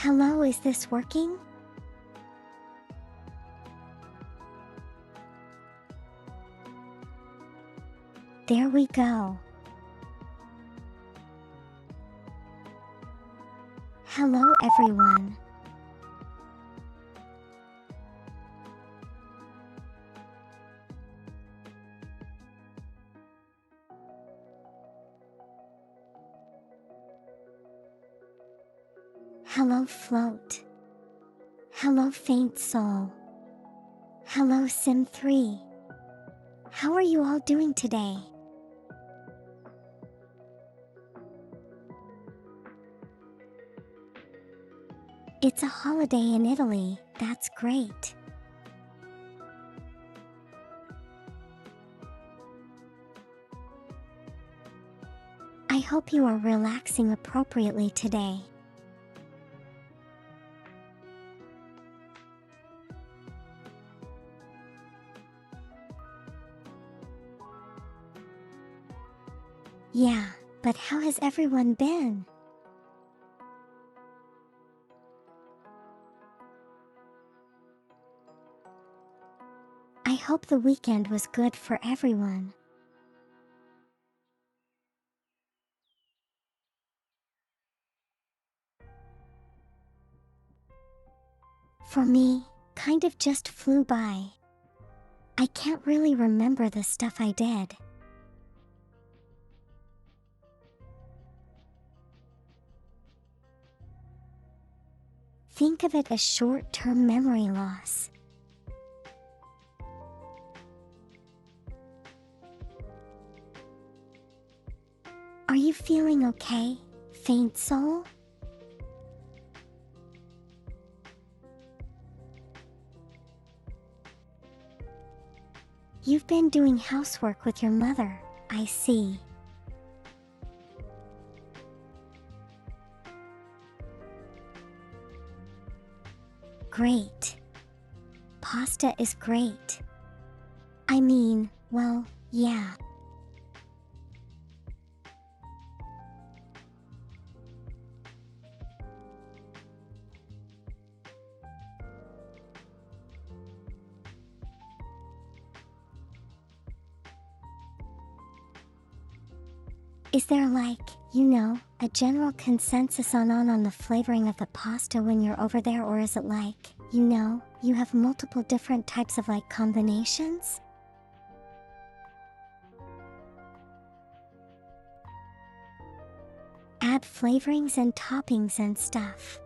Hello, is this working? There we go. Hello, everyone. Hello, Float. Hello, Faint Soul. Hello, Sim3. How are you all doing today? It's a holiday in Italy, that's great. I hope you are relaxing appropriately today. Yeah, but how has everyone been? I hope the weekend was good for everyone. For me, kind of just flew by. I can't really remember the stuff I did. Think of it as short-term memory loss. Are you feeling okay, Faint Soul? You've been doing housework with your mother, I see. Great. Pasta is great. I mean, well, yeah. Is there like, a general consensus on the flavoring of the pasta when you're over there, or is it like, you have multiple different types of like combinations? Add flavorings and toppings and stuff.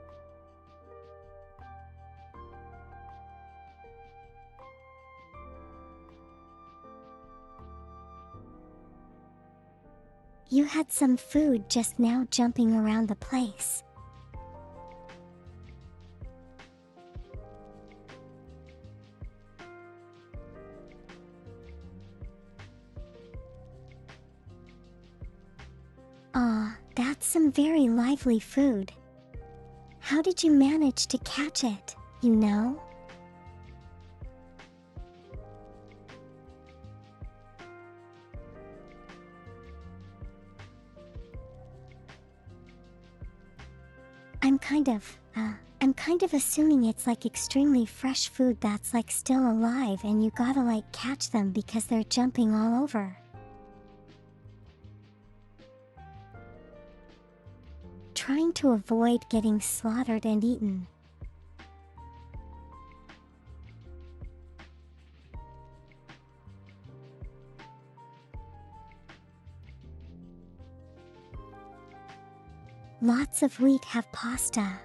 You had some food just now jumping around the place. Aw, that's some very lively food. How did you manage to catch it, I'm kind of assuming it's like extremely fresh food that's like still alive and you gotta like catch them because they're jumping all over. Trying to avoid getting slaughtered and eaten. Lots of wheat have pasta.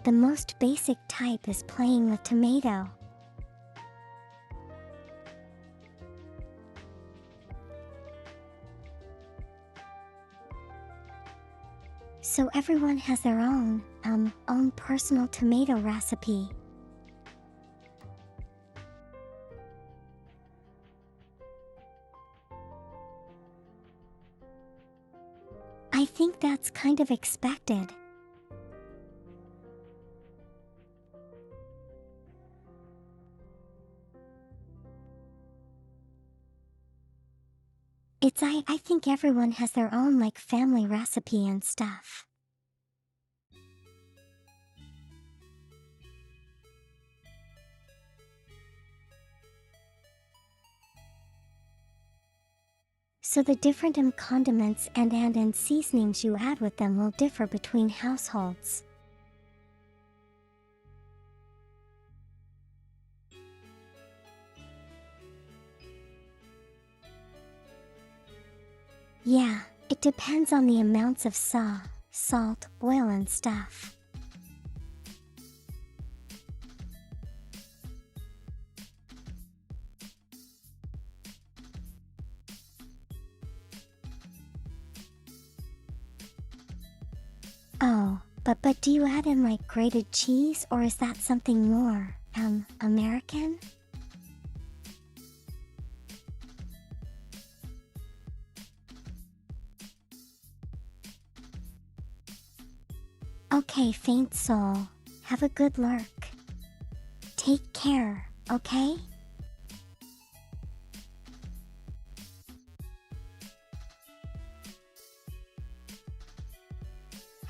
The most basic type is playing with tomato. So everyone has their own personal tomato recipe. I think that's kind of expected. I think everyone has their own like family recipe and stuff. So the different condiments and seasonings you add with them will differ between households. Yeah, it depends on the amounts of salt, oil and stuff. Oh, but do you add in like grated cheese or is that something more, American? Okay, faint soul. Have a good lurk. Take care, okay?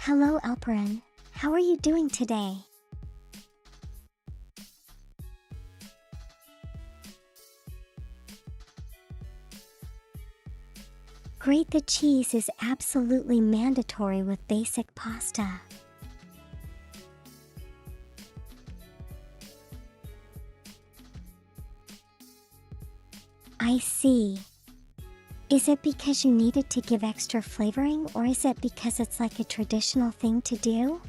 Hello, Alperin. How are you doing today? Grate the cheese is absolutely mandatory with basic pasta. I see. Is it because you needed to give extra flavoring or is it because it's like a traditional thing to do?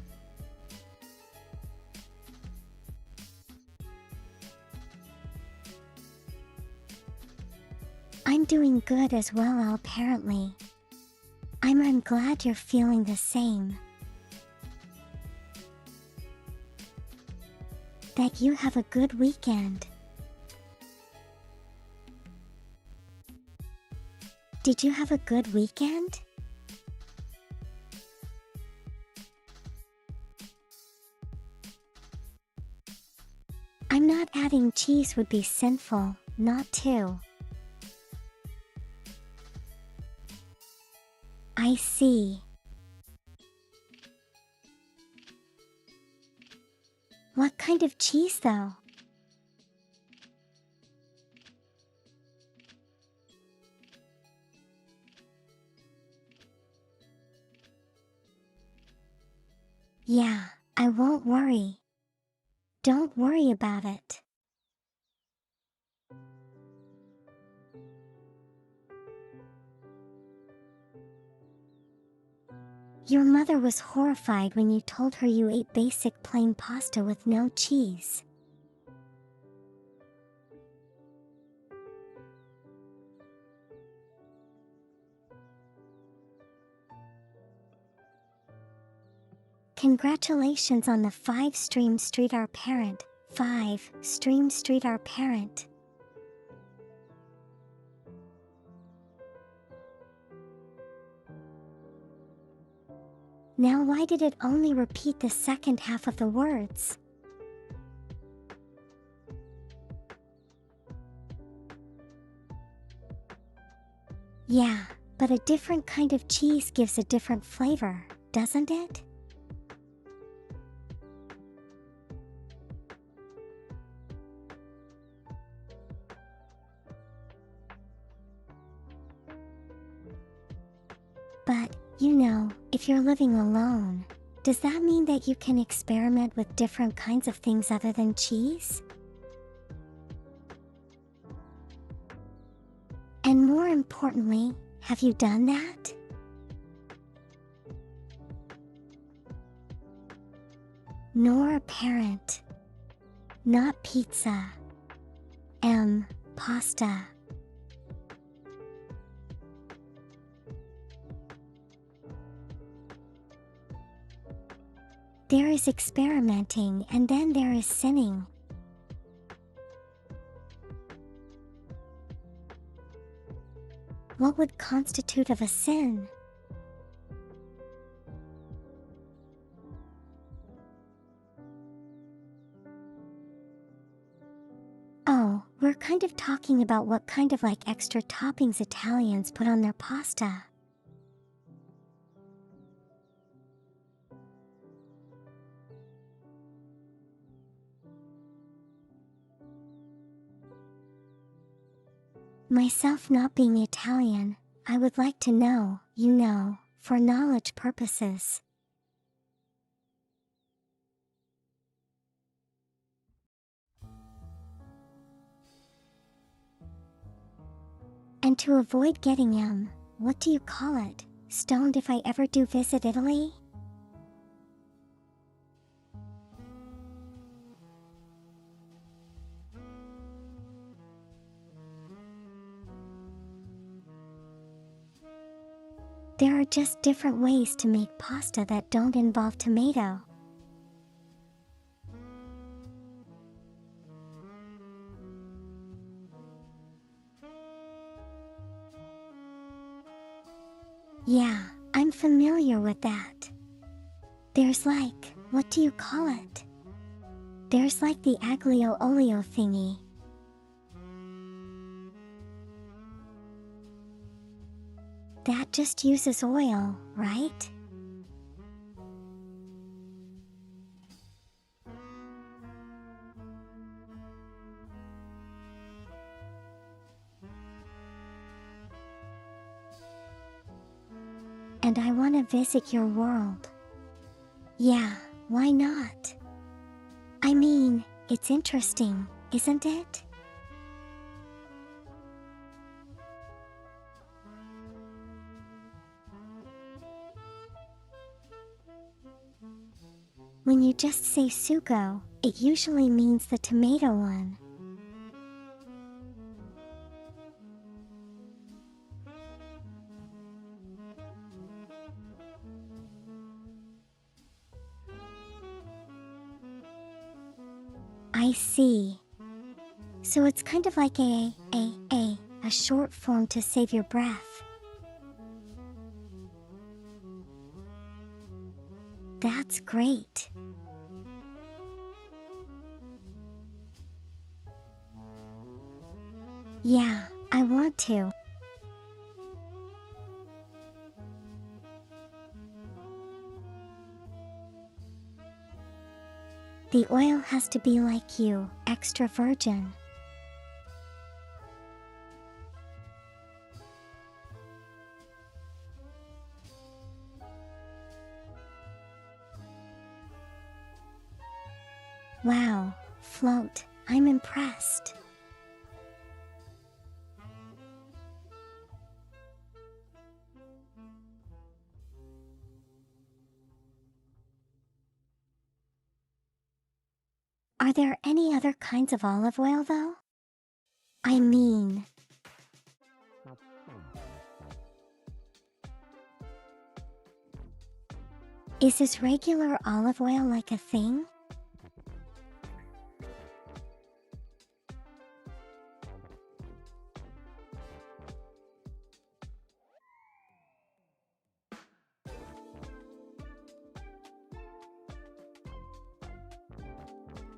I'm doing good as well, apparently. I'm glad you're feeling the same. That you have a good weekend. Did you have a good weekend? I'm not adding cheese would be sinful, not to. I see. What kind of cheese though? Yeah, I won't worry. Don't worry about it. Your mother was horrified when you told her you ate basic plain pasta with no cheese. Congratulations on the 5 Street Our Parent. 5 Street Our Parent. Now why did it only repeat the second half of the words? Yeah, but a different kind of cheese gives a different flavor, doesn't it? But, if you're living alone, does that mean that you can experiment with different kinds of things other than cheese? And more importantly, have you done that? Nor a parent. Not pizza. Pasta. There is experimenting and then there is sinning. What would constitute of a sin? Oh, we're kind of talking about what kind of like extra toppings Italians put on their pasta. Myself not being Italian, I would like to know, for knowledge purposes. And to avoid getting what do you call it, stoned if I ever do visit Italy? There are just different ways to make pasta that don't involve tomato. Yeah, I'm familiar with that. There's like, what do you call it? There's like the aglio olio thingy. That just uses oil, right? And I want to visit your world. Yeah, why not? I mean, it's interesting, isn't it? When you just say sugo, it usually means the tomato one. I see. So it's kind of like a short form to save your breath. That's great. Yeah, I want to. The oil has to be like you, extra virgin. Wow, Float, I'm impressed. Are there any other kinds of olive oil though? I mean, is this regular olive oil like a thing?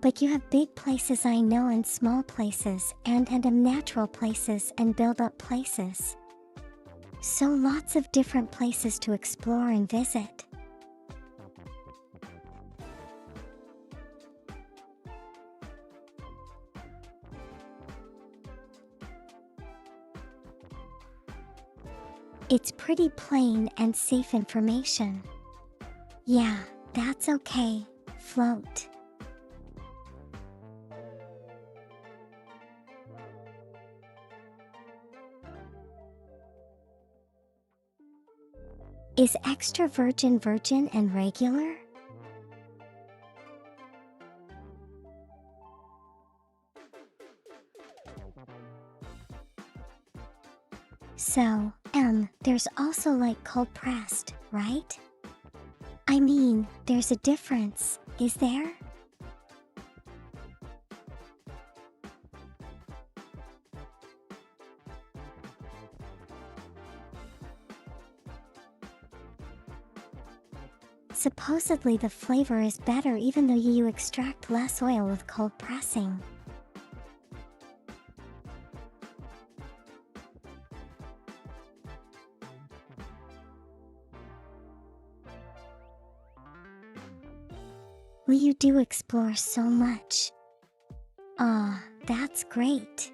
But you have big places I know and small places and natural places and build up places. So lots of different places to explore and visit. It's pretty plain and safe information. Yeah, that's okay, Float. Is extra virgin virgin and regular? So, there's also like cold pressed, right? I mean, there's a difference, is there? Supposedly the flavor is better even though you extract less oil with cold pressing. Well, you do explore so much. Aw, that's great.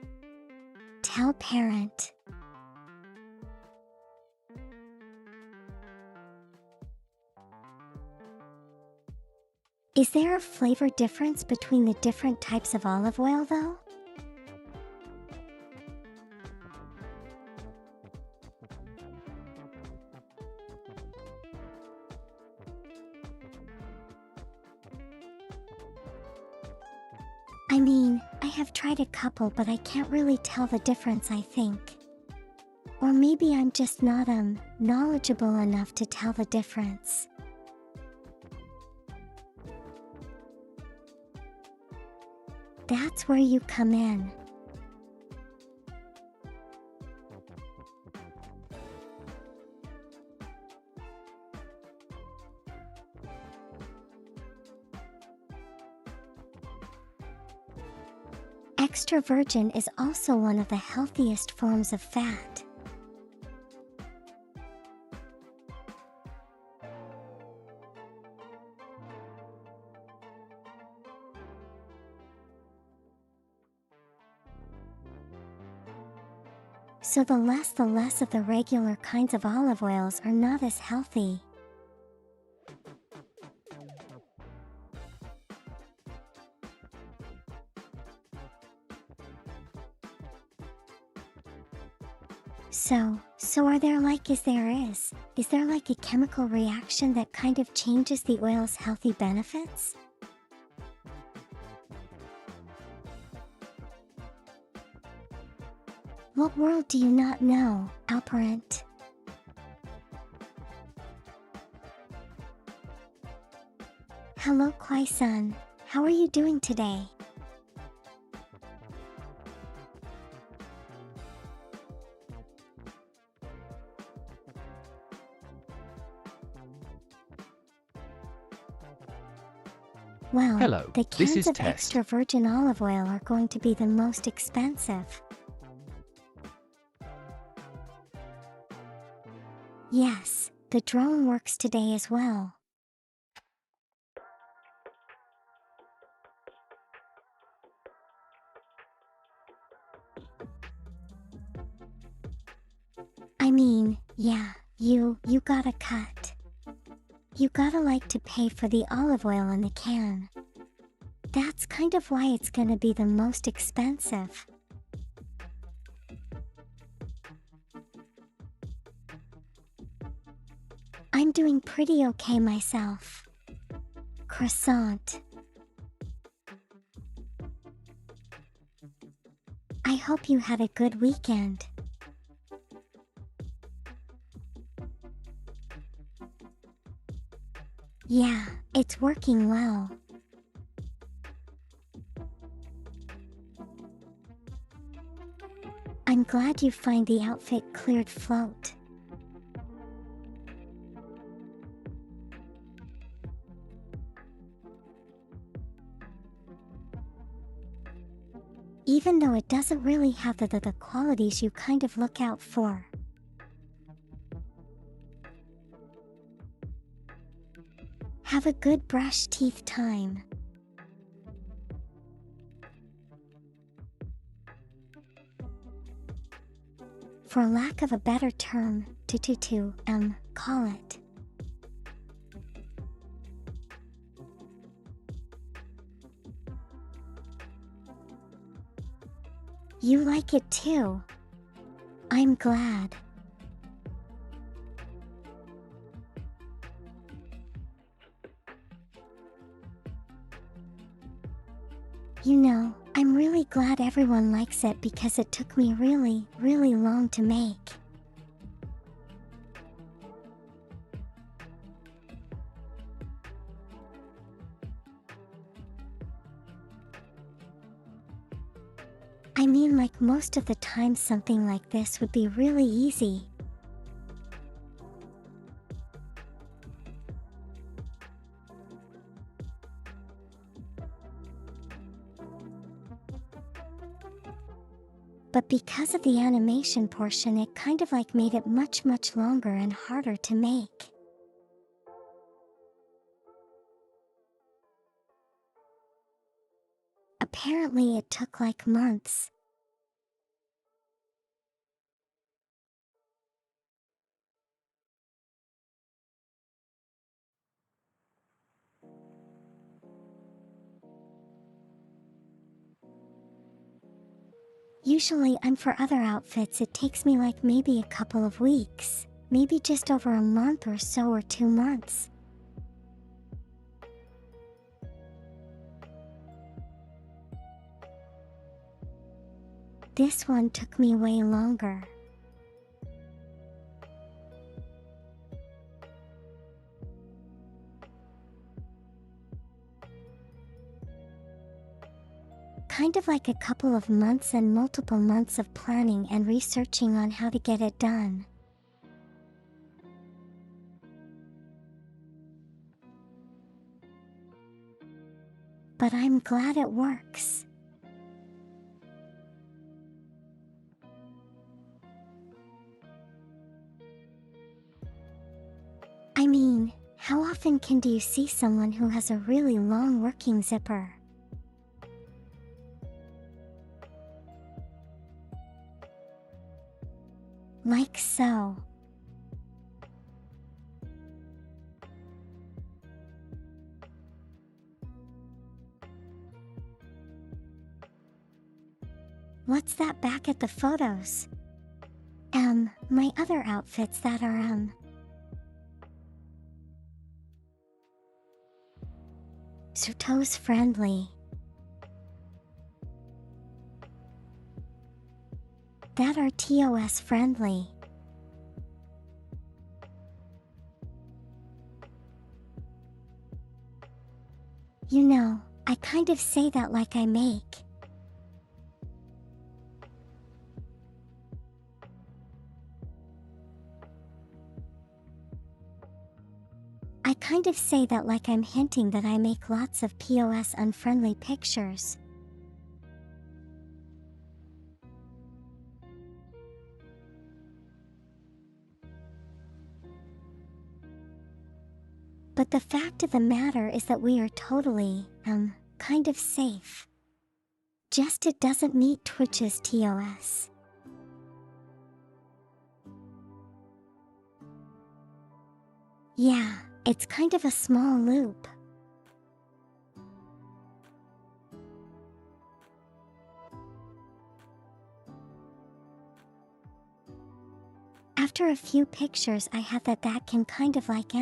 Tell parent. Is there a flavor difference between the different types of olive oil though? I mean, I have tried a couple but I can't really tell the difference, I think. Or maybe I'm just not knowledgeable enough to tell the difference. That's where you come in. Extra virgin is also one of the healthiest forms of fat. So the less of the regular kinds of olive oils are not as healthy. So are there is there like a chemical reaction that kind of changes the oil's healthy benefits? What world do you not know, Alparent? Hello Kwai-san, how are you doing today? Well, Hello, the this cans is of Tess. extra virgin olive oil are going to be the most expensive. Yes, the drone works today as well. I mean, yeah, you gotta cut. You gotta to pay for the olive oil in the can. That's kind of why it's gonna be the most expensive. I'm doing pretty okay myself. Croissant. I hope you had a good weekend. Yeah, it's working well. I'm glad you find the outfit cleared float. Even though it doesn't really have the qualities you kind of look out for. Have a good brush teeth time. For lack of a better term, call it. You like it too. I'm glad. You know, I'm really glad everyone likes it because it took me really long to make. I mean, most of the time something like this would be really easy. But because of the animation portion, it kind of made it much longer and harder to make. Apparently it took months. Usually for other outfits it takes me like maybe a couple of weeks, maybe just over a month or so, or 2 months. This one took me way longer. Kind of like a couple of months and multiple months of planning and researching on how to get it done. But I'm glad it works. I mean, how often do you see someone who has a really long working zipper? Like so. What's that back at the photos? My other outfits that are, Sutos friendly. That are TOS friendly. You know, I kind of say that like I make. I kind of say that like I'm hinting that I make lots of POS unfriendly pictures. But the fact of the matter is that we are totally, kind of safe. Just it doesn't meet Twitch's TOS. Yeah, it's kind of a small loop. After a few pictures I have that can kind of like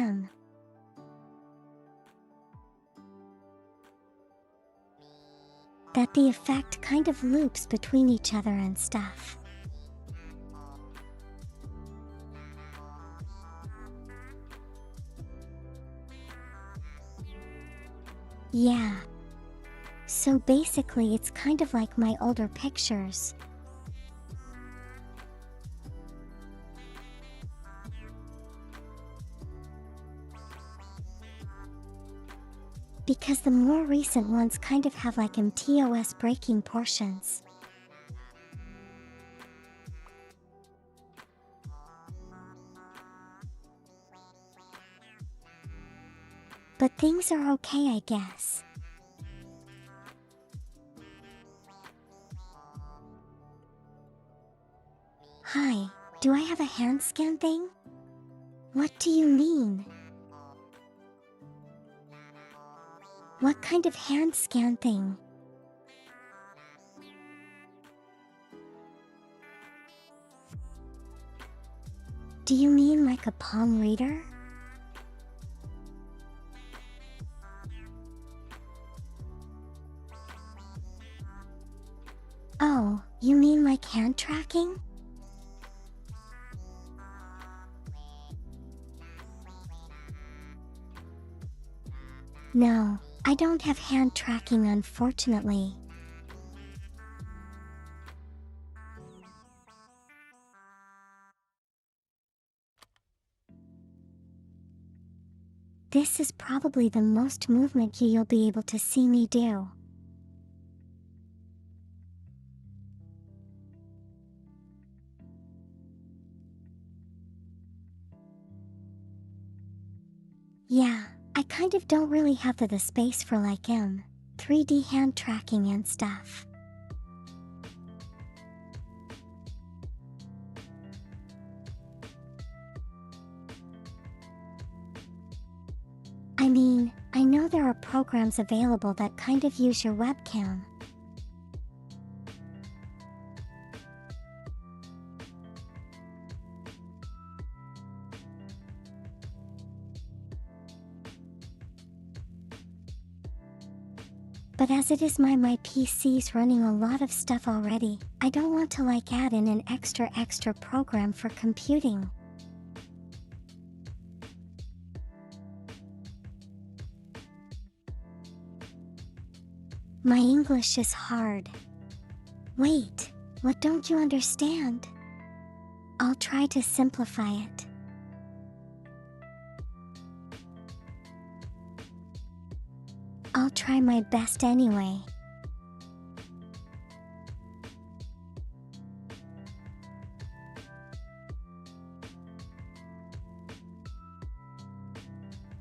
that the effect kind of loops between each other and stuff. Yeah. So basically it's kind of like my older pictures. Because the more recent ones kind of have like TOS breaking portions. But things are okay, I guess. Hi, do I have a hand scan thing? What do you mean? What kind of hand scan thing? Do you mean like a palm reader? Oh, you mean like hand tracking? No, I don't have hand tracking, unfortunately. This is probably the most movement you'll be able to see me do. Yeah, I kind of don't really have the space for like 3D hand tracking and stuff. I mean, I know there are programs available that kind of use your webcam. But as it is my PC's running a lot of stuff already, I don't want to like add in an extra program for computing. My English is hard. Wait, what don't you understand? I'll try to simplify it. I'll try my best anyway.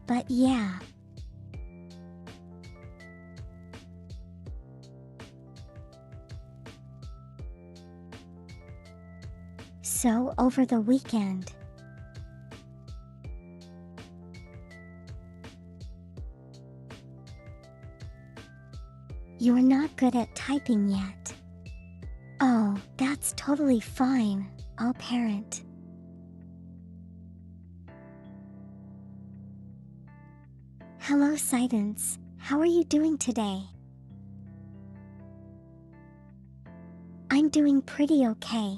But yeah. So over the weekend, you're not good at typing yet. Oh, that's totally fine. I'll parent. Hello, Sidence. How are you doing today? I'm doing pretty okay.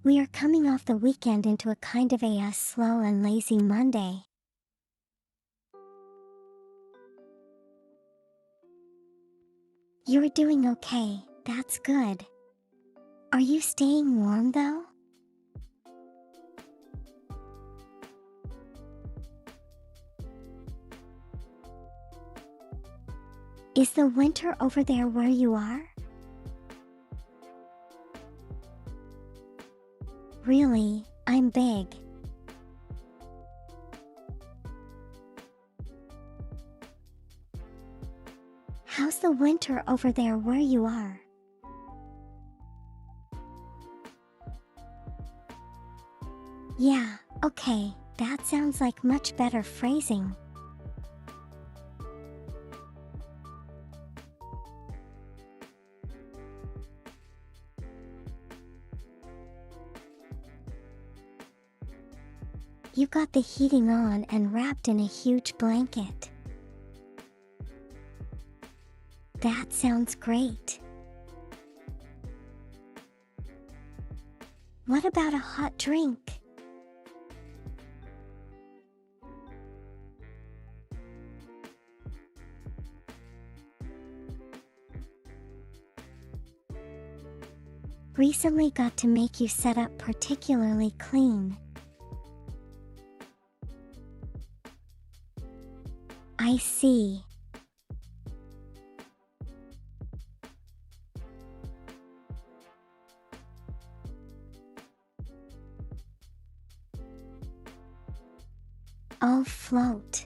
We are coming off the weekend into a kind of a slow and lazy Monday. You're doing okay, that's good. Are you staying warm though? Is the winter over there where you are? Really, I'm big. How's the winter over there where you are? Yeah, okay, that sounds like much better phrasing. You got the heating on and wrapped in a huge blanket. That sounds great. What about a hot drink? Recently got to make you set up particularly clean. I see. I'll float.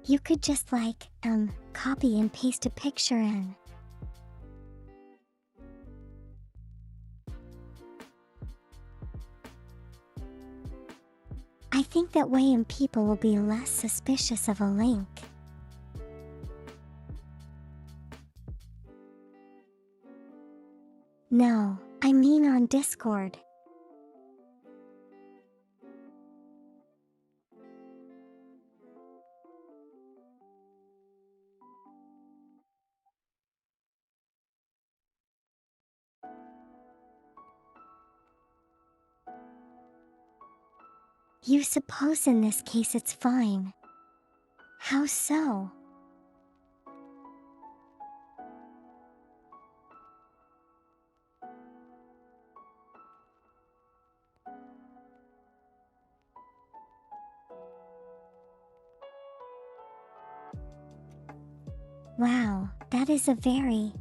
You could just copy and paste a picture in. I think that way and people will be less suspicious of a link. No, I mean on Discord. You suppose in this case it's fine. How so? Wow, that is a very,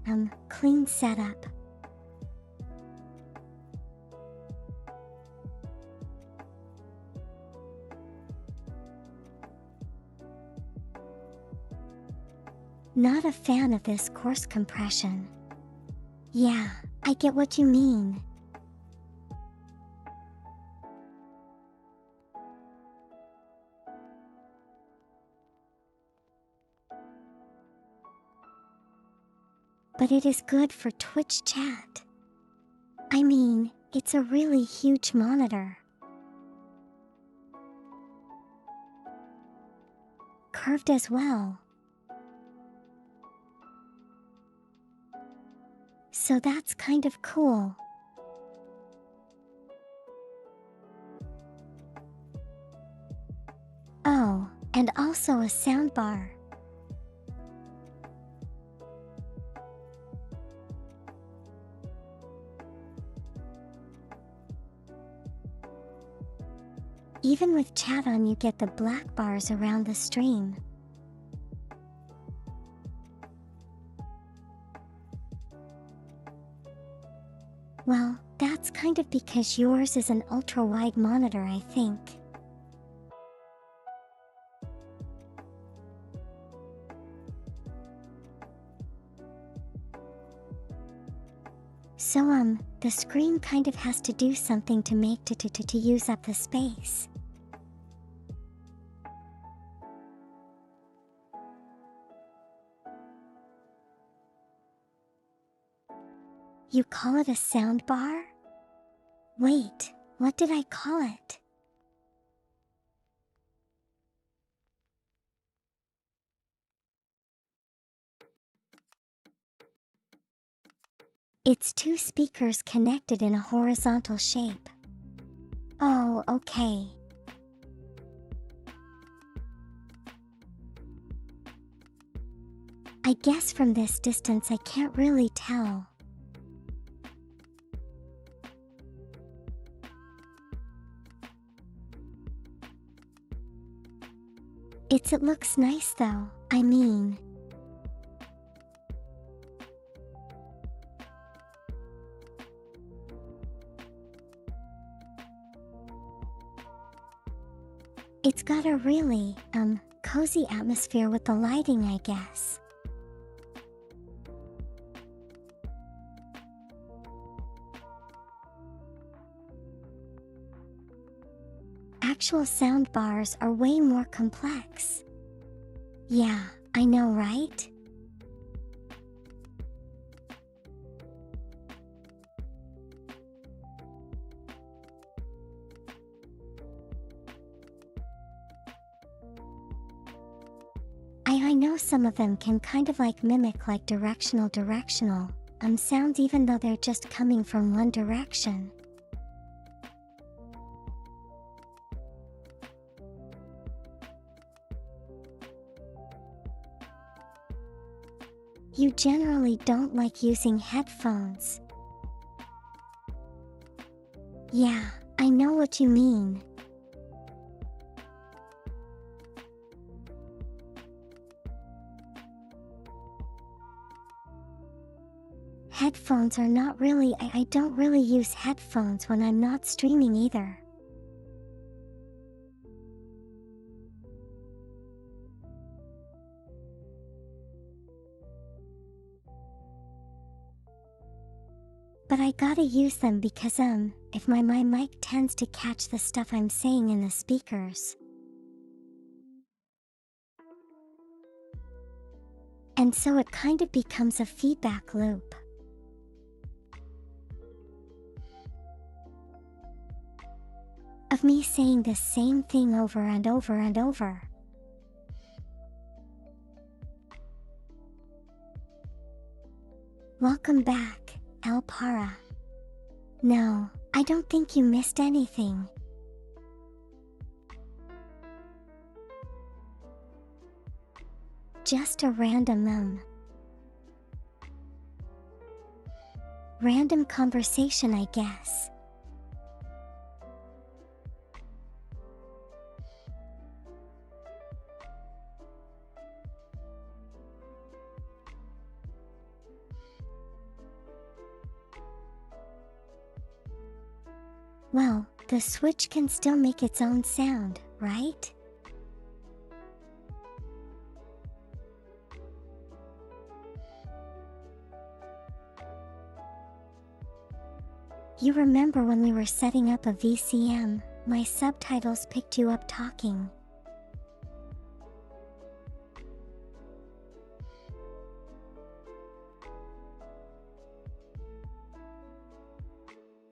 clean setup. Not a fan of this coarse compression. Yeah, I get what you mean. But it is good for Twitch chat. I mean, it's a really huge monitor. Curved as well. So that's kind of cool. Oh, and also a soundbar. Even with chat on, you get the black bars around the stream. Well, that's kind of because yours is an ultra-wide monitor, I think. So the screen kind of has to do something to make to use up the space. You call it a soundbar? Wait, what did I call it? It's two speakers connected in a horizontal shape. Oh, okay. I guess from this distance I can't really tell. It looks nice though, I mean. It's got a really, cozy atmosphere with the lighting, I guess. Actual sound bars are way more complex. Yeah, I know, right? I know some of them can kind of like mimic like directional sounds, even though they're just coming from one direction. You generally don't like using headphones. Yeah, I know what you mean. Headphones are not really, I don't really use headphones when I'm not streaming either. But I gotta use them because if my mic tends to catch the stuff I'm saying in the speakers. And so it kind of becomes a feedback loop. Of me saying the same thing over and over and over. Welcome back, El Para. No, I don't think you missed anything. Just a random conversation, I guess. Well, the Switch can still make its own sound, right? You remember when we were setting up a VCM, my subtitles picked you up talking.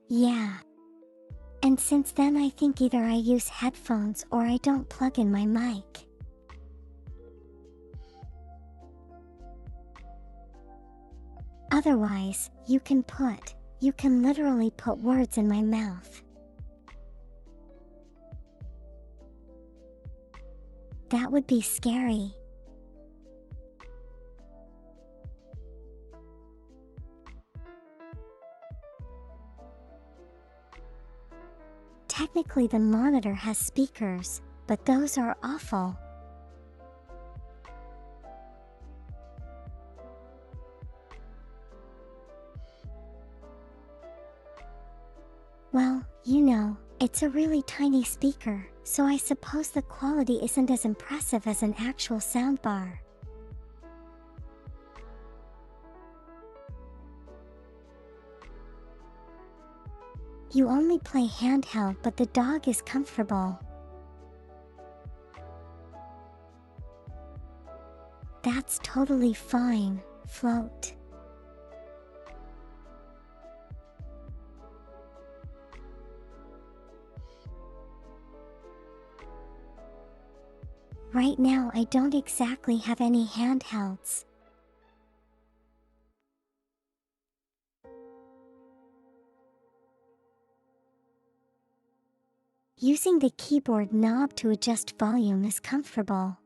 Yeah. And since then I think either I use headphones or I don't plug in my mic. Otherwise, you can literally put words in my mouth. That would be scary. Technically the monitor has speakers, but those are awful. Well, it's a really tiny speaker, so I suppose the quality isn't as impressive as an actual soundbar. You only play handheld, but the dog is comfortable. That's totally fine, Float. Right now I don't exactly have any handhelds. Using the keyboard knob to adjust volume is comfortable.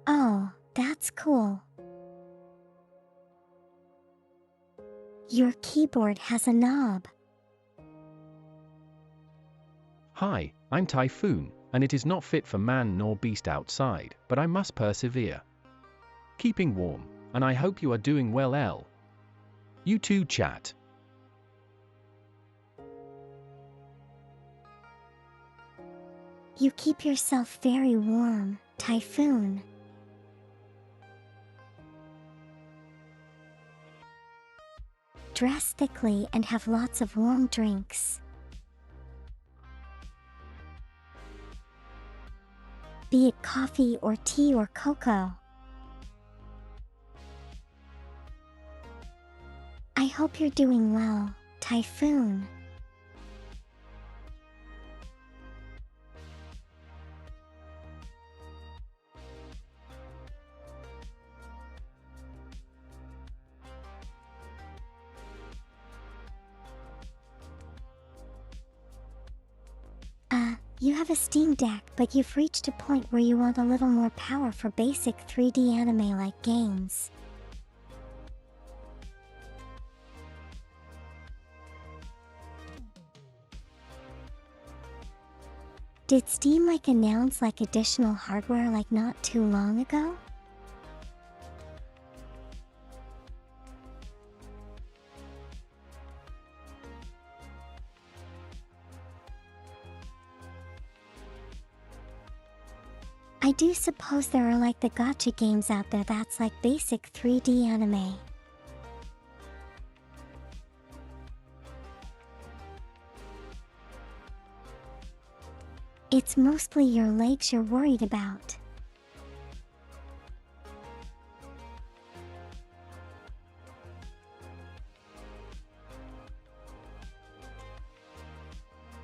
Oh, that's cool. Your keyboard has a knob. Hi, I'm Typhoon, and it is not fit for man nor beast outside, but I must persevere. Keeping warm, and I hope you are doing well, L. You too, chat. You keep yourself very warm, Typhoon. Dress thickly and have lots of warm drinks. Be it coffee or tea or cocoa. I hope you're doing well, Typhoon. You have a Steam Deck, but you've reached a point where you want a little more power for basic 3D anime-like games. Did Steam announce additional hardware not too long ago? I do suppose there are the gacha games out there that's basic 3D anime. It's mostly your legs you're worried about.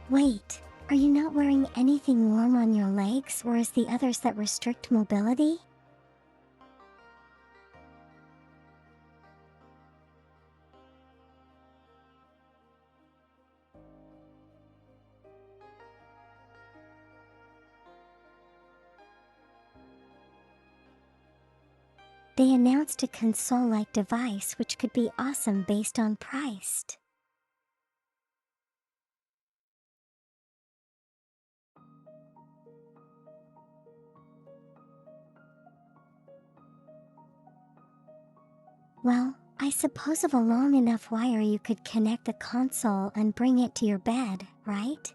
Wait, are you not wearing anything warm on your legs, or is the others that restrict mobility? They announced a console-like device which could be awesome based on price. Well, I suppose of a long enough wire you could connect the console and bring it to your bed, right?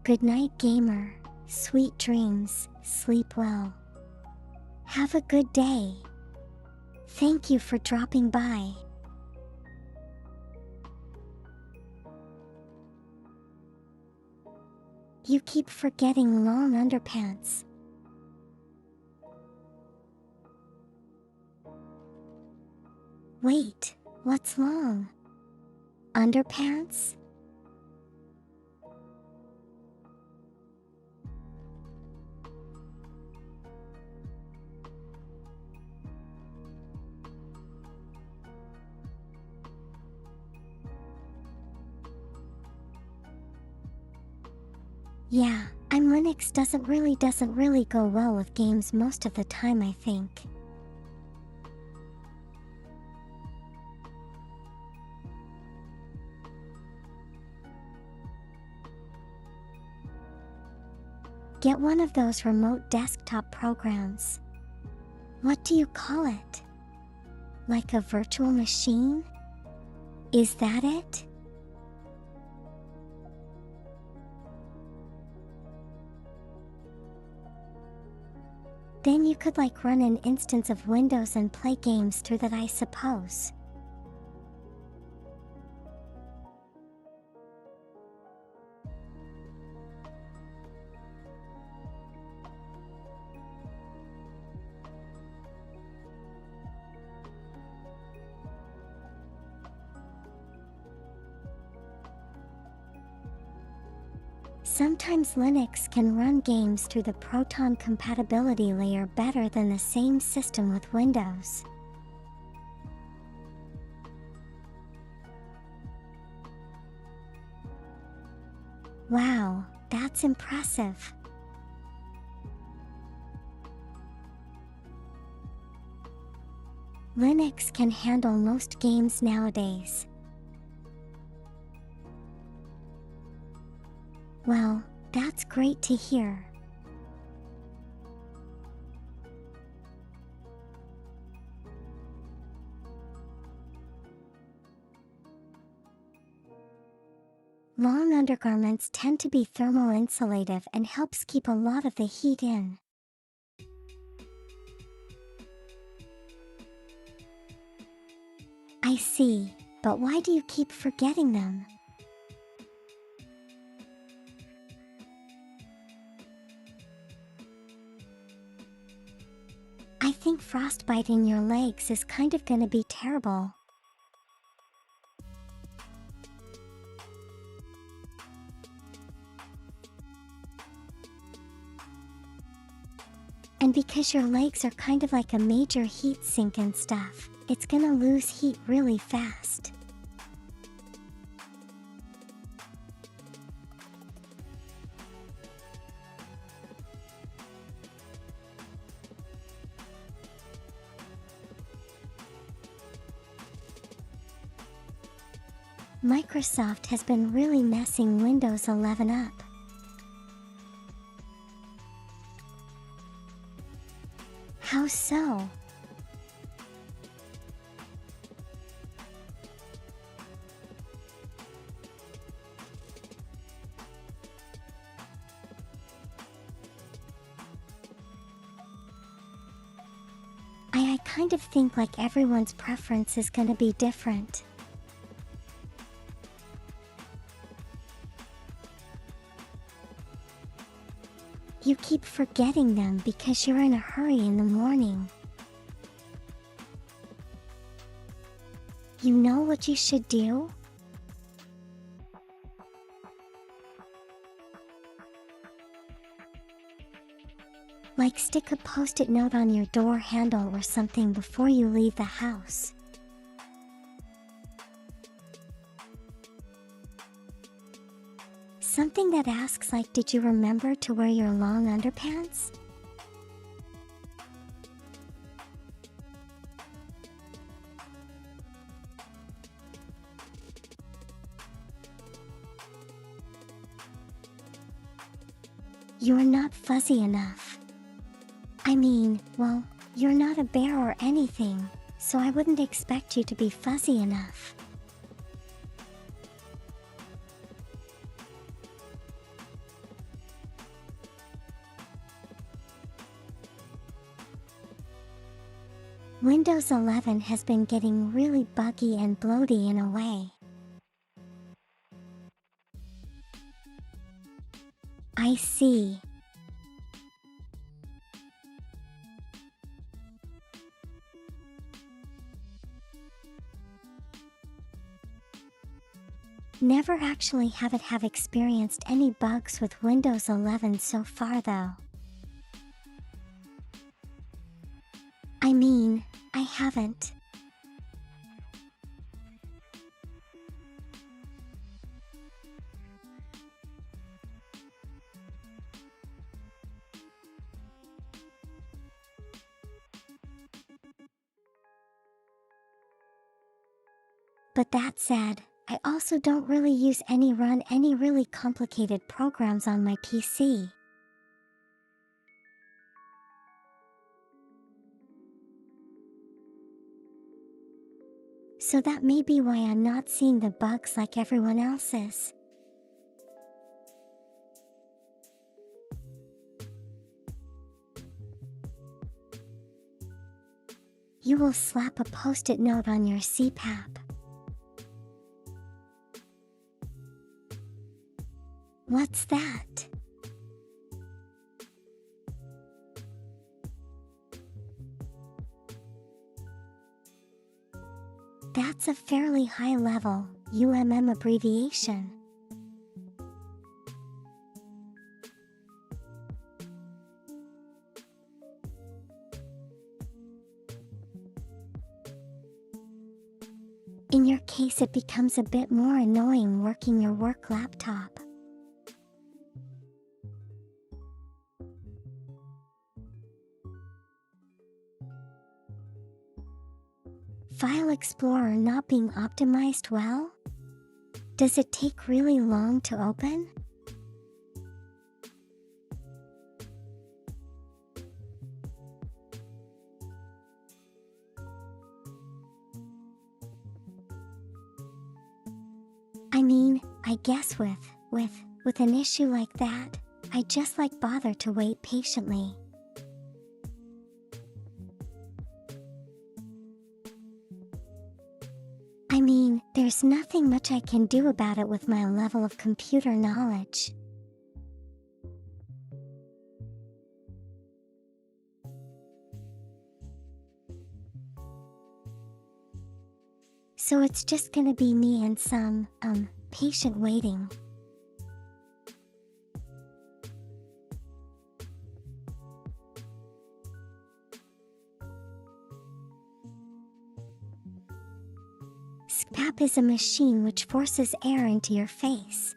Good night, gamer. Sweet dreams, sleep well. Have a good day. Thank you for dropping by. You keep forgetting long underpants. Wait, what's long? Underpants? Yeah, Linux doesn't really go well with games most of the time, I think. Get one of those remote desktop programs. What do you call it? Like a virtual machine? Is that it? Then you could run an instance of Windows and play games through that, I suppose. Sometimes Linux can run games through the Proton compatibility layer better than the same system with Windows. Wow, that's impressive. Linux can handle most games nowadays. Well, that's great to hear. Long undergarments tend to be thermal insulative and helps keep a lot of the heat in. I see, but why do you keep forgetting them? I think frostbite in your legs is kind of gonna be terrible. And because your legs are kind of like a major heat sink and stuff, it's gonna lose heat really fast. Microsoft has been really messing Windows 11 up. How so? I kind of think everyone's preference is gonna be different. You keep forgetting them because you're in a hurry in the morning. You know what you should do? Stick a post-it note on your door handle or something before you leave the house. Something that asks did you remember to wear your long underpants? You're not fuzzy enough. I mean, well, you're not a bear or anything, so I wouldn't expect you to be fuzzy enough. Windows 11 has been getting really buggy and bloaty in a way. I see. Never actually have experienced any bugs with Windows 11 so far though. I mean, I haven't. But that said, I also don't really run any really complicated programs on my PC. So that may be why I'm not seeing the bugs like everyone else is. You will slap a post-it note on your CPAP. What's that? That's a fairly high-level UMM abbreviation. In your case, it becomes a bit more annoying working your work laptop. File Explorer not being optimized well? Does it take really long to open? I mean, I guess with an issue like that, I just bother to wait patiently. I mean, there's nothing much I can do about it with my level of computer knowledge. So it's just gonna be me and some, patient waiting. CPAP is a machine which forces air into your face.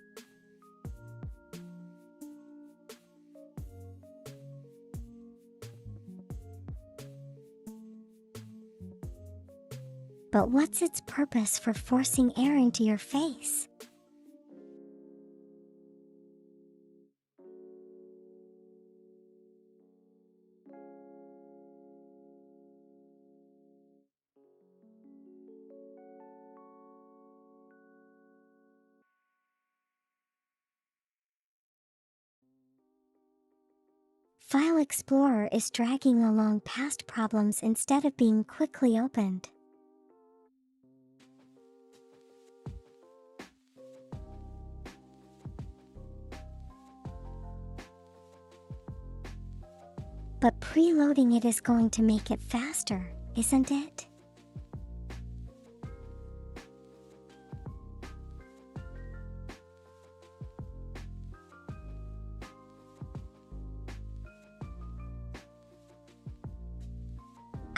But what's its purpose for forcing air into your face? File Explorer is dragging along past problems instead of being quickly opened. But preloading it is going to make it faster, isn't it?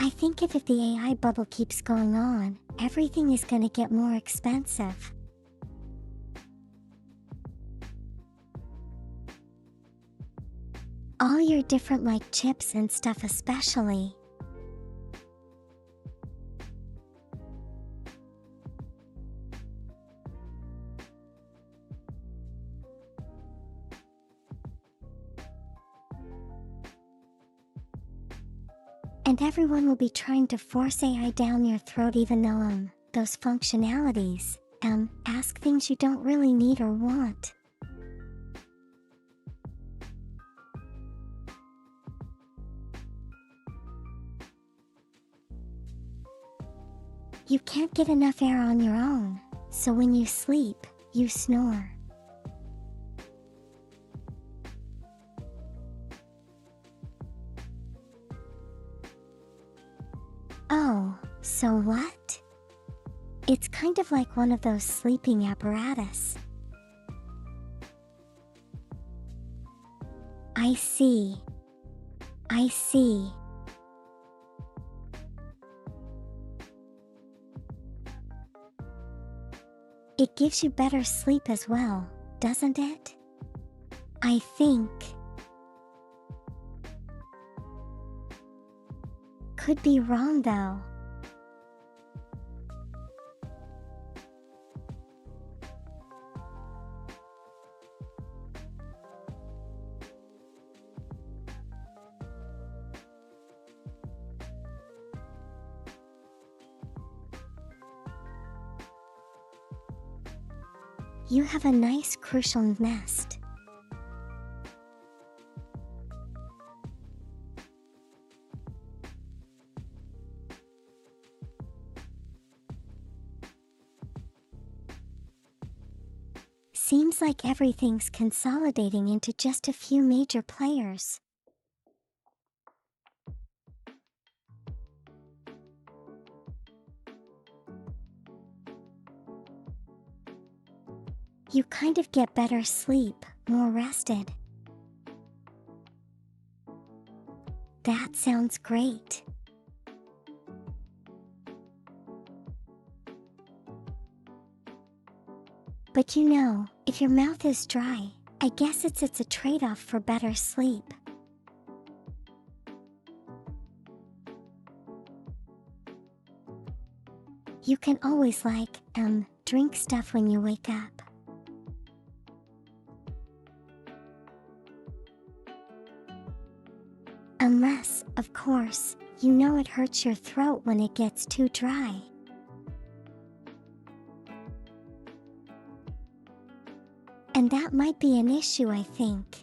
I think if the AI bubble keeps going on, everything is going to get more expensive. All your different chips and stuff especially. And everyone will be trying to force AI down your throat even though those functionalities ask things you don't really need or want. You can't get enough air on your own, so when you sleep, you snore. So what? It's kind of like one of those sleeping apparatus. I see. I see. It gives you better sleep as well, doesn't it? I think. Could be wrong though. You have a nice crucial nest. Seems like everything's consolidating into just a few major players. You kind of get better sleep, more rested. That sounds great. But you know, if your mouth is dry, I guess it's a trade-off for better sleep. You can always drink stuff when you wake up. Unless, of course, you know it hurts your throat when it gets too dry. And that might be an issue, I think.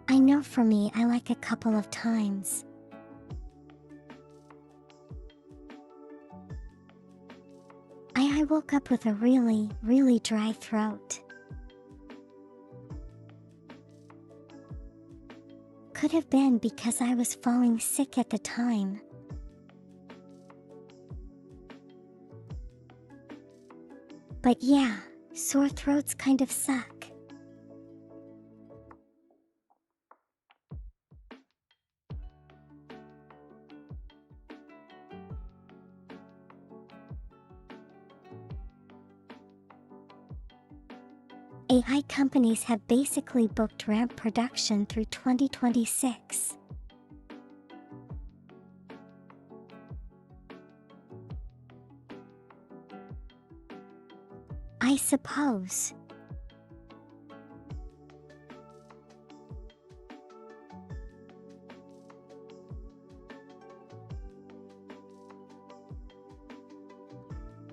I know for me, I like a couple of times. I woke up with a really, really dry throat. Could have been because I was falling sick at the time. But yeah, sore throats kind of suck. AI companies have basically booked ramp production through 2026. I suppose.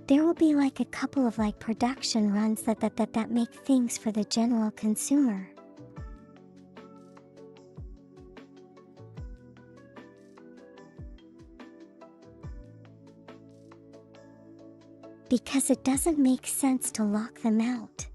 There will be like a couple of production runs that make things for the general consumer. Because it doesn't make sense to lock them out.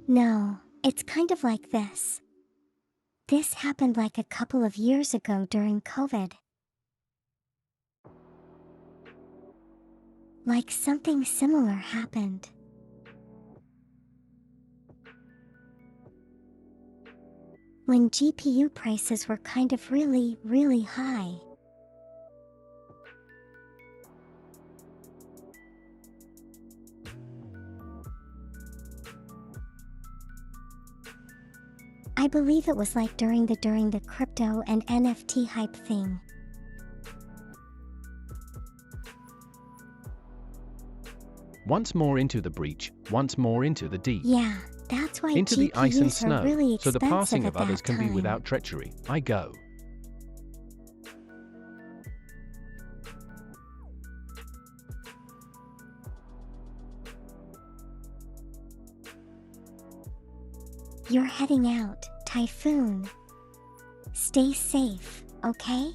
No, it's kind of like this. This happened like a couple of years ago during COVID. Like something similar happened. When GPU prices were kind of really, really high. I believe it was like during the crypto and NFT hype thing. Once more into the breach, once more into the deep. Yeah, that's why into GPUs the ice and are snow, really so the passing expensive of at others that can be time. without treachery. I go. You're heading out, Typhoon. Stay safe, okay?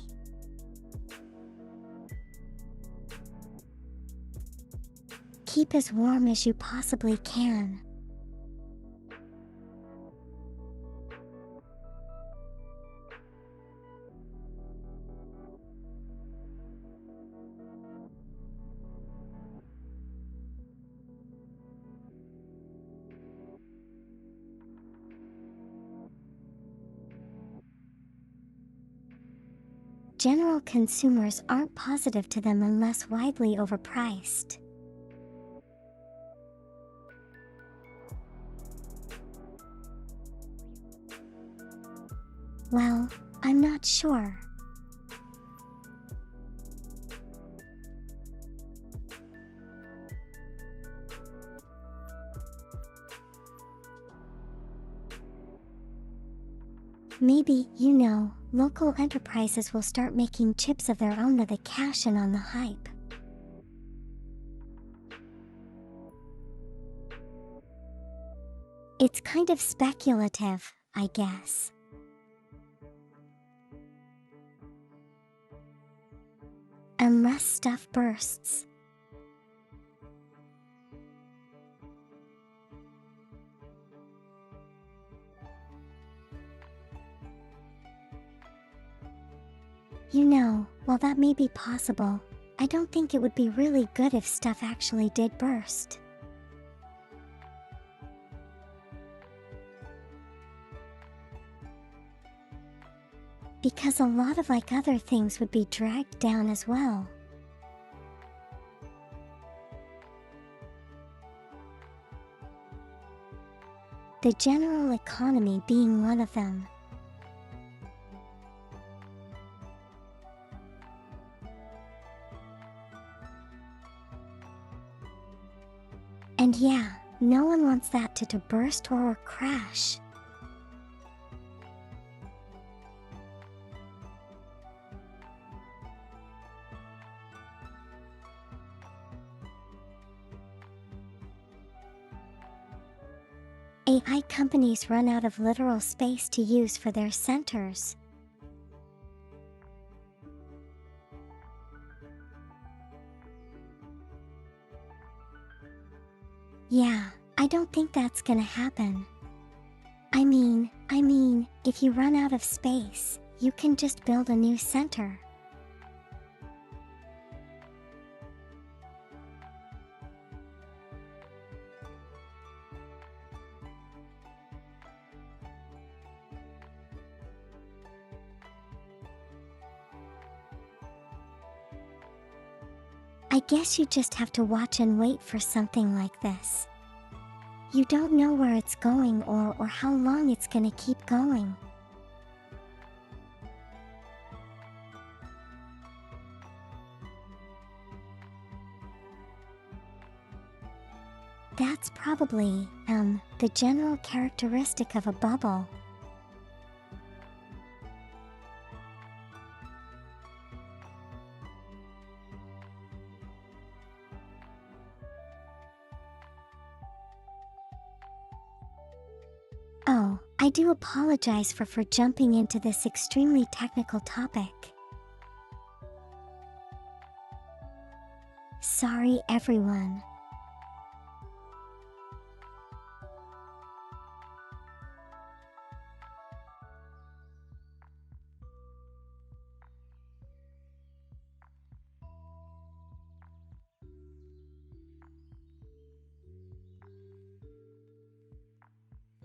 keep as warm as you possibly can. General consumers aren't positive to them unless widely overpriced. Well, I'm not sure. Maybe, local enterprises will start making chips of their own to cash in on the hype. It's kind of speculative, I guess. Unless stuff bursts. While that may be possible, I don't think it would be really good if stuff actually did burst. Because a lot of other things would be dragged down as well. The general economy being one of them. And yeah, no one wants that to burst or crash. AI companies run out of literal space to use for their centers. Yeah, I don't think that's gonna happen. I mean, if you run out of space, you can just build a new center. I guess you just have to watch and wait for something like this. You don't know where it's going or how long it's gonna keep going. That's probably, the general characteristic of a bubble. Oh, I do apologize for jumping into this extremely technical topic. Sorry, everyone.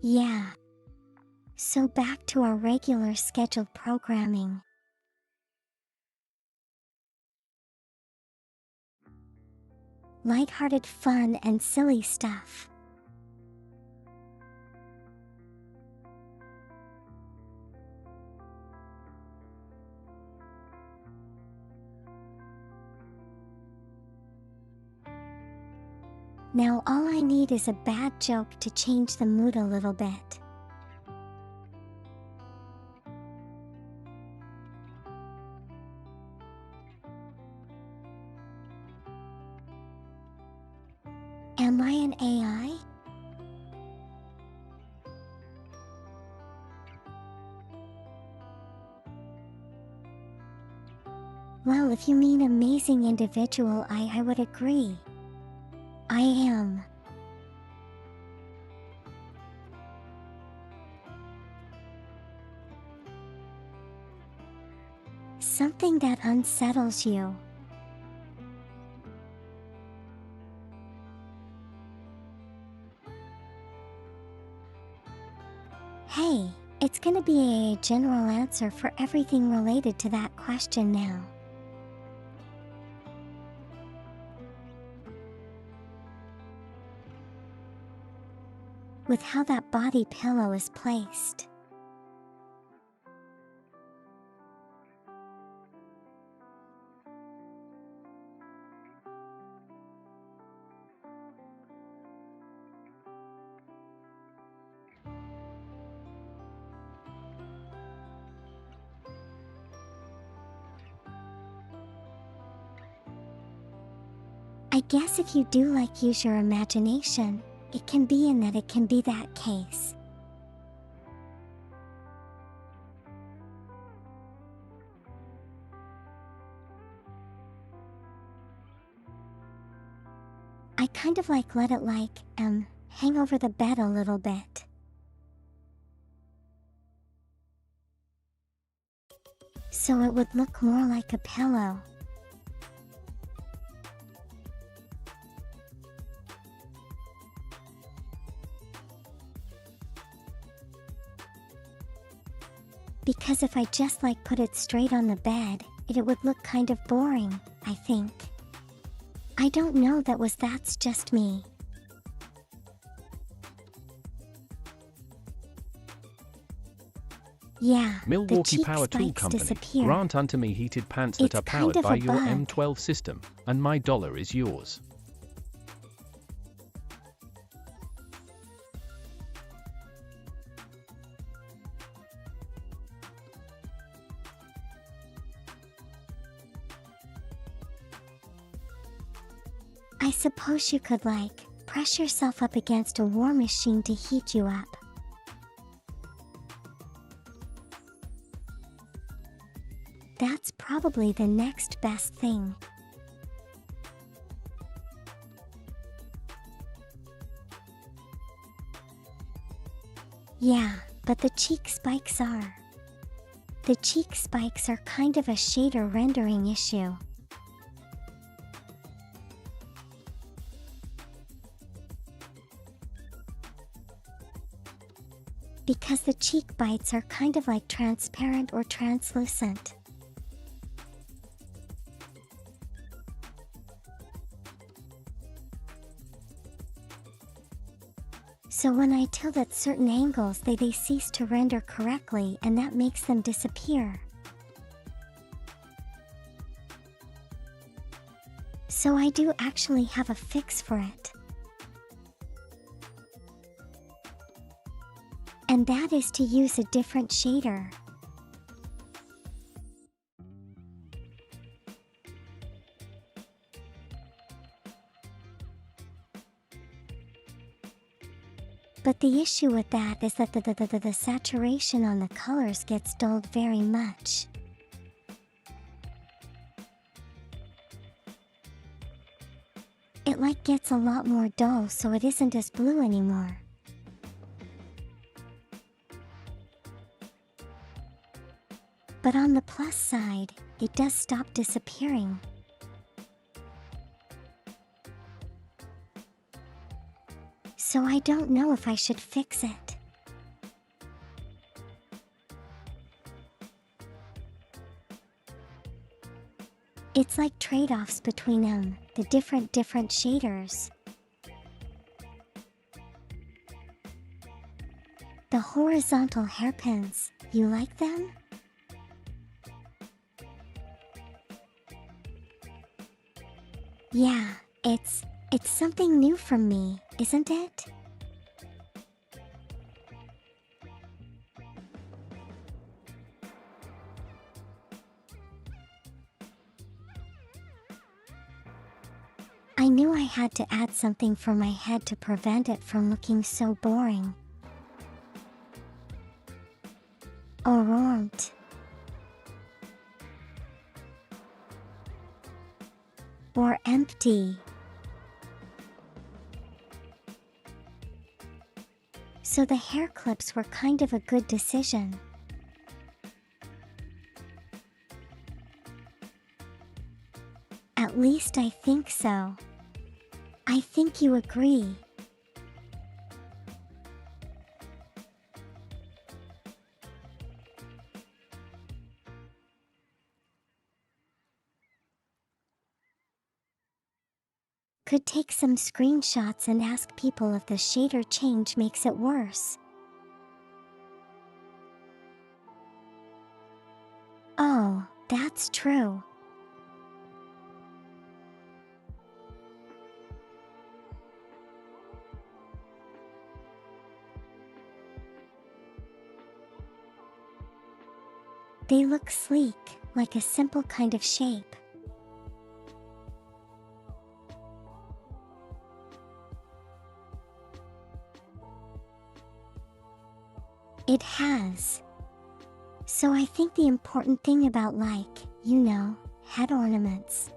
Yeah. So back to our regular scheduled programming. Lighthearted fun and silly stuff. Now all I need is a bad joke to change the mood a little bit. Am I an AI? Well, if you mean amazing individual, I would agree. I am. Something that unsettles you. Hey, it's gonna be a general answer for everything related to that question now. With how that body pillow is placed. I guess if you do use your imagination, it can be in that it can be that case. I kind of let it hang over the bed a little bit. So it would look more like a pillow. Because if I just put it straight on the bed, it would look kind of boring, I think. I don't know, that's just me. Yeah, Milwaukee the Power Tool spikes Company, disappear. grant unto me heated pants that It's are powered kind of by a your bug. M12 system, and my dollar is yours. I suppose you could press yourself up against a war machine to heat you up. That's probably the next best thing. Yeah, but the cheek spikes are. The cheek spikes are kind of a shader rendering issue. Because the cheek bites are kind of transparent or translucent. So when I tilt at certain angles, they cease to render correctly, and that makes them disappear. So I do actually have a fix for it. And that is to use a different shader. But the issue with that is that the saturation on the colors gets dulled very much. It gets a lot more dull, so it isn't as blue anymore. But on the plus side, it does stop disappearing. So I don't know if I should fix it. It's like trade-offs between the different shaders. The horizontal hairpins, you like them? Yeah, it's something new from me, isn't it? I knew I had to add something for my head to prevent it from looking so boring. Or warmed. Or empty. So the hair clips were kind of a good decision. At least I think so. I think you agree. Could take some screenshots and ask people if the shader change makes it worse. Oh, that's true. They look sleek, like a simple kind of shape. It has. So I think the important thing about head ornaments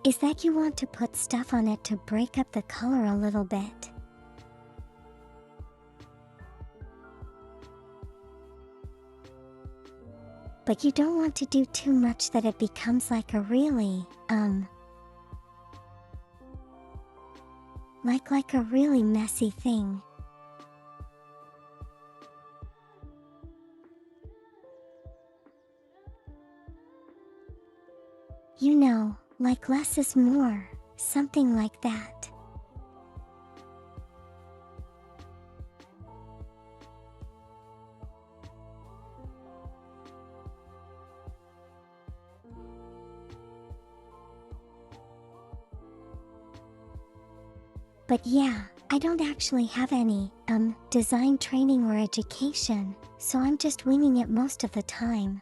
is that you want to put stuff on it to break up the color a little bit. But you don't want to do too much that it becomes like a really, like a really messy thing. Like less is more, something like that. But yeah, I don't actually have any, design training or education, so I'm just winging it most of the time.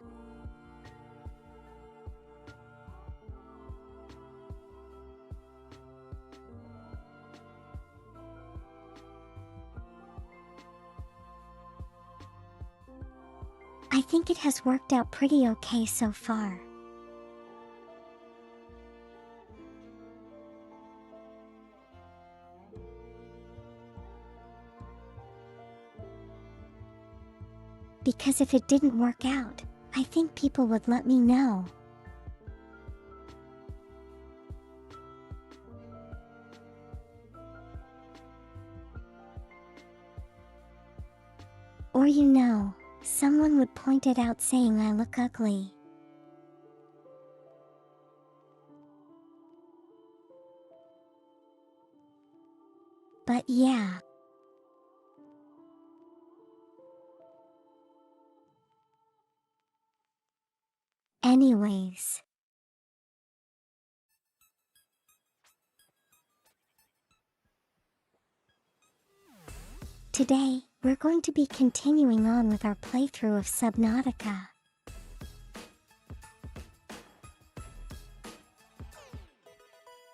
I think it has worked out pretty okay so far. Because if it didn't work out, I think people would let me know. Or someone would point it out saying I look ugly. But yeah. Anyways. Today, we're going to be continuing on with our playthrough of Subnautica.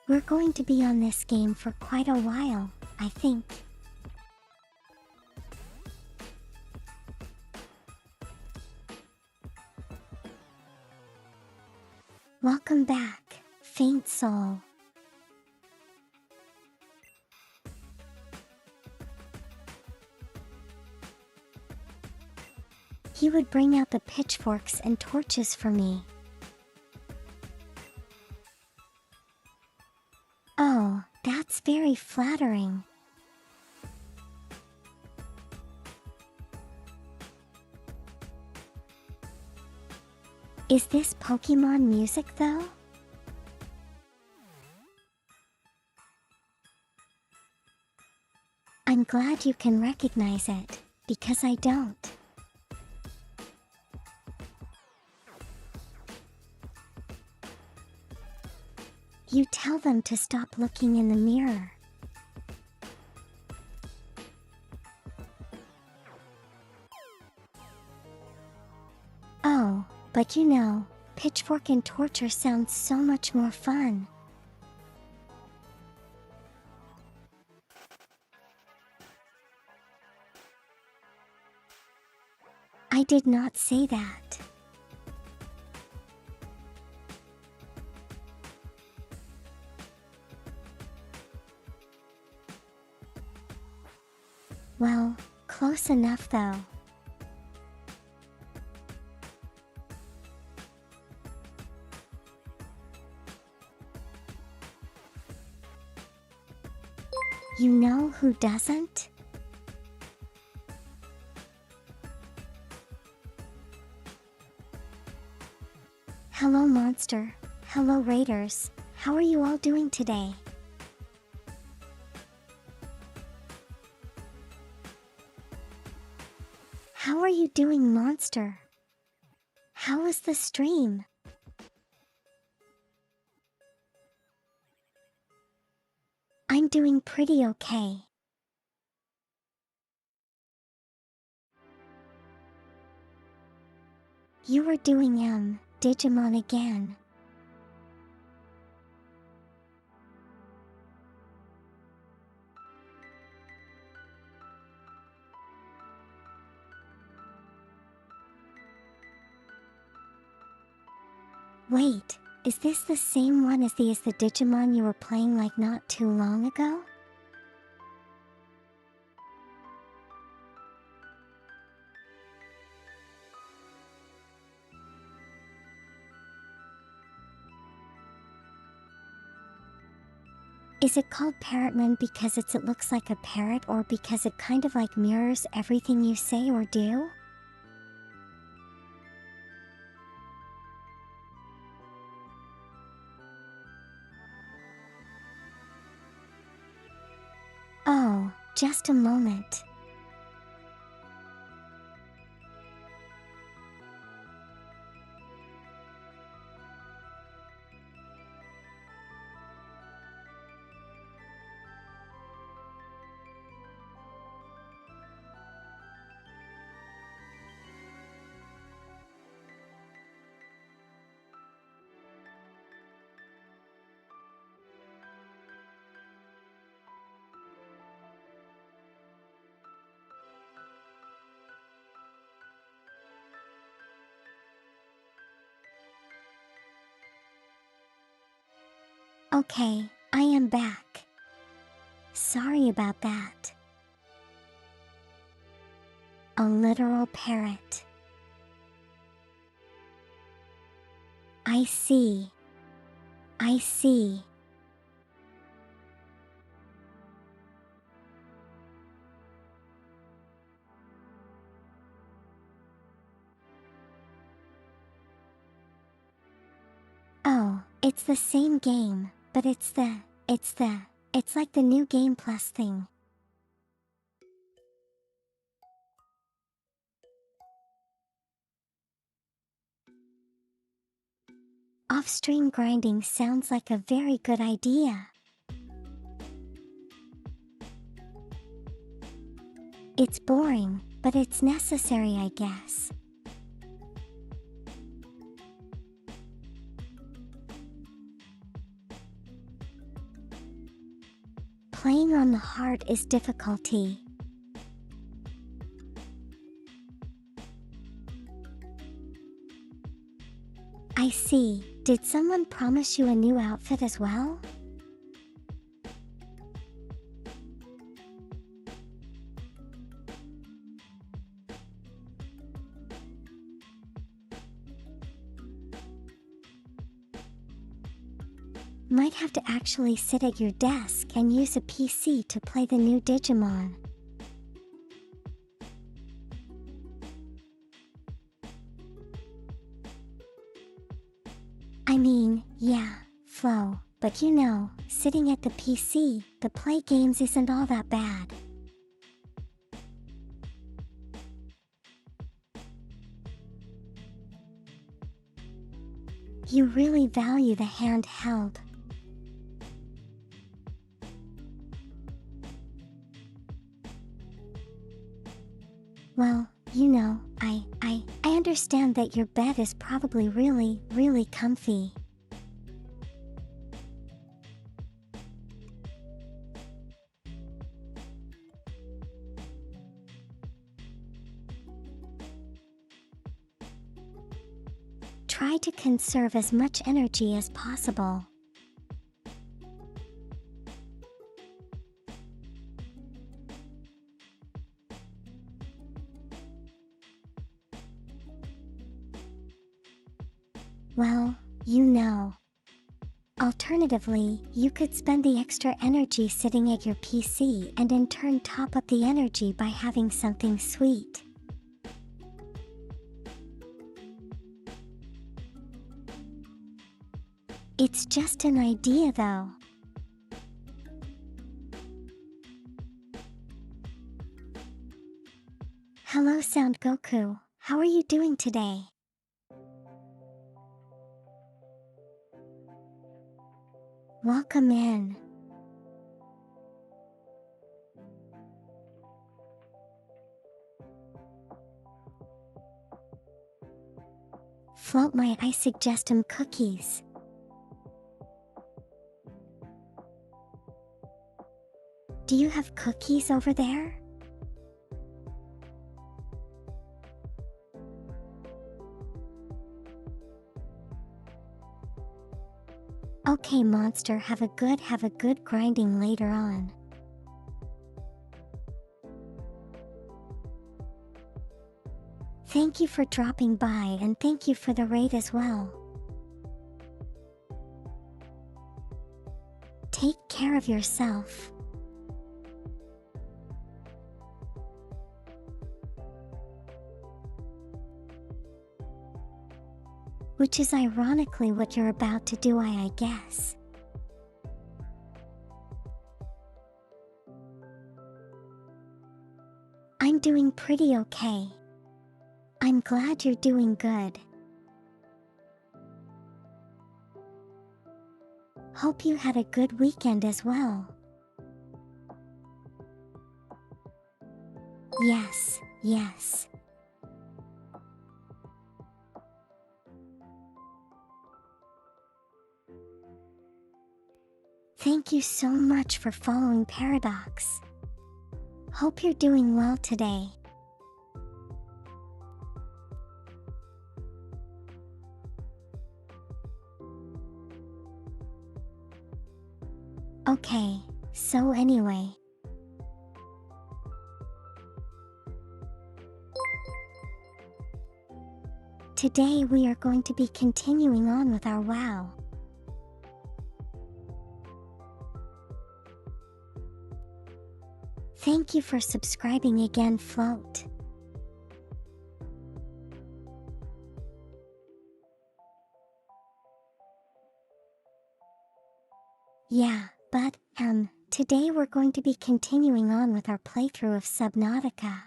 We're going to be on this game for quite a while, I think. Welcome back, Faint Soul. He would bring out the pitchforks and torches for me. Oh, that's very flattering. Is this Pokemon music though? I'm glad you can recognize it, because I don't. You tell them to stop looking in the mirror. Oh, but pitchfork and torture sounds so much more fun. I did not say that. Close enough though. You know who doesn't? Hello Monster. Hello Raiders. How are you all doing today? How are you doing, Monster? How was the stream? I'm doing pretty okay. You were doing Digimon again. Wait, is this the same one as the Digimon you were playing like not too long ago? Is it called Parrotman because it looks like a parrot, or because it kind of like mirrors everything you say or do? Oh, just a moment. Okay, I am back. Sorry about that. A literal parrot. I see. I see. Oh, it's the same game, but it's like the new Game Plus thing. Off-stream grinding sounds like a very good idea. It's boring, but it's necessary, I guess. Playing on the hard is difficulty. I see. Did someone promise you a new outfit as well? Might have to actually sit at your desk and use a PC to play the new Digimon. I mean, yeah, Flo, but you know, sitting at the PC, to play games isn't all that bad. You really value the handheld. Well, you know, I understand that your bed is probably really comfy. Try to conserve as much energy as possible. Well, you know. Alternatively, you could spend the extra energy sitting at your PC and in turn top up the energy by having something sweet. It's just an idea though. Hello Sound Goku, how are you doing today? Welcome in. Float my I suggest cookies. Do you have cookies over there? Okay monster, have a good grinding later on. Thank you for dropping by and thank you for the raid as well. Take care of yourself. Which is ironically what you're about to do, I guess. I'm doing pretty okay. I'm glad you're doing good. Hope you had a good weekend as well. Yes, yes. Thank you so much for following Paradox. Hope you're doing well today. Okay, so anyway. Today we are going to be continuing on with our WoW. Thank you for subscribing again, Float. Yeah, but, today we're going to be continuing on with our playthrough of Subnautica.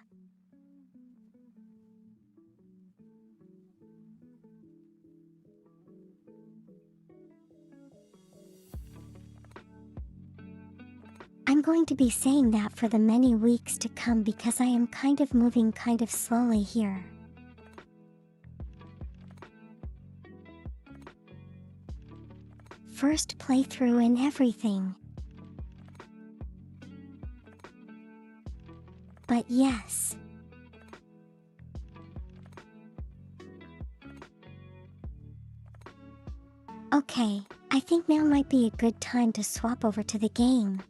I'm going to be saying that for the many weeks to come because I am kind of moving kind of slowly here. First playthrough and everything. But yes. Okay, I think now might be a good time to swap over to the game.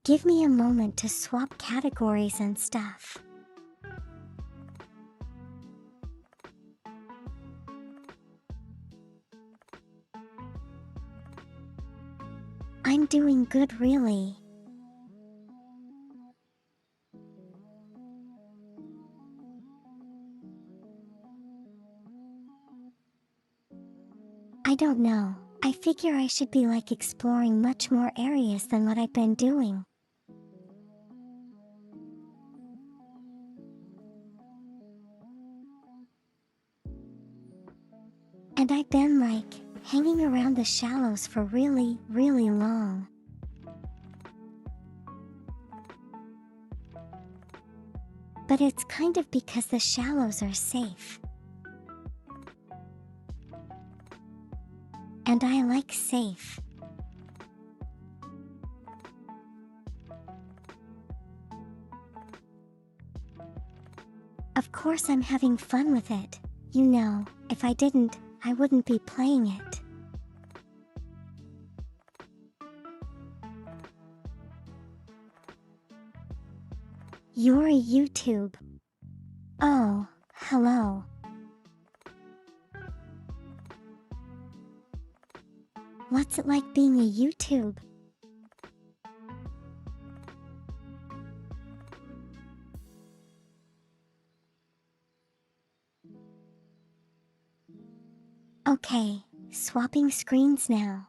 Give me a moment to swap categories and stuff. I'm doing good really. I don't know, I figure I should be like exploring much more areas than what I've been doing. And I've been like, hanging around the shallows for really, really long. But it's kind of because the shallows are safe. And I like safe. Of course I'm having fun with it. You know, if I didn't, I wouldn't be playing it. You're a YouTube. Oh, hello. What's it like being a YouTube? Okay, swapping screens now.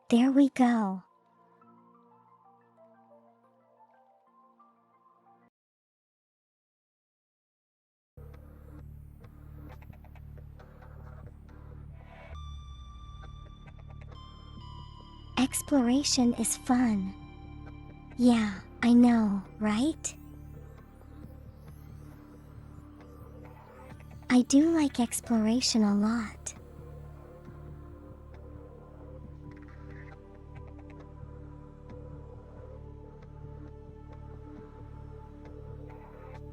There we go. Exploration is fun. Yeah, I know, right? I do like exploration a lot.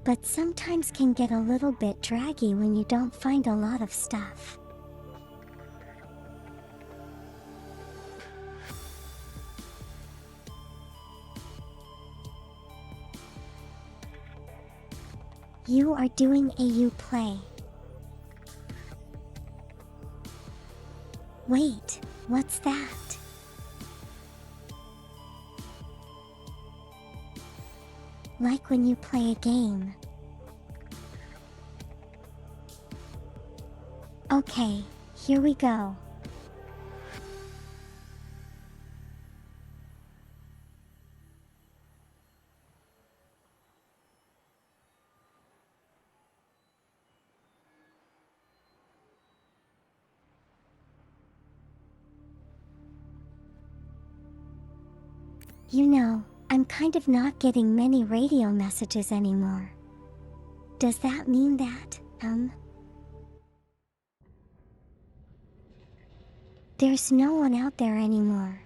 But sometimes can get a little bit draggy when you don't find a lot of stuff. You are doing a Uplay. Wait, what's that? Like when you play a game. Okay, here we go. You know, I'm kind of not getting many radio messages anymore. Does that mean that, there's no one out there anymore?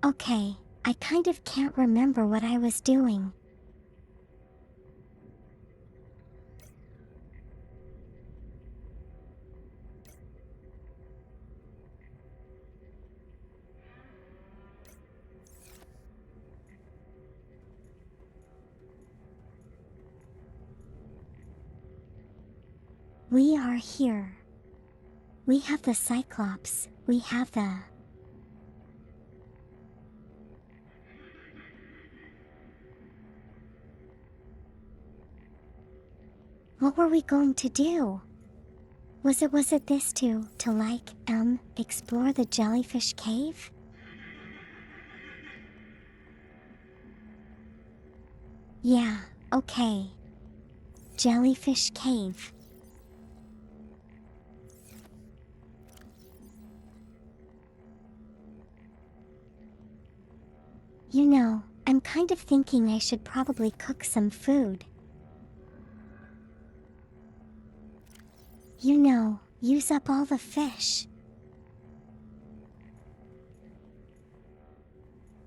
Okay, I kind of can't remember what I was doing. We are here. We have the Cyclops. We have the... What were we going to do? Was it this to like, explore the jellyfish cave? Yeah, okay. Jellyfish cave. You know, I'm kind of thinking I should probably cook some food. You know, use up all the fish.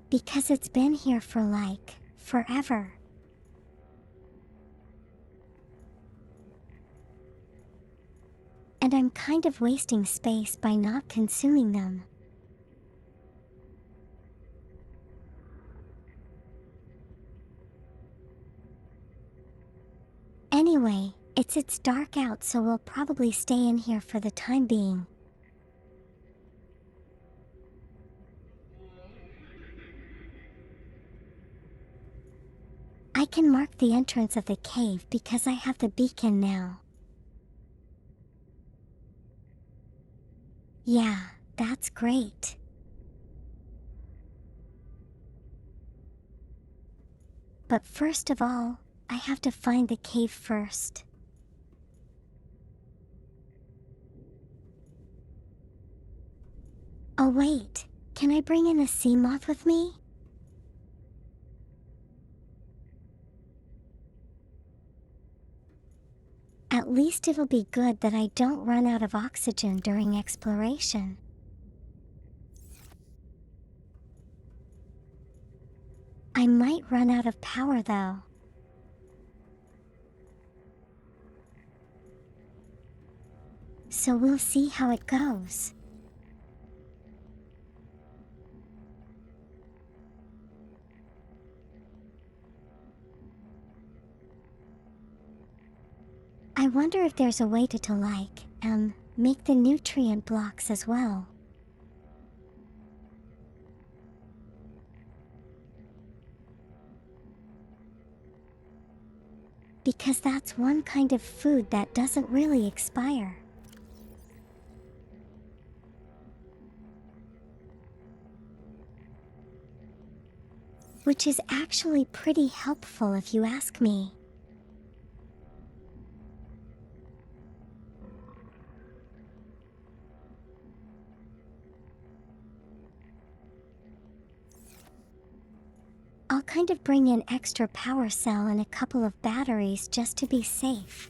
Because it's been here for like, forever. And I'm kind of wasting space by not consuming them. Anyway, it's dark out, so we'll probably stay in here for the time being. I can mark the entrance of the cave because I have the beacon now. Yeah, that's great. But first of all, I have to find the cave first. Oh wait, can I bring in a sea moth with me? At least it'll be good that I don't run out of oxygen during exploration. I might run out of power though. So we'll see how it goes. I wonder if there's a way to make the nutrient blocks as well. Because that's one kind of food that doesn't really expire. Which is actually pretty helpful if you ask me. I'll kind of bring in extra power cell and a couple of batteries just to be safe.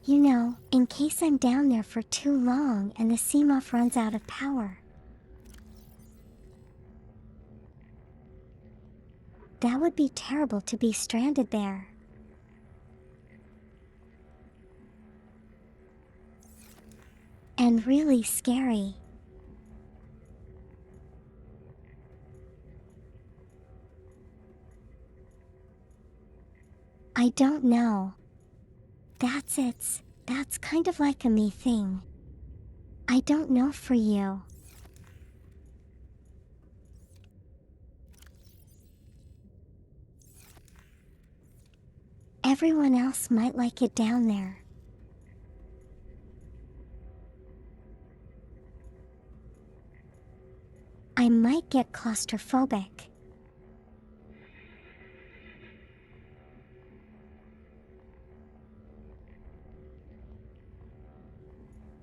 You know, in case I'm down there for too long and the CMOF runs out of power. That would be terrible to be stranded there. And really scary. I don't know. That's kind of like a me thing. I don't know for you. Everyone else might like it down there. I might get claustrophobic.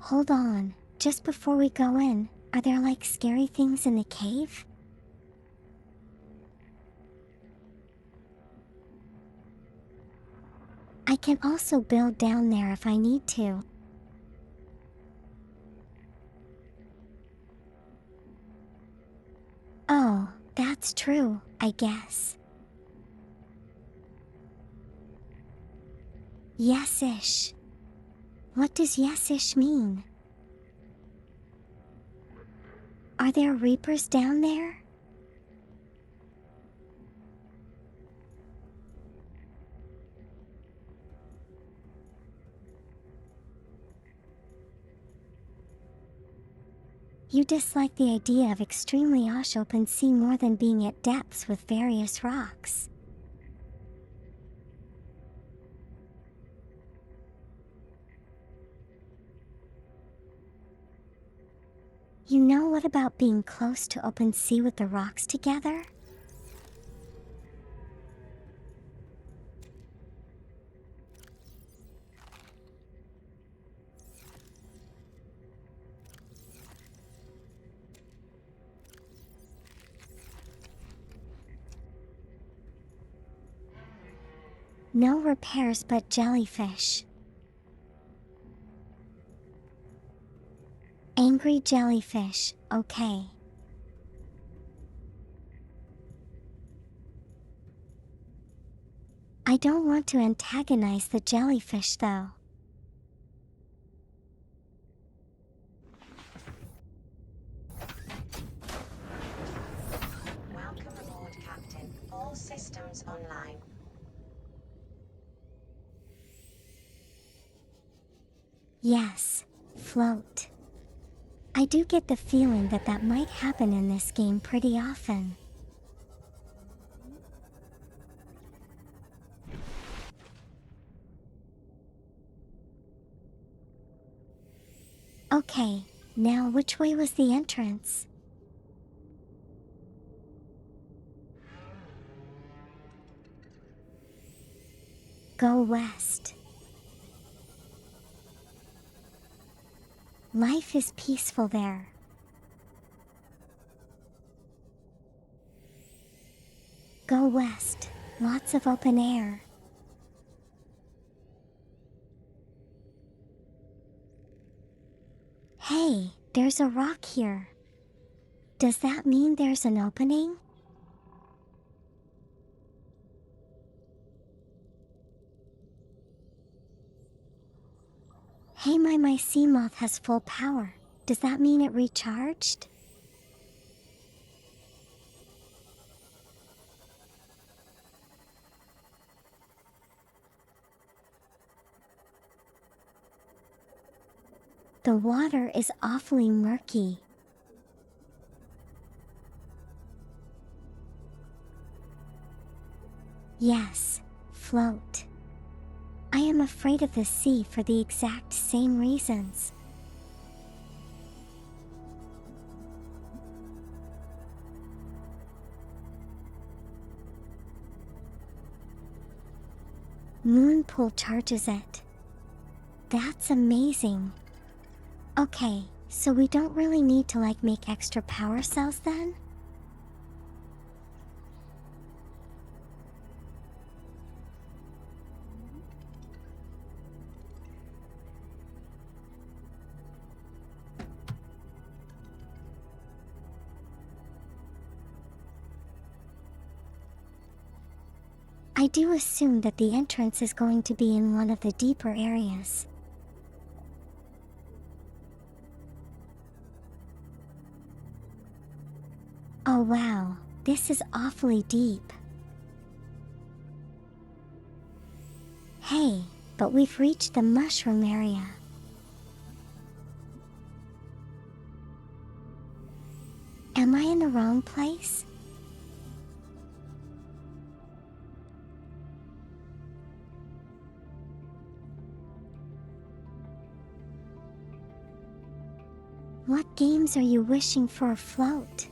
Hold on, just before we go in, are there like scary things in the cave? I can also build down there if I need to. Oh, that's true, I guess. Yes-ish. What does yes-ish mean? Are there reapers down there? You dislike the idea of extremely harsh open sea more than being at depths with various rocks. You know, what about being close to open sea with the rocks together? No repairs but jellyfish. Angry jellyfish, okay. I don't want to antagonize the jellyfish though. Welcome aboard, Captain. All systems online. Yes, float. I do get the feeling that that might happen in this game pretty often. Okay, now which way was the entrance? Go west. Life is peaceful there. Go west, lots of open air. Hey, there's a rock here. Does that mean there's an opening? Hey, my sea moth has full power. Does that mean it recharged? The water is awfully murky. Yes, float. I am afraid of the sea for the exact same reasons. Moonpool charges it. That's amazing. Okay, so we don't really need to make extra power cells then? I do assume that the entrance is going to be in one of the deeper areas. Oh wow, this is awfully deep. Hey, but we've reached the mushroom area. Am I in the wrong place? What games are you wishing for a float?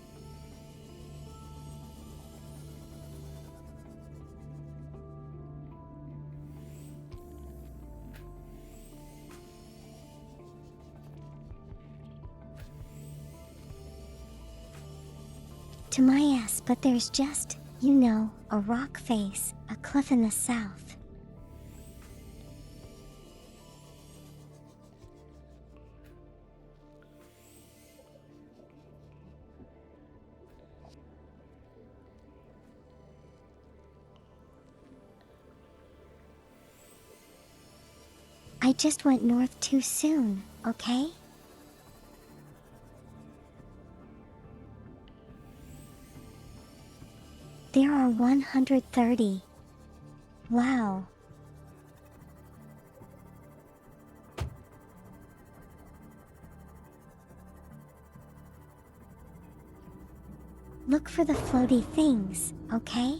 To my ass, but there's just, a rock face, a cliff in the south. I just went north too soon, okay? There are 130. Wow. Look for the floaty things, okay?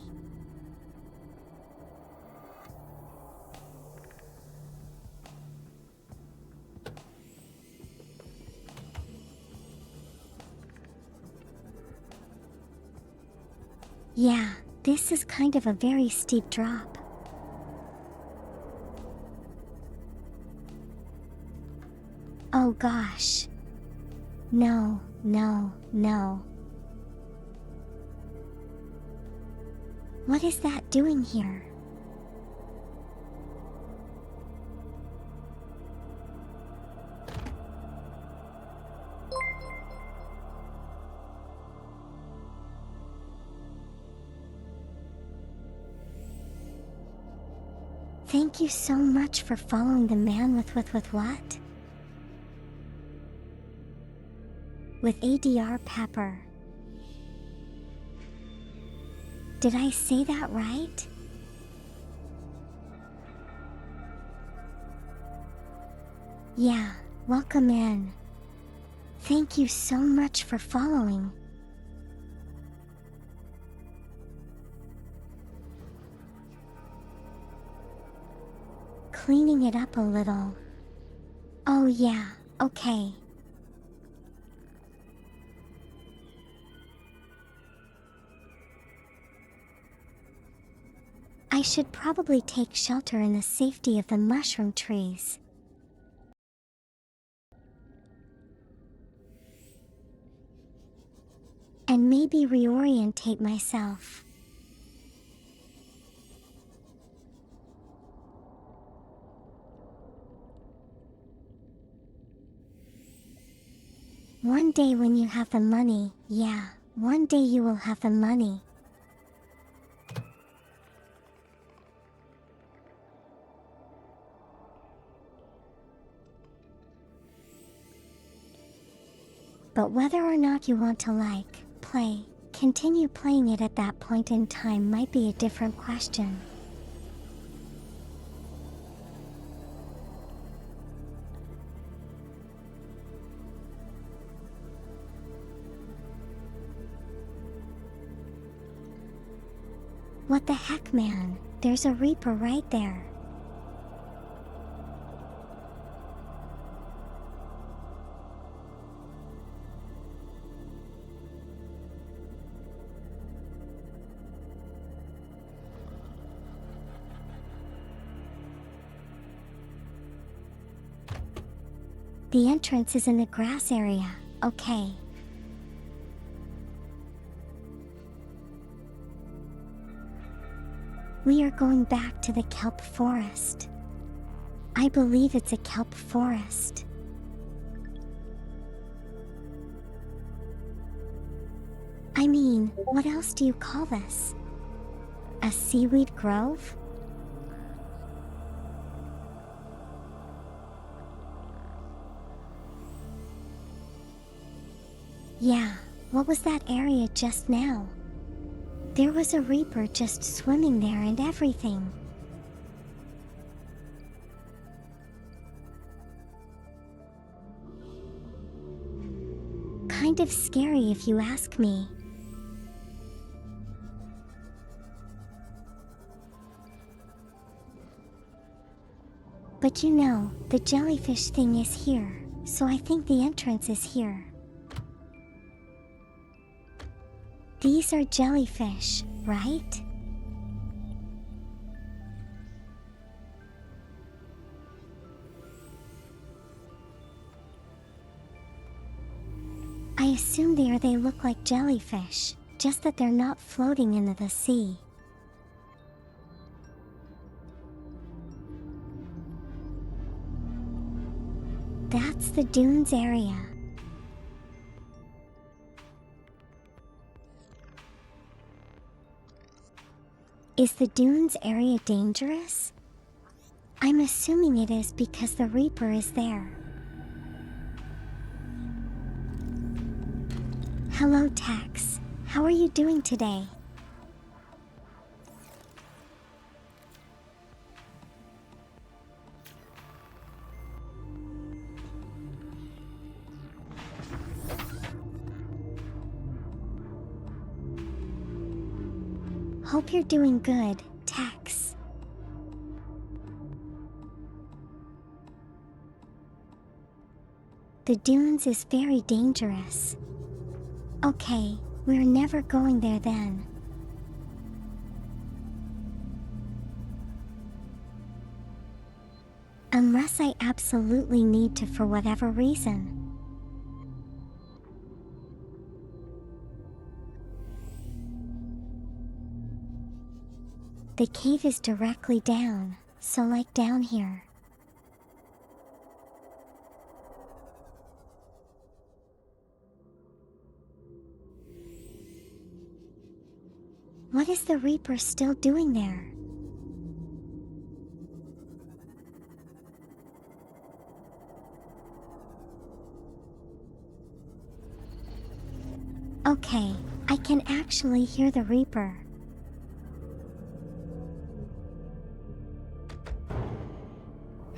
Yeah, this is kind of a very steep drop. Oh gosh. No, no, no. What is that doing here? Thank you so much for following the man with what? With ADR Pepper. Did I say that right? Yeah, welcome in. Thank you so much for following. Cleaning it up a little. Oh yeah, okay. I should probably take shelter in the safety of the mushroom trees. and maybe reorientate myself. One day when you have the money, yeah, one day you will have the money. But whether or not you want to continue playing it at that point in time might be a different question. What the heck, man? There's a Reaper right there. The entrance is in the grass area, okay. We are going back to the kelp forest. I believe it's a kelp forest. I mean, what else do you call this? A seaweed grove? Yeah, what was that area just now? There was a Reaper just swimming there and everything. Kind of scary if you ask me. But you know, the jellyfish thing is here, so I think the entrance is here. These are jellyfish, right? I assume they look like jellyfish, just that they're not floating into the sea. That's the dunes area. Is the dunes area dangerous? I'm assuming it is because the Reaper is there. Hello, Tex. How are you doing today? Hope you're doing good, Tex. The dunes is very dangerous. Okay, we're never going there then. Unless I absolutely need to for whatever reason. The cave is directly down, so like down here. What is the Reaper still doing there? Okay, I can actually hear the Reaper.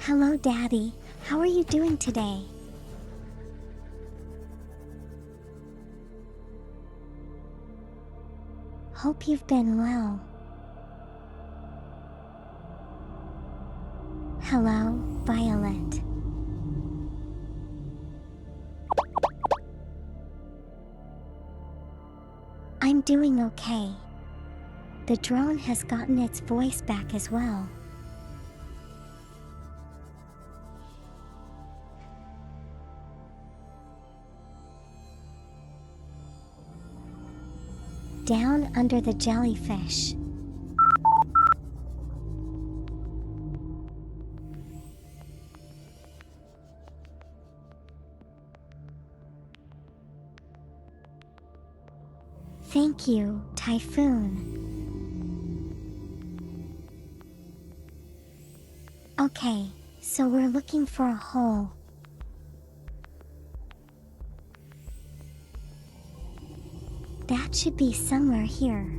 Hello, Daddy. How are you doing today? Hope you've been well. Hello, Violet. I'm doing okay. The drone has gotten its voice back as well. down under the jellyfish. Thank you, Typhoon. Okay, so we're looking for a hole. That should be somewhere here.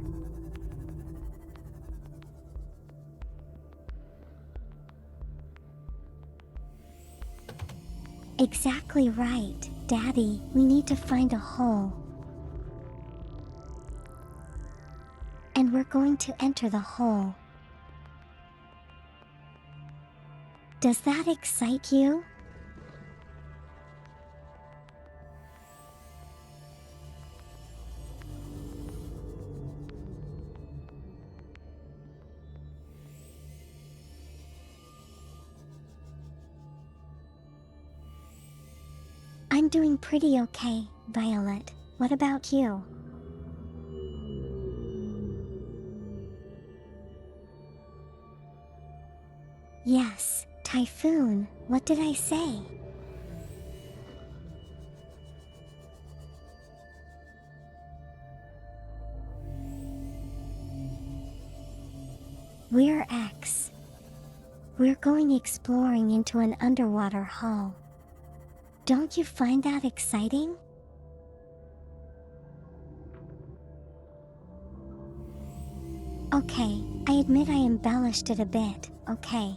Exactly right, Daddy. We need to find a hole. And we're going to enter the hole. Does that excite you? I'm doing pretty okay, Violet. What about you? Yes, Typhoon. What did I say? We're X. We're going exploring into an underwater hull. Don't you find that exciting? Okay, I admit I embellished it a bit, okay?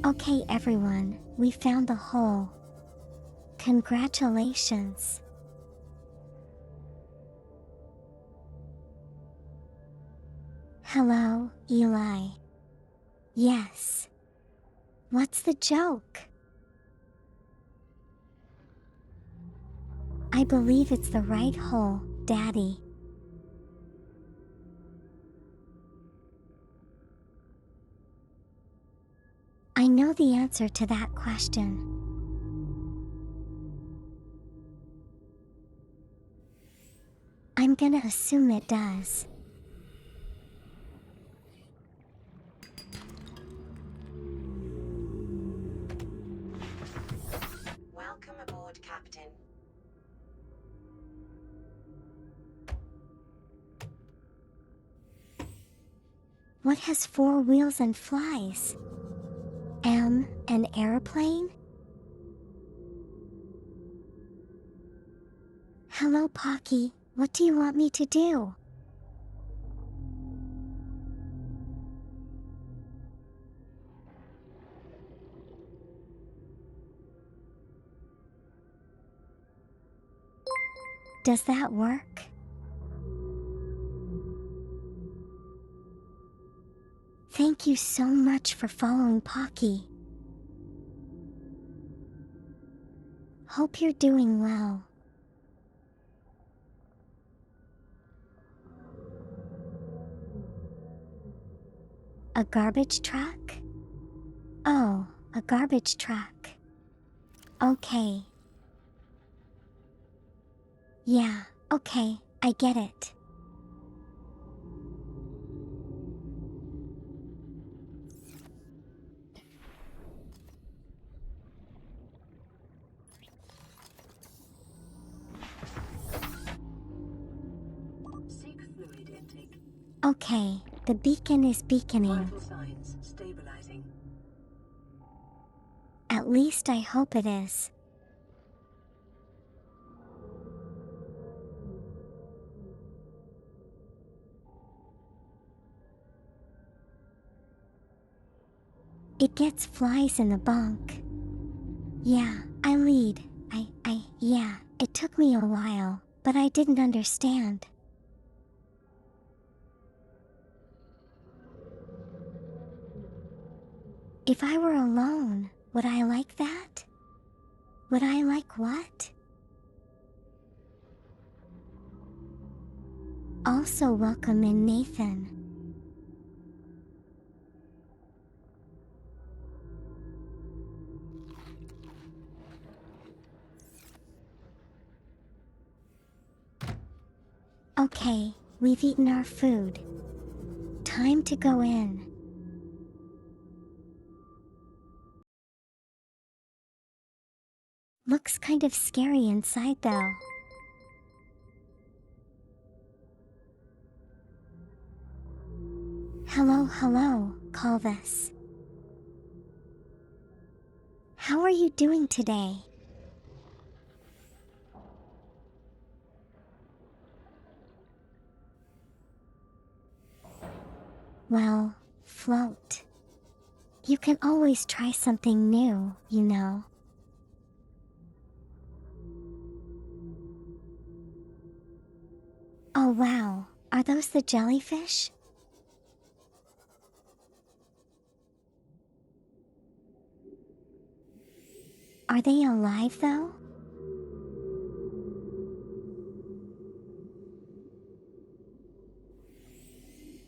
Okay everyone, we found the hole. Congratulations. Hello, Eli. Yes. What's the joke? I believe it's the right hole, Daddy. I know the answer to that question. I'm gonna assume it does. Welcome aboard, Captain. What has 4 wheels and flies? An airplane? Hello, Pocky. What do you want me to do? Does that work? Thank you so much for following Pocky. Hope you're doing well. A garbage truck? Oh, a garbage truck. Okay. Yeah, okay, I get it. Seek fluid intake. Okay, the beacon is beaconing. Vital signs stabilizing. At least I hope it is. It gets flies in the bunk. Yeah, I lead. Yeah, it took me a while, but I didn't understand. If I were alone, would I like that? Would I like what? Also welcome in Nathan. Okay, we've eaten our food. Time to go in. Looks kind of scary inside though. Hello, hello, Calvis. How are you doing today? Well, float. You can always try something new, you know. Oh wow, are those the jellyfish? Are they alive though?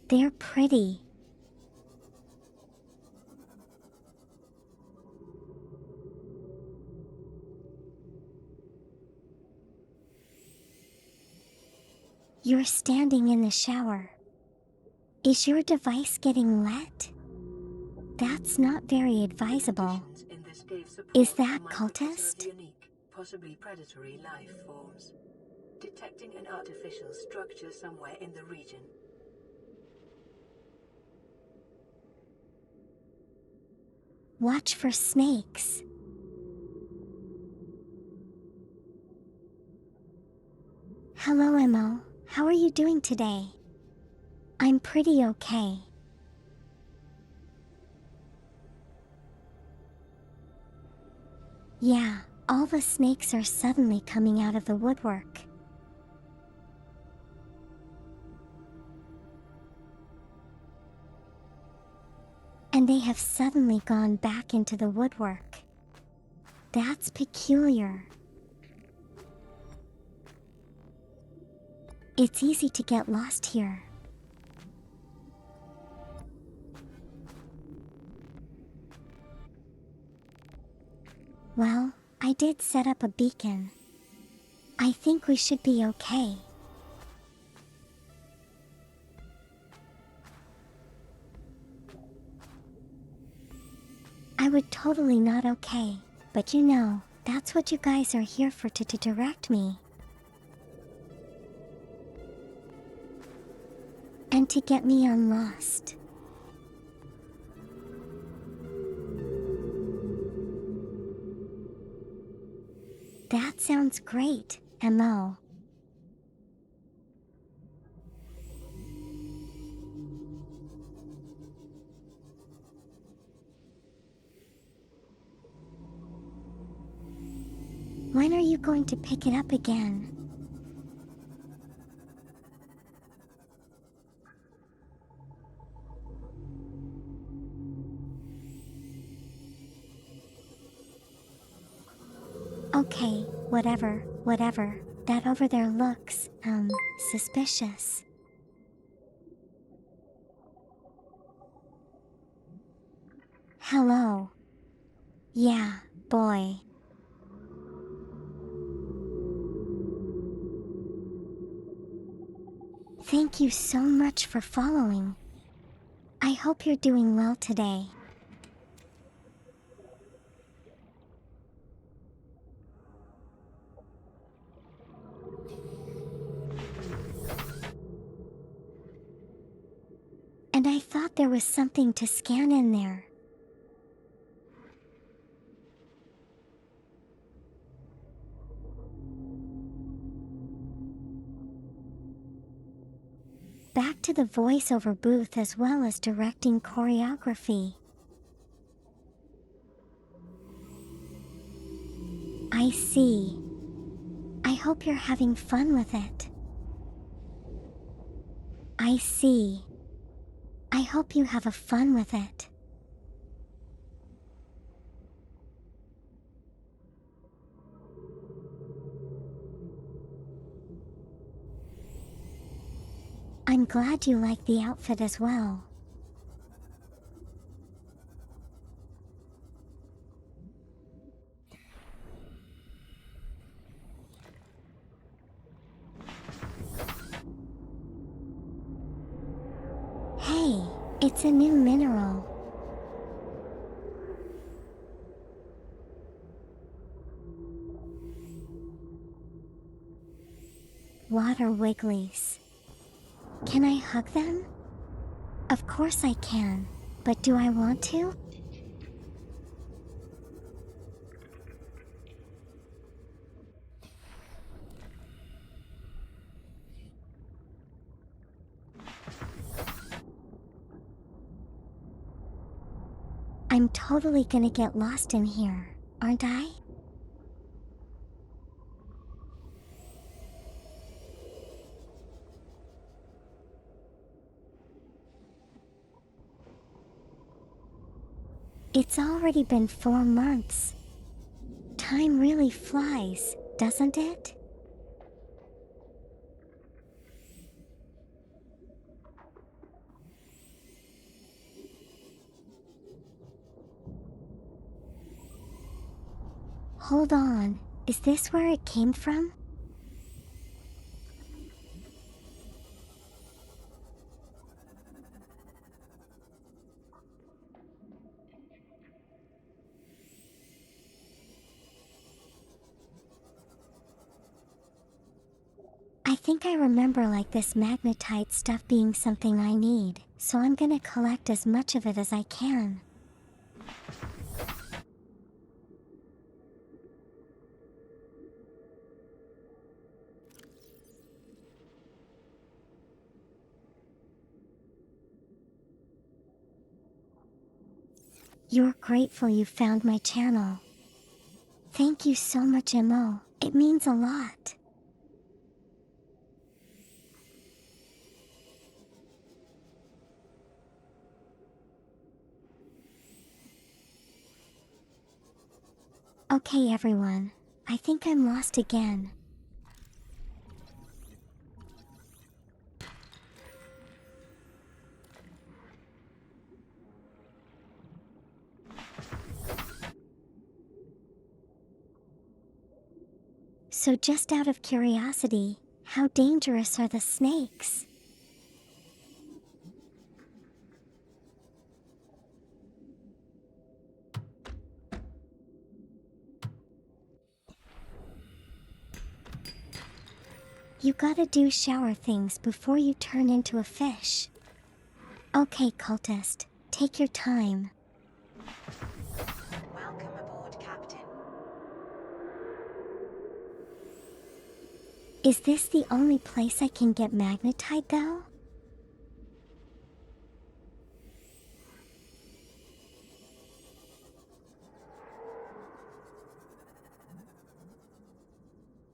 They're pretty. You're standing in the shower. Is your device getting wet? That's not very advisable. Is that cultist? Unique, possibly predatory life forms. Detecting an artificial structure somewhere in the region. Watch for snakes. Hello, Emo. How are you doing today? I'm pretty okay. Yeah, all the snakes are suddenly coming out of the woodwork. And they have suddenly gone back into the woodwork. That's peculiar. It's easy to get lost here. Well, I did set up a beacon. I think we should be okay. I would totally not okay, but you know, that's what you guys are here for to direct me. And to get me unlost. That sounds great, Mo. When are you going to pick it up again? Okay, whatever. That over there looks, suspicious. Hello. Yeah, boy. Thank you so much for following. I hope you're doing well today. And I thought there was something to scan in there. Back to the voiceover booth as well as directing choreography. I see. I hope you're having fun with it. I see. I hope you have a fun with it. I'm glad you like the outfit as well. Hey, it's a new mineral. Water wigglies. Can I hug them? Of course I can, but do I want to? I'm totally gonna get lost in here, aren't I? It's already been 4 months. Time really flies, doesn't it? Hold on, is this where it came from? I think I remember like this magnetite stuff being something I need, so I'm gonna collect as much of it as I can. You're grateful you found my channel. Thank you so much, Mo. It means a lot. Okay everyone, I think I'm lost again. So just out of curiosity, how dangerous are the snakes? You gotta do shower things before you turn into a fish. Okay, cultist, take your time. Welcome aboard, Captain. Is this the only place I can get magnetite though?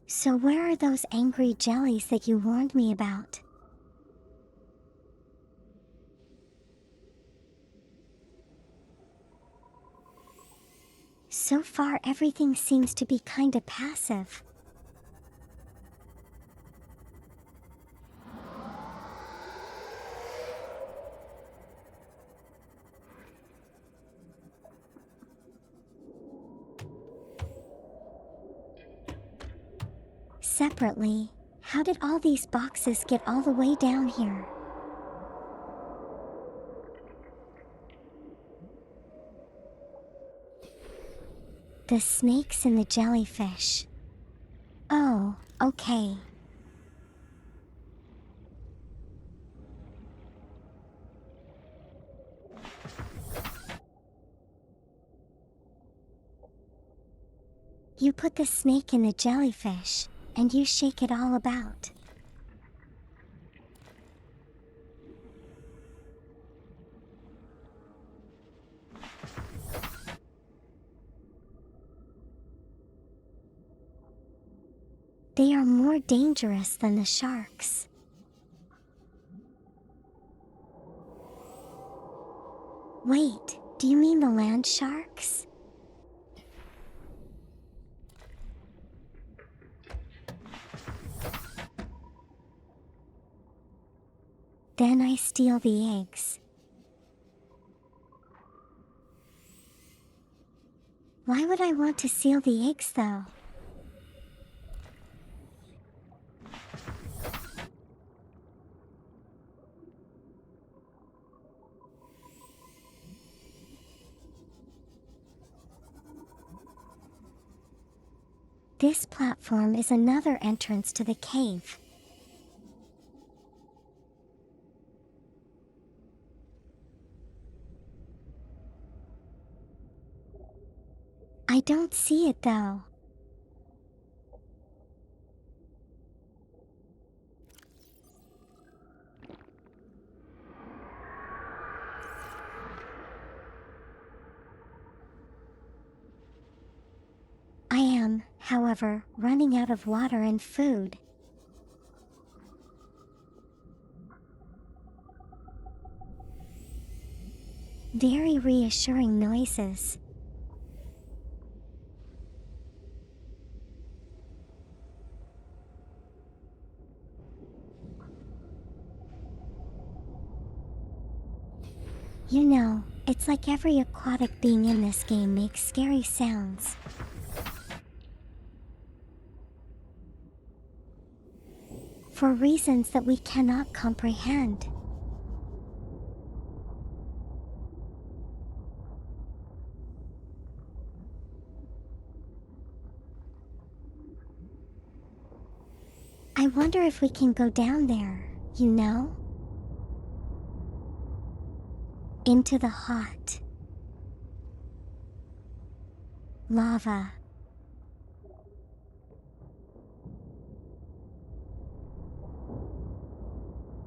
So where are those angry jellies that you warned me about? So far everything seems to be kinda passive. Separately, how did all these boxes get all the way down here? The snakes and the jellyfish. Oh, okay. You put the snake in the jellyfish, and you shake it all about. They are more dangerous than the sharks. Wait, do you mean the land sharks? Then I steal the eggs. Why would I want to steal the eggs though? This platform is another entrance to the cave. I don't see it though. I am, however, running out of water and food. Very reassuring noises. You know, it's like every aquatic being in this game makes scary sounds. For reasons that we cannot comprehend. I wonder if we can go down there, you know? Into the hot lava.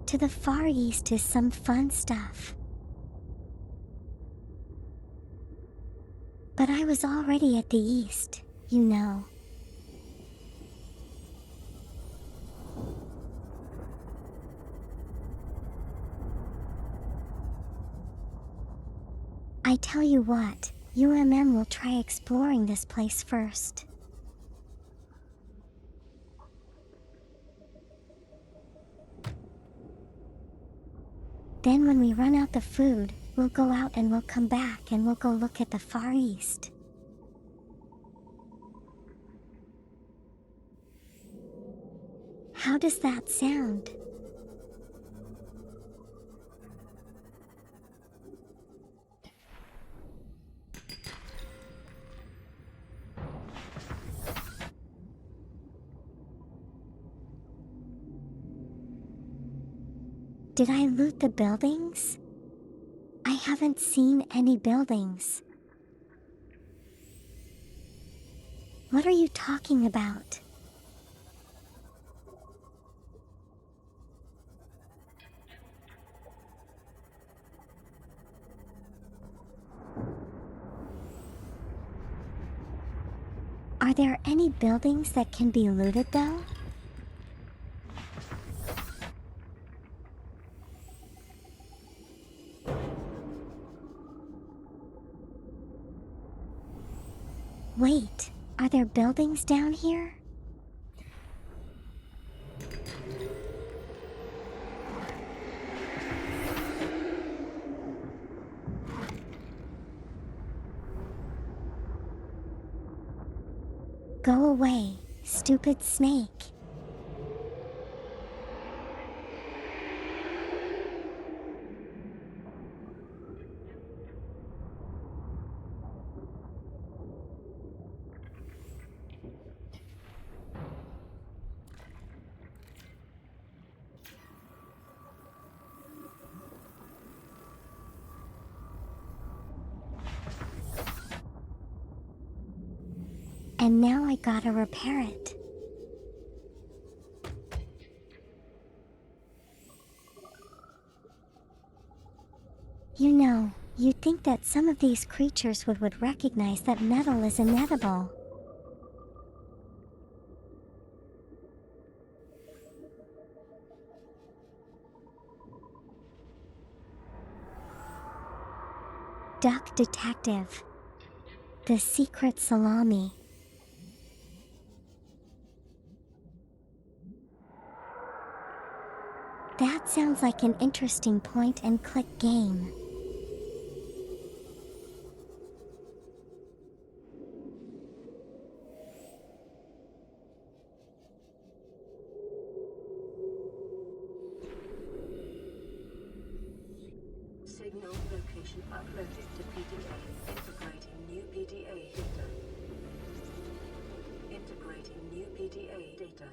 To the far east is some fun stuff. But I was already at the east, you know. I tell you what, UMM will try exploring this place first. Then when we run out the food, we'll go out and we'll come back and we'll go look at the Far East. How does that sound? Did I loot the buildings? I haven't seen any buildings. What are you talking about? Are there any buildings that can be looted though? Wait, are there buildings down here? Go away, stupid snake. And now I gotta repair it. You know, you'd think that some of these creatures would recognize that metal is inedible. Duck Detective. The Secret Salami. That sounds like an interesting point-and-click game. Signal location uploaded to PDA. Integrating new PDA header. Integrating new PDA data.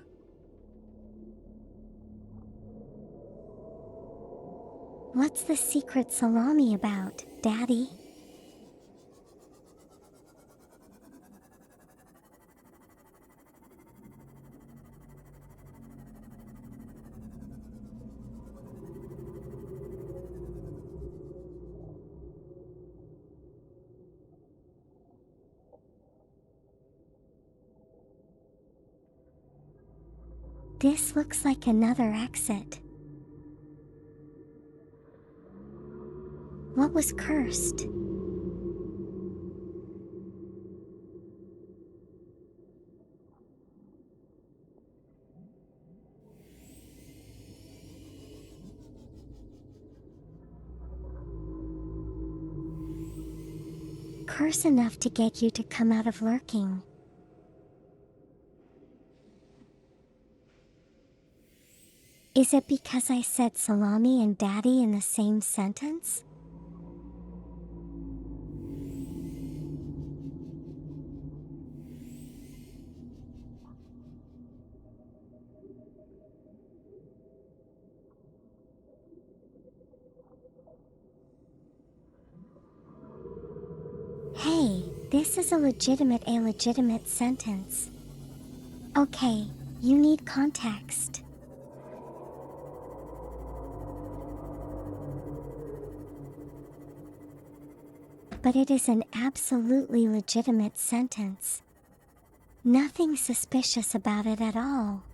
What's the secret salami about, Daddy? This looks like another exit. What was cursed? Curse enough to get you to come out of lurking. Is it because I said salami and daddy in the same sentence? Hey, this is a legitimate sentence. Okay, you need context. But it is an absolutely legitimate sentence. Nothing suspicious about it at all.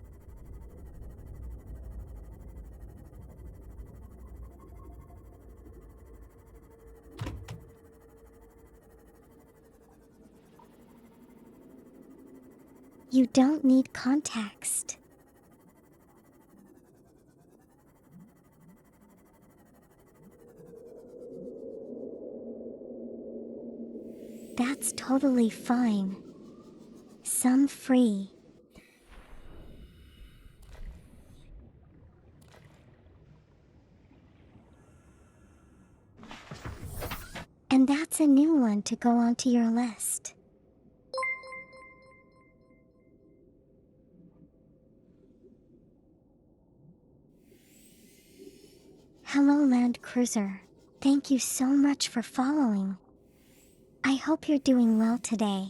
You don't need context. That's totally fine. Some free. And that's a new one to go onto your list. Hello, Land Cruiser. Thank you so much for following. I hope you're doing well today.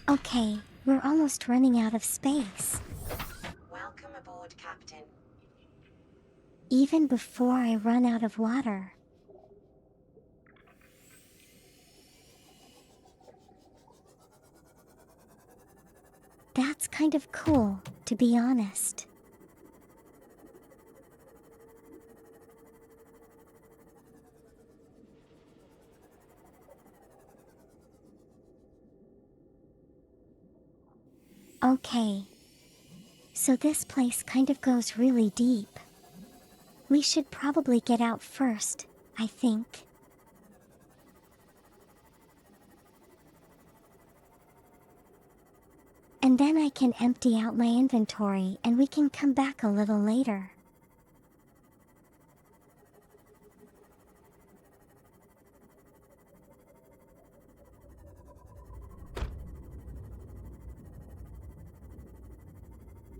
Okay, we're almost running out of space. Welcome aboard, Captain. Even before I run out of water. That's kind of cool, to be honest. Okay. So this place kind of goes really deep. We should probably get out first, I think. And then I can empty out my inventory and we can come back a little later.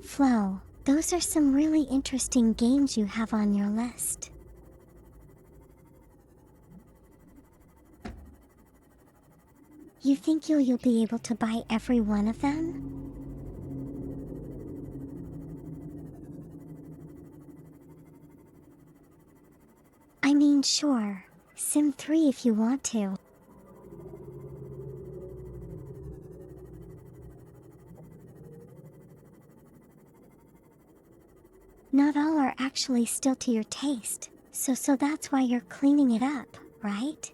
Flo, those are some really interesting games you have on your list. You think you'll be able to buy every one of them? I mean, sure, Sim 3 if you want to. Not all are actually still to your taste, so that's why you're cleaning it up, right?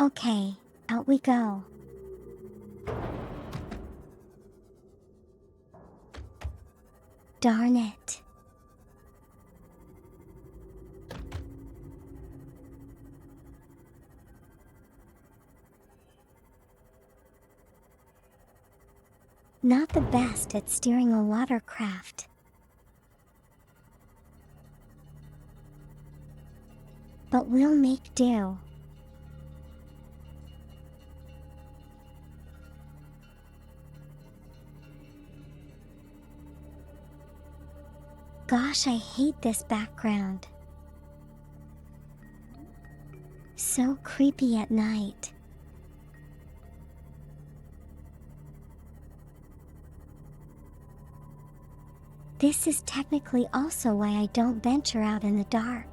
Okay, out we go. Darn it. Not the best at steering a watercraft. But we'll make do. Gosh, I hate this background. So creepy at night. This is technically also why I don't venture out in the dark.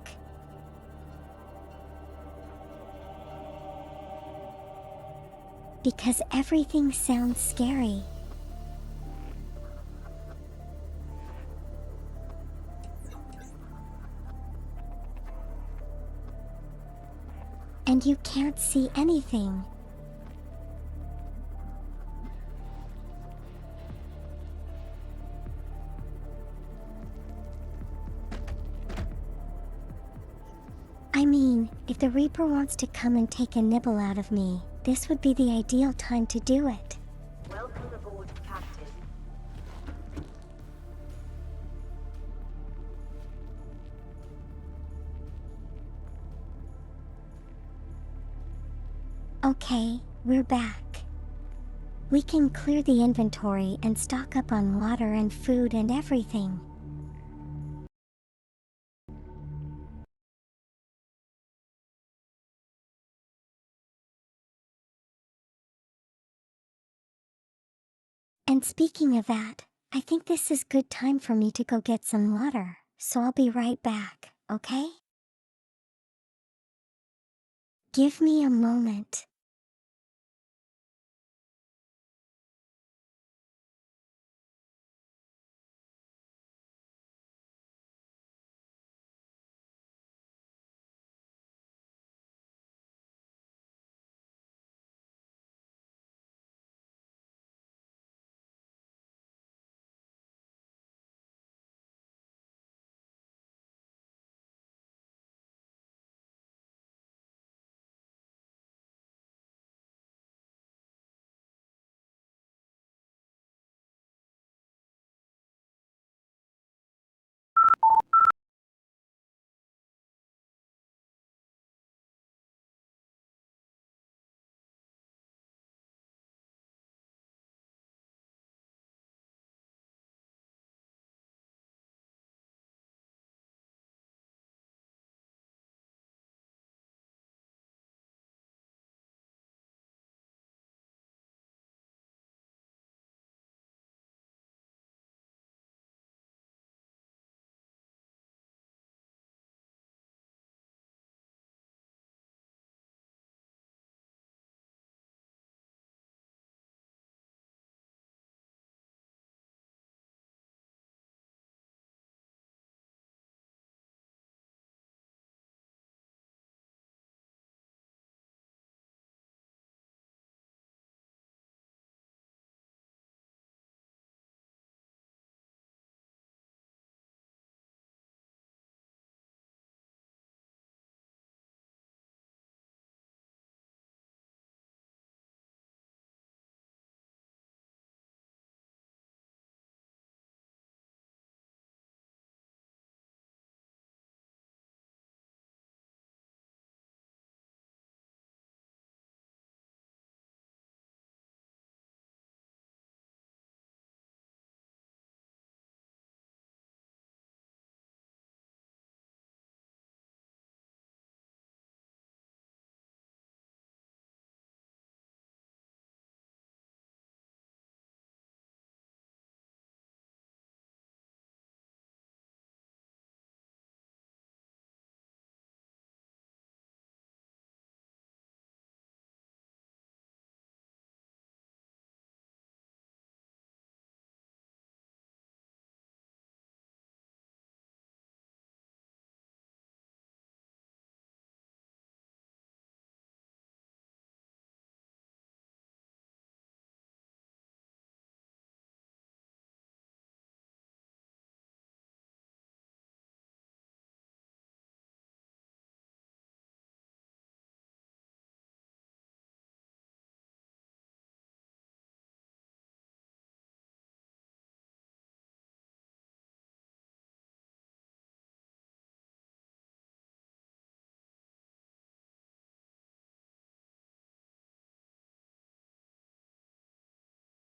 Because everything sounds scary. And you can't see anything. I mean, if the Reaper wants to come and take a nibble out of me, this would be the ideal time to do it. Welcome aboard, Captain. Okay, we're back. We can clear the inventory and stock up on water and food and everything. And speaking of that, I think this is good time for me to go get some water, so I'll be right back, okay? Give me a moment.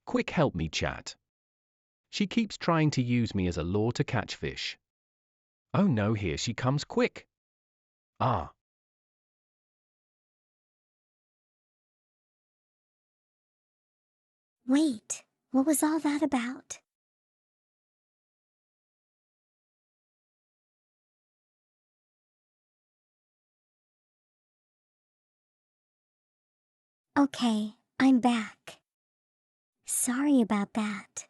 Quick, help me, chat. She keeps trying to use me as a lure to catch fish. Oh no, here she comes, quick. Ah. Wait, what was all that about? Okay, I'm back. Sorry about that.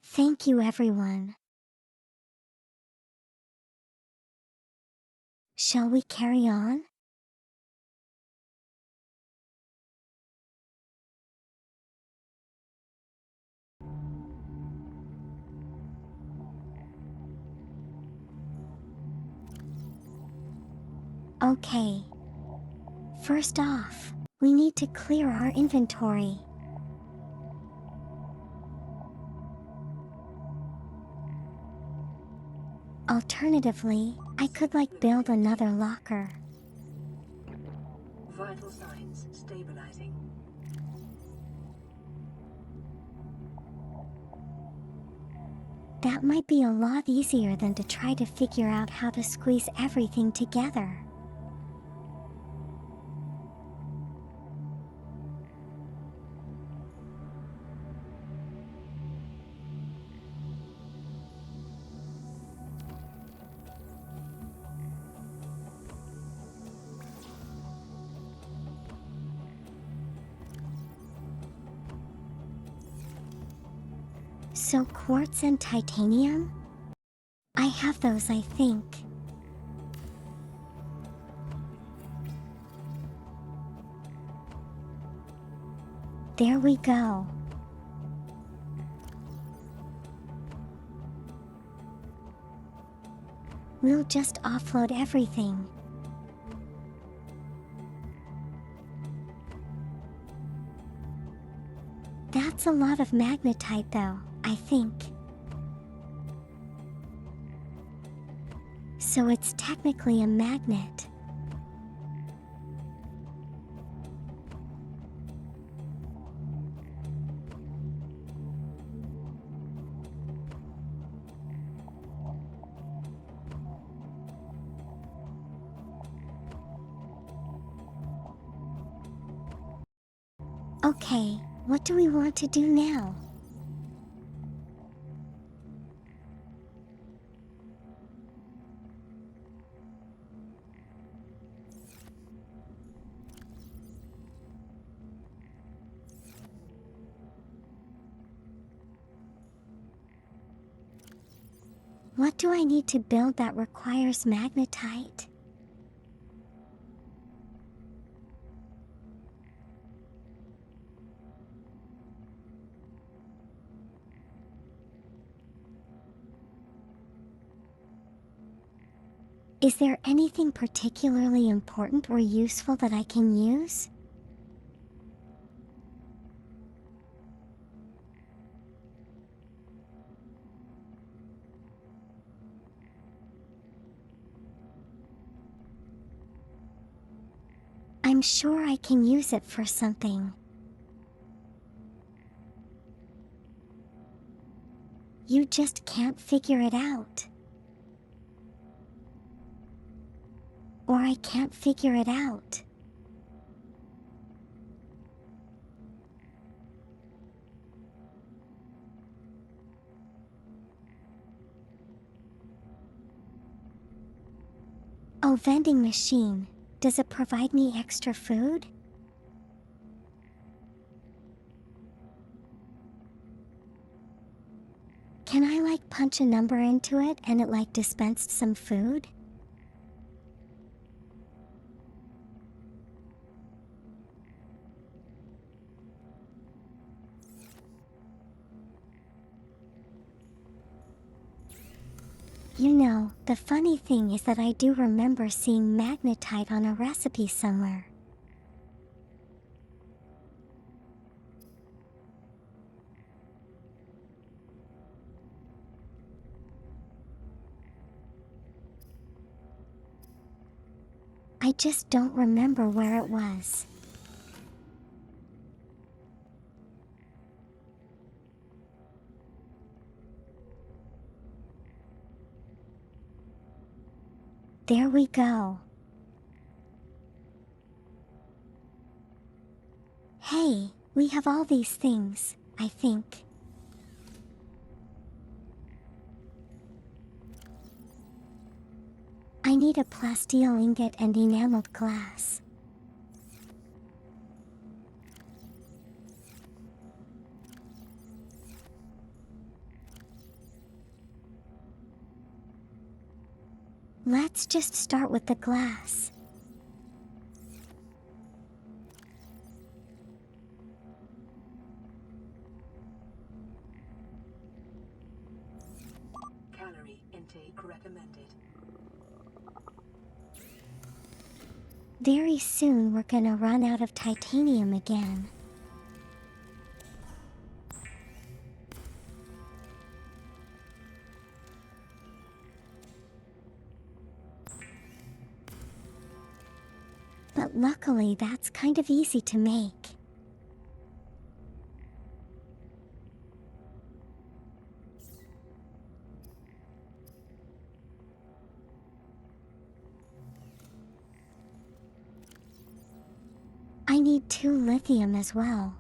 Thank you, everyone. Shall we carry on? Okay. First off, we need to clear our inventory. Alternatively, I could build another locker. Vital signs stabilizing. That might be a lot easier than to try to figure out how to squeeze everything together. So quartz and titanium? I have those, I think. There we go. We'll just offload everything. That's a lot of magnetite though, I think. So it's technically a magnet. Okay, what do we want to do now? What do I need to build that requires magnetite? Is there anything particularly important or useful that I can use? I'm sure I can use it for something. You just can't figure it out. Or I can't figure it out. Oh, vending machine. Does it provide me extra food? Can I punch a number into it and it dispensed some food? You know, the funny thing is that I do remember seeing magnetite on a recipe somewhere. I just don't remember where it was. There we go. Hey, we have all these things, I think. I need a plasteel ingot and enameled glass. Let's just start with the glass. Calorie intake recommended. Very soon we're gonna run out of titanium again. But luckily that's kind of easy to make. I need 2 lithium as well.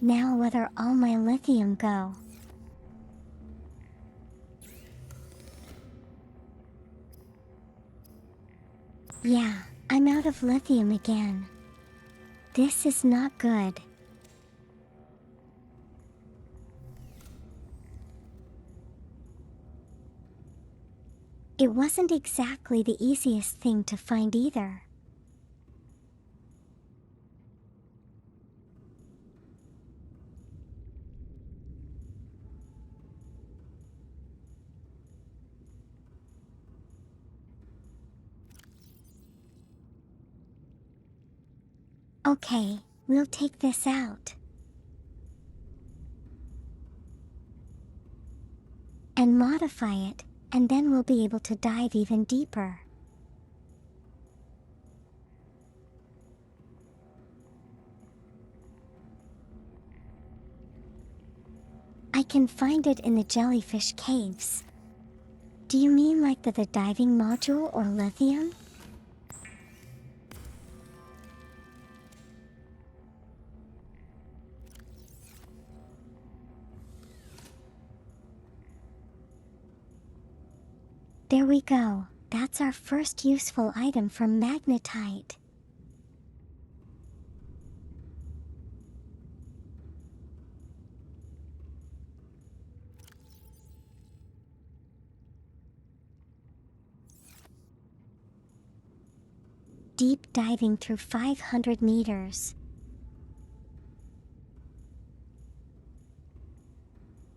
Now where all my lithium go? Yeah, I'm out of lithium again. This is not good. It wasn't exactly the easiest thing to find either. Okay, we'll take this out. And modify it, and then we'll be able to dive even deeper. I can find it in the jellyfish caves. Do you mean like the diving module or lithium? There we go. That's our first useful item from magnetite. Deep diving through 500 meters.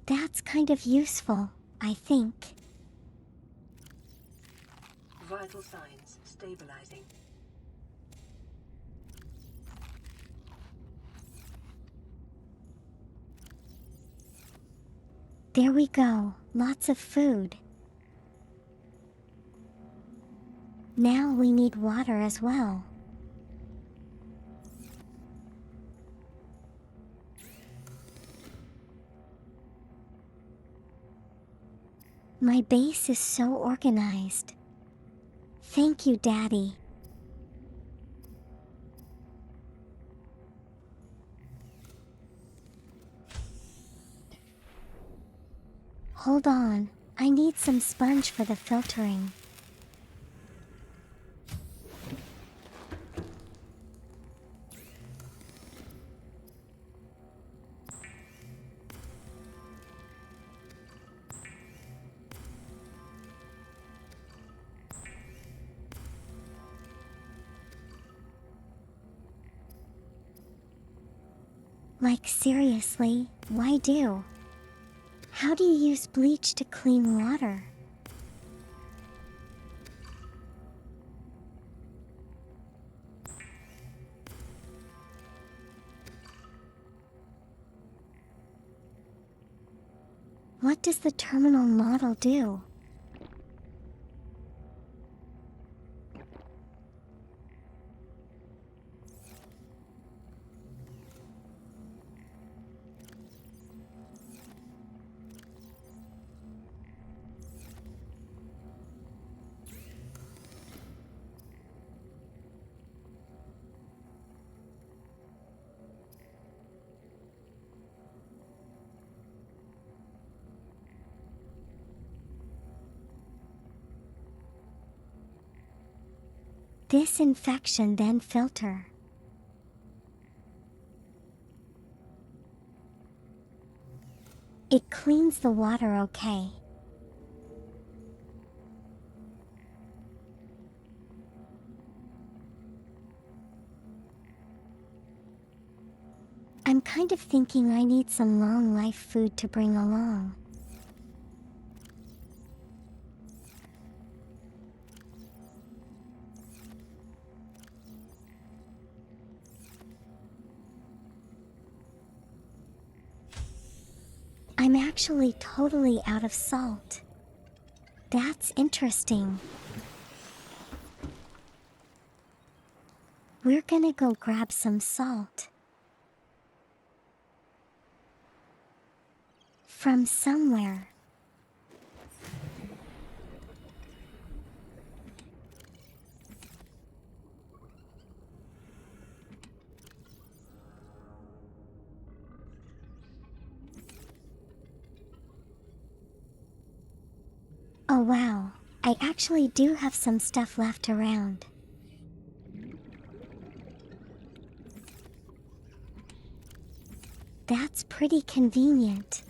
That's kind of useful, I think. Vital signs stabilizing. There we go, lots of food. Now we need water as well. My base is so organized. Thank you, Daddy. Hold on, I need some sponge for the filtering. Like seriously, why do? How do you use bleach to clean water? What does the terminal model do? Disinfection then filter. It cleans the water okay. I'm kind of thinking I need some long life food to bring along. I'm actually totally out of salt. That's interesting. We're gonna go grab some salt. From somewhere. Oh wow, I actually do have some stuff left around. That's pretty convenient.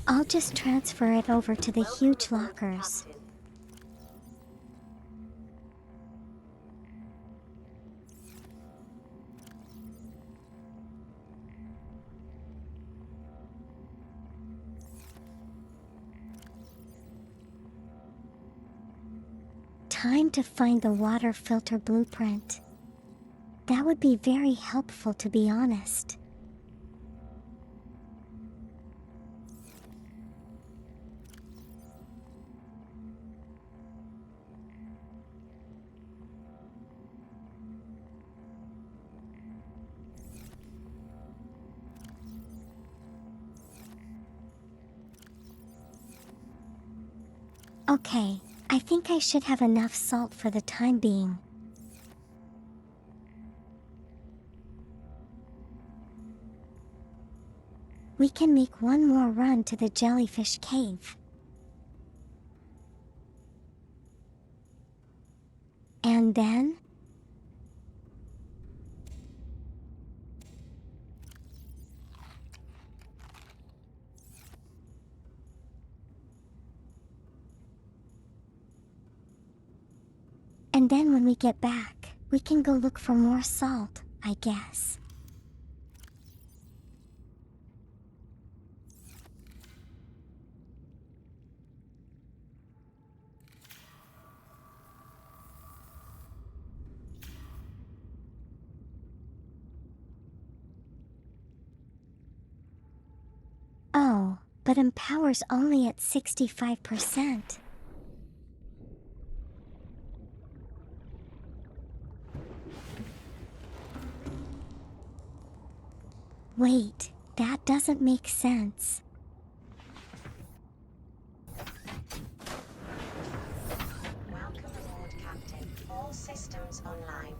I'll just transfer it over to the huge lockers. Captain. Time to find the water filter blueprint. That would be very helpful, to be honest. Okay, I think I should have enough salt for the time being. We can make one more run to the jellyfish cave. And then? And then when we get back, we can go look for more salt, I guess. Oh, but Empower's only at 65%. Wait, that doesn't make sense. Welcome aboard, Captain. All systems online.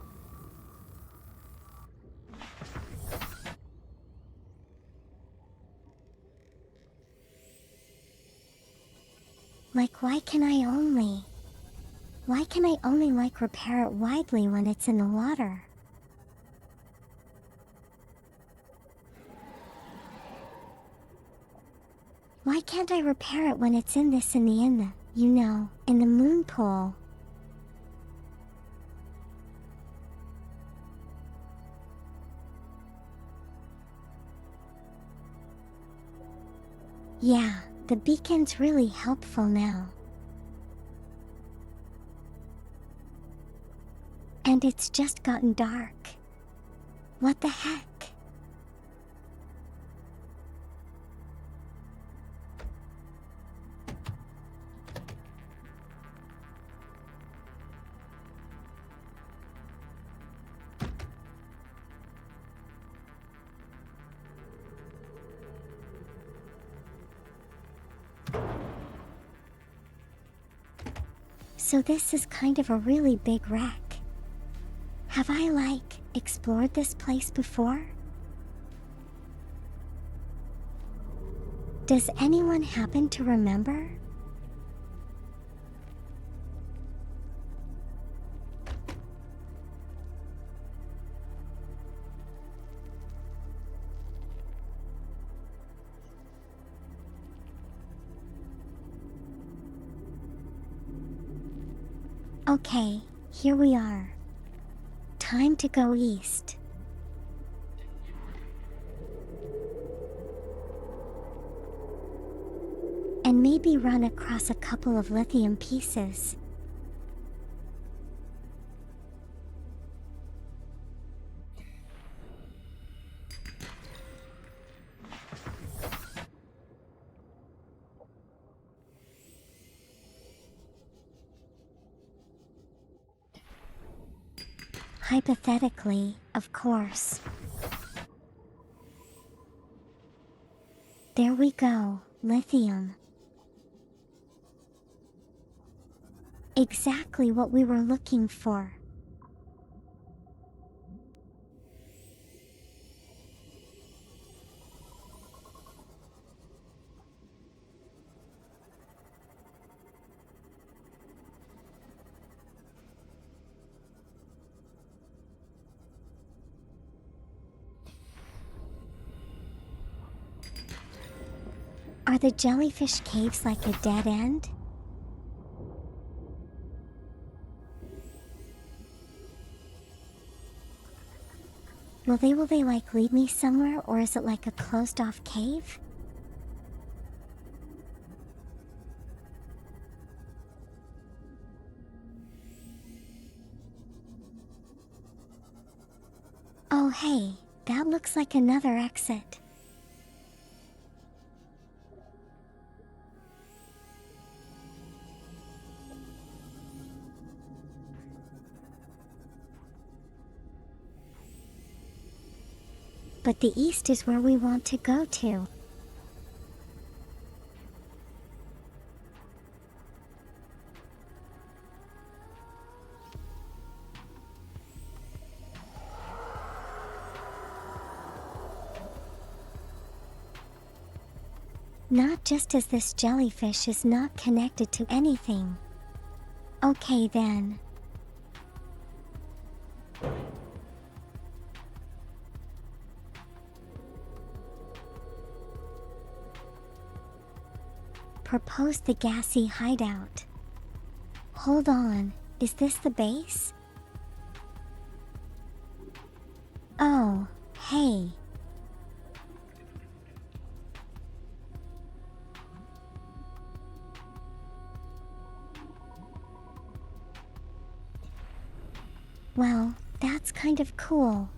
Like, why can I only like repair it widely when it's in the water? Why can't I repair it when it's in the in the moon pool? Yeah, the beacon's really helpful now. And it's just gotten dark. What the heck? So this is kind of a really big wreck. Have I, explored this place before? Does anyone happen to remember? Okay, here we are. Time to go east. And maybe run across a couple of lithium pieces. Hypothetically, of course. There we go, lithium. Exactly what we were looking for. Are the jellyfish caves like a dead end? Will they lead me somewhere, or is it like a closed off cave? Oh hey, that looks like another exit. But the east is where we want to go to. Not just as this jellyfish is not connected to anything. Okay then. Propose the gassy hideout. Hold on, is this the base? Oh, hey. Well, that's kind of cool.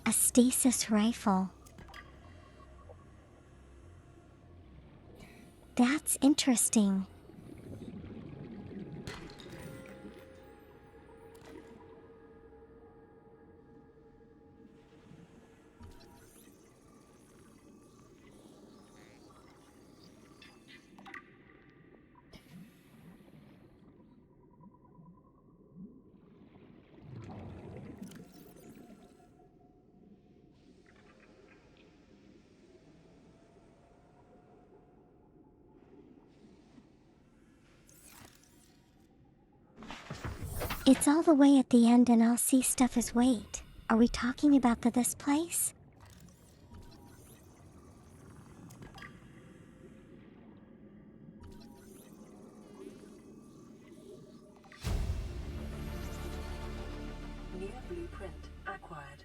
A stasis rifle. That's interesting. It's all the way at the end and I'll see stuff as wait. Are we talking about this place? New blueprint acquired.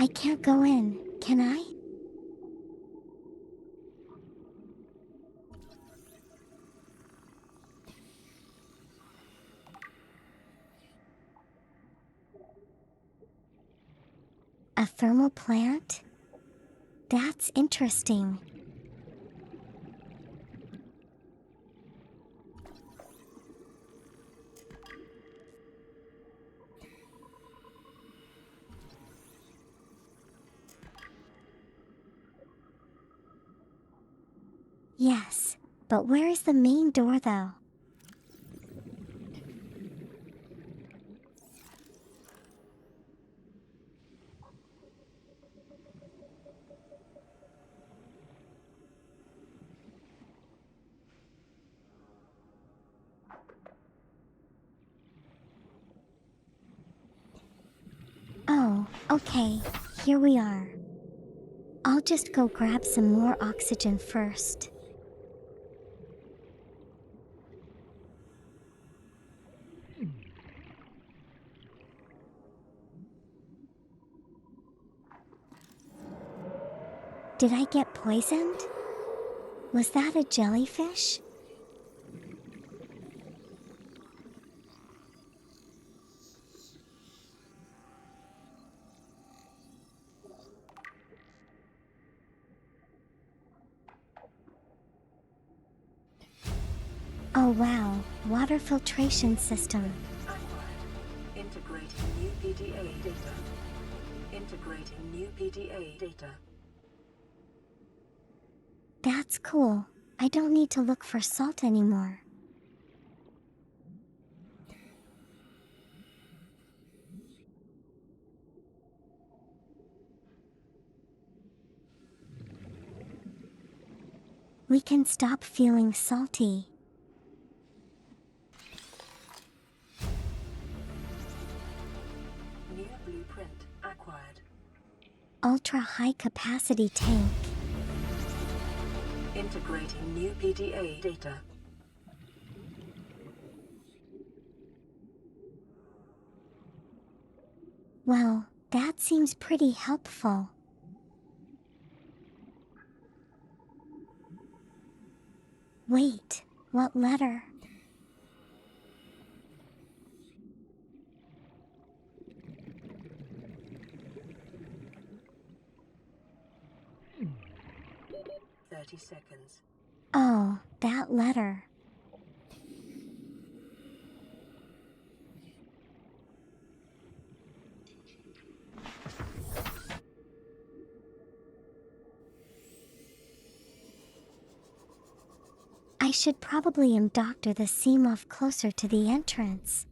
I can't go in, can I? A thermal plant? That's interesting. Yes, but where is the main door though? Oh, okay, here we are. I'll just go grab some more oxygen first. Did I get poisoned? Was that a jellyfish? Oh wow, water filtration system. Integrating new PDA data. Integrating new PDA data. That's cool. I don't need to look for salt anymore. We can stop feeling salty. New blueprint acquired. Ultra high capacity tank. Integrating new PDA data. Well, that seems pretty helpful. Wait, what letter? Seconds. Oh, that letter. I should probably doctor the seam off closer to the entrance.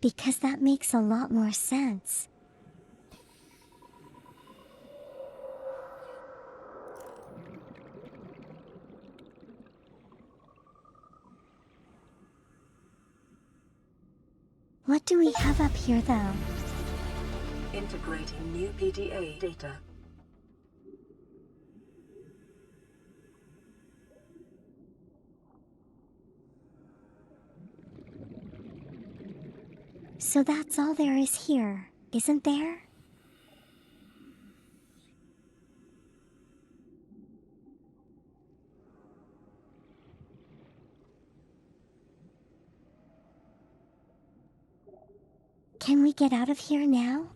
Because that makes a lot more sense. What do we have up here though? Integrating new PDA data. So that's all there is here, isn't there? Can we get out of here now?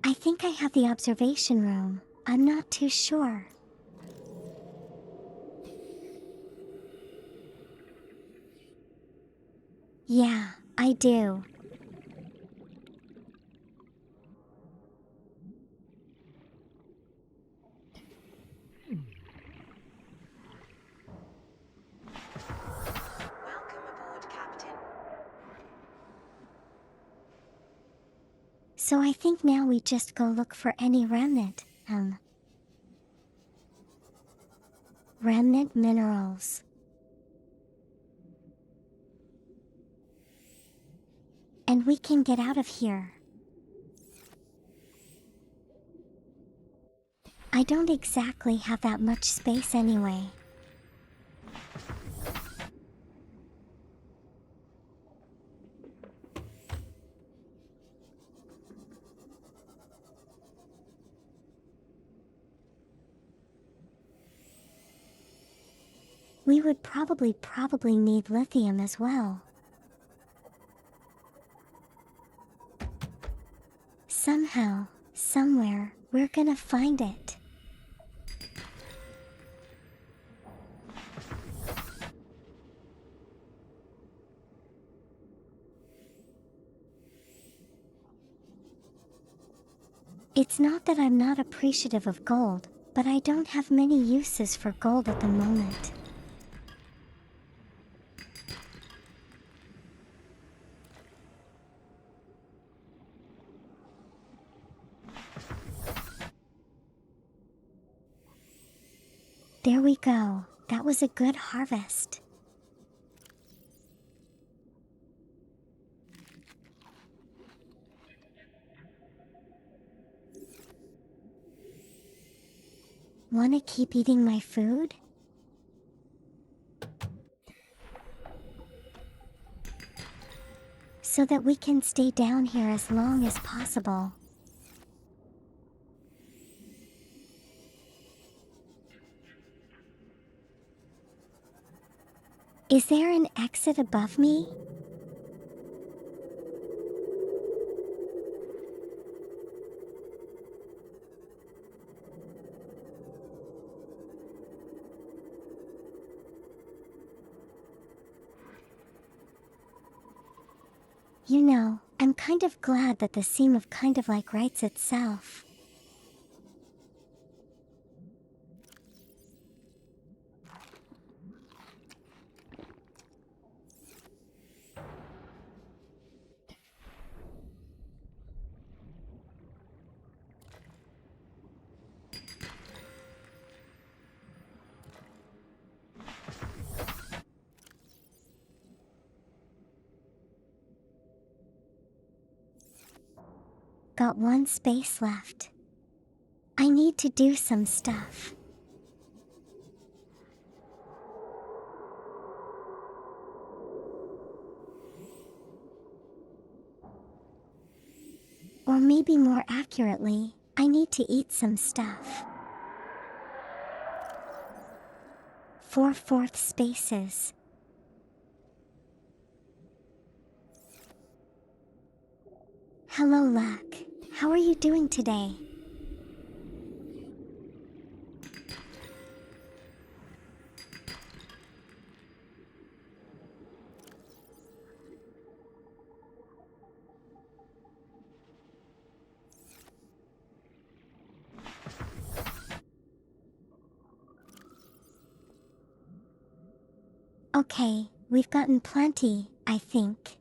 I think I have the observation room. I'm not too sure. Yeah, I do. Welcome aboard, Captain. So I think now we just go look for any remnant, remnant minerals. And and we can get out of here. I don't exactly have that much space anyway. We would probably need lithium as well. Somehow, somewhere, we're gonna find it. It's not that I'm not appreciative of gold, but I don't have many uses for gold at the moment. There we go. That was a good harvest. Wanna keep eating my food? So that we can stay down here as long as possible. Is there an exit above me? You know, I'm kind of glad that the seam of kind of like writes itself. Got one space left. I need to do some stuff. Or maybe more accurately, I need to eat some stuff. 4/4 spaces. Hello, Luck. How are you doing today? Okay, we've gotten plenty, I think.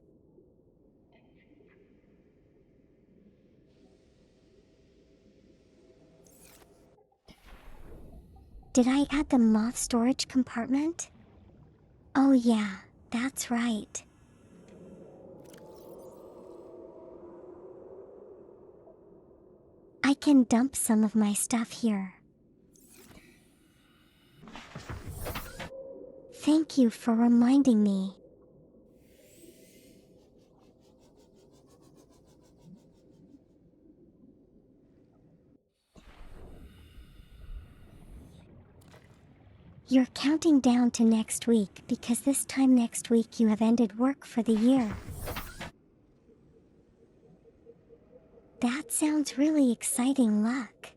Did I add the moth storage compartment? Oh yeah, that's right. I can dump some of my stuff here. Thank you for reminding me. You're counting down to next week because this time next week you have ended work for the year. That sounds really exciting, Luck.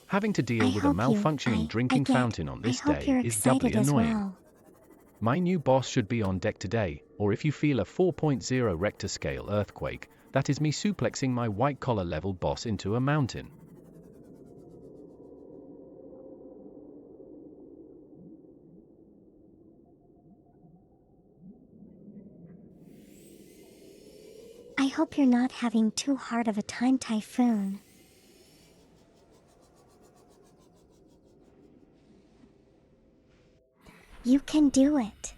Having to deal with a malfunctioning drinking fountain on this day is doubly annoying. Well. My new boss should be on deck today, or if you feel a 4.0 Richter scale earthquake, that is me suplexing my white-collar level boss into a mountain. I hope you're not having too hard of a time, Typhoon. You can do it.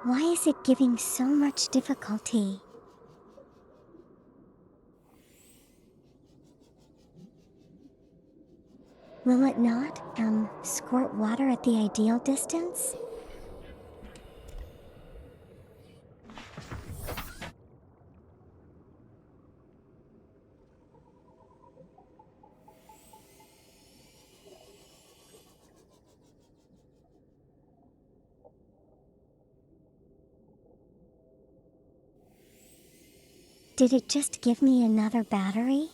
Why is it giving so much difficulty? Will it not, squirt water at the ideal distance? Did it just give me another battery?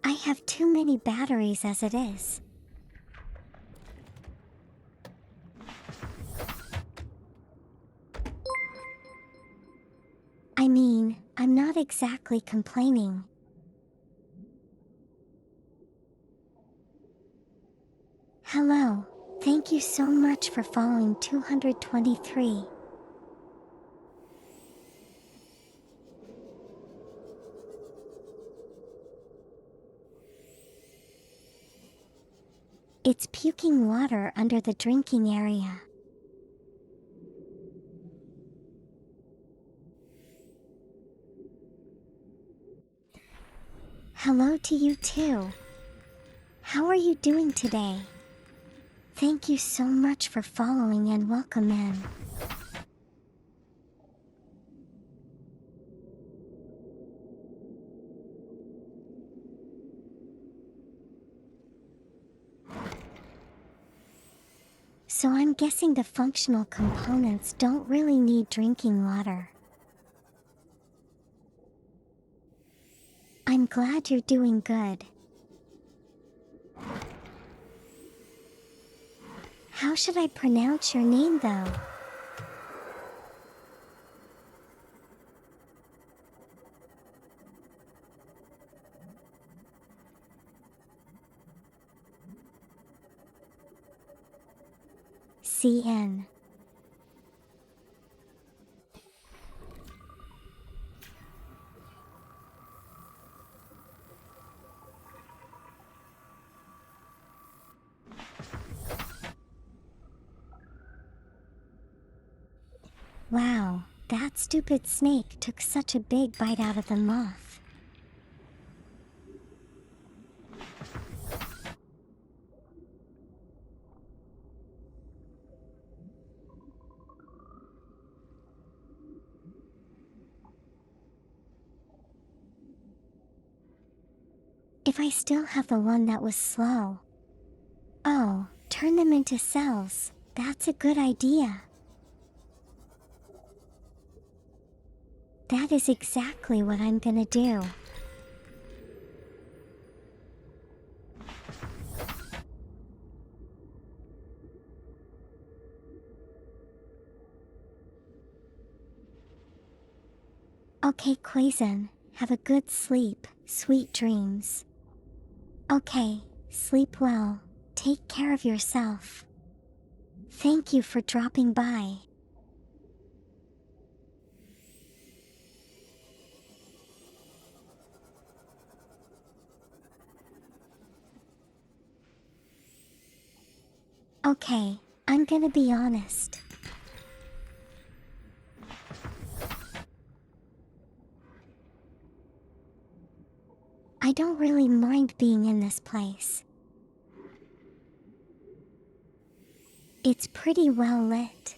I have too many batteries as it is. I mean, I'm not exactly complaining. Hello, thank you so much for following 223. It's puking water under the drinking area. Hello to you too. How are you doing today? Thank you so much for following and welcome in. So I'm guessing the functional components don't really need drinking water. I'm glad you're doing good. How should I pronounce your name though? CN. Wow, that stupid snake took such a big bite out of the moth. If I still have the one that was slow. Oh, turn them into cells. That's a good idea. That is exactly what I'm gonna do. Okay, Quazen, have a good sleep, sweet dreams. Okay, sleep well, take care of yourself. Thank you for dropping by. Okay, I'm gonna be honest. I don't really mind being in this place. It's pretty well lit.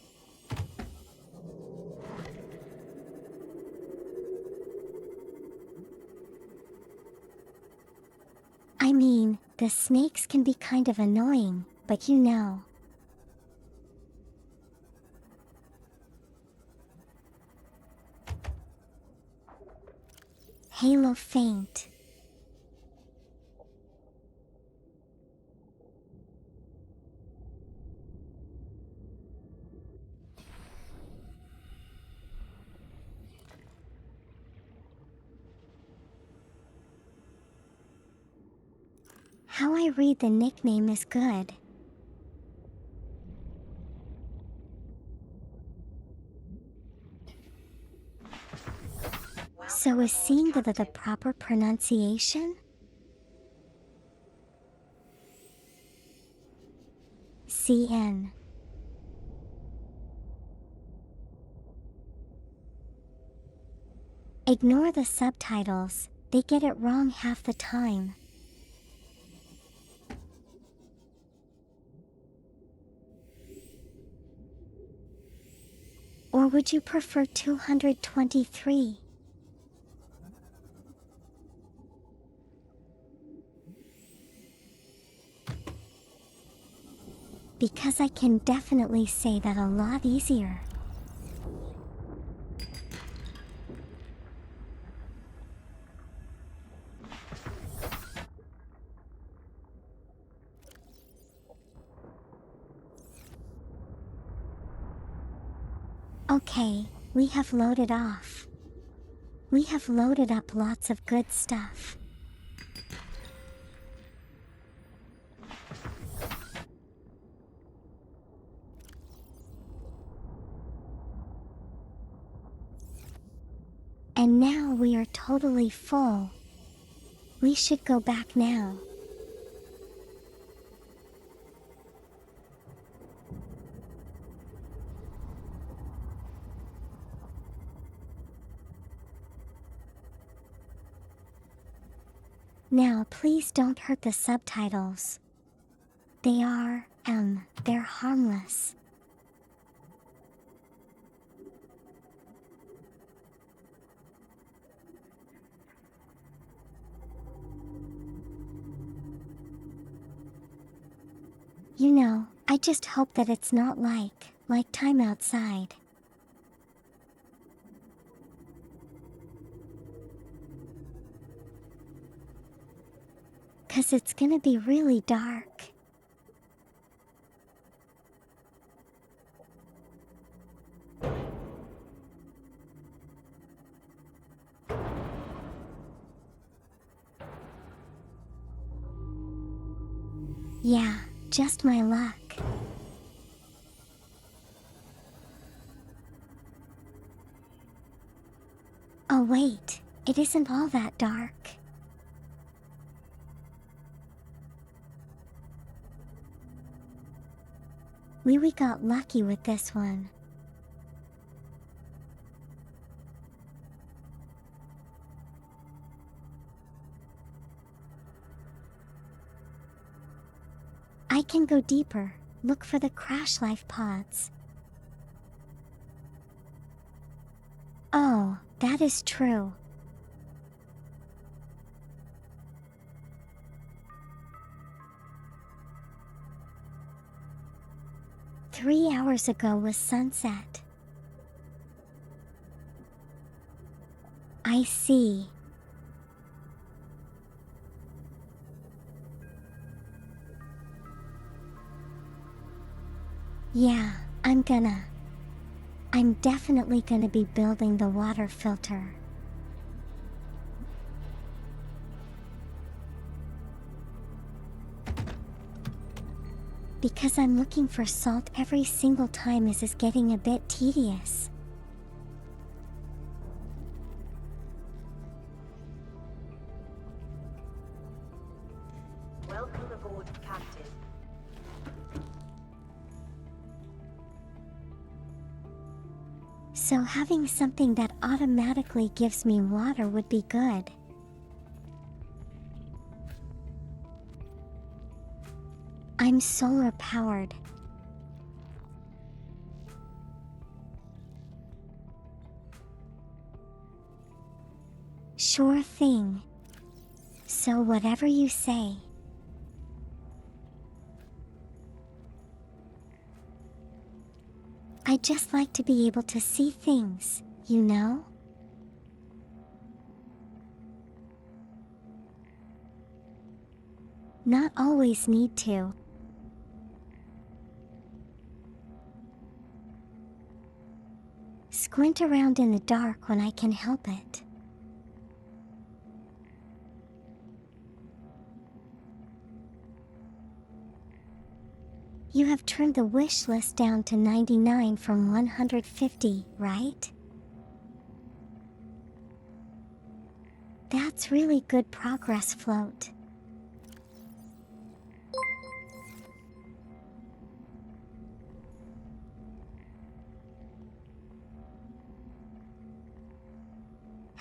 I mean, the snakes can be kind of annoying, but you know. Halo faint. How I read the nickname is good. So is seeing the proper pronunciation? CN. Ignore the subtitles, they get it wrong half the time. Or would you prefer 223? Because I can definitely say that a lot easier. Okay, we have loaded off. We have loaded up lots of good stuff. And now we are totally full. We should go back now. Now please don't hurt the subtitles. They're harmless. You know, I just hope that it's not like time outside. Cause it's gonna be really dark. Yeah, just my luck. Oh wait, it isn't all that dark. We got lucky with this one. I can go deeper, look for the crash life pods. Oh, that is true. Three hours ago was sunset. I see. Yeah, I'm definitely gonna be building the water filter. Because I'm looking for salt every single time. This is getting a bit tedious. Welcome aboard, Captain. So having something that automatically gives me water would be good. I'm solar powered. Sure thing. So whatever you say. I just like to be able to see things, you know? Not always need to. Squint around in the dark when I can help it. You have turned the wish list down to 99 from 150, right? That's really good progress, Float.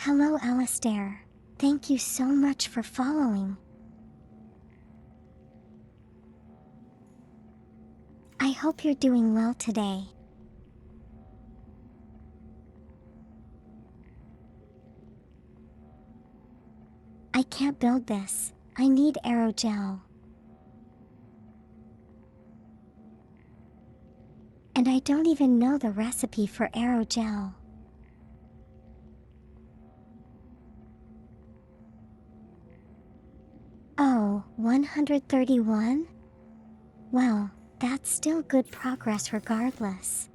Hello, Alistair. Thank you so much for following. I hope you're doing well today. I can't build this. I need aerogel. And I don't even know the recipe for aerogel. Oh, 131? Well, that's still good progress regardless.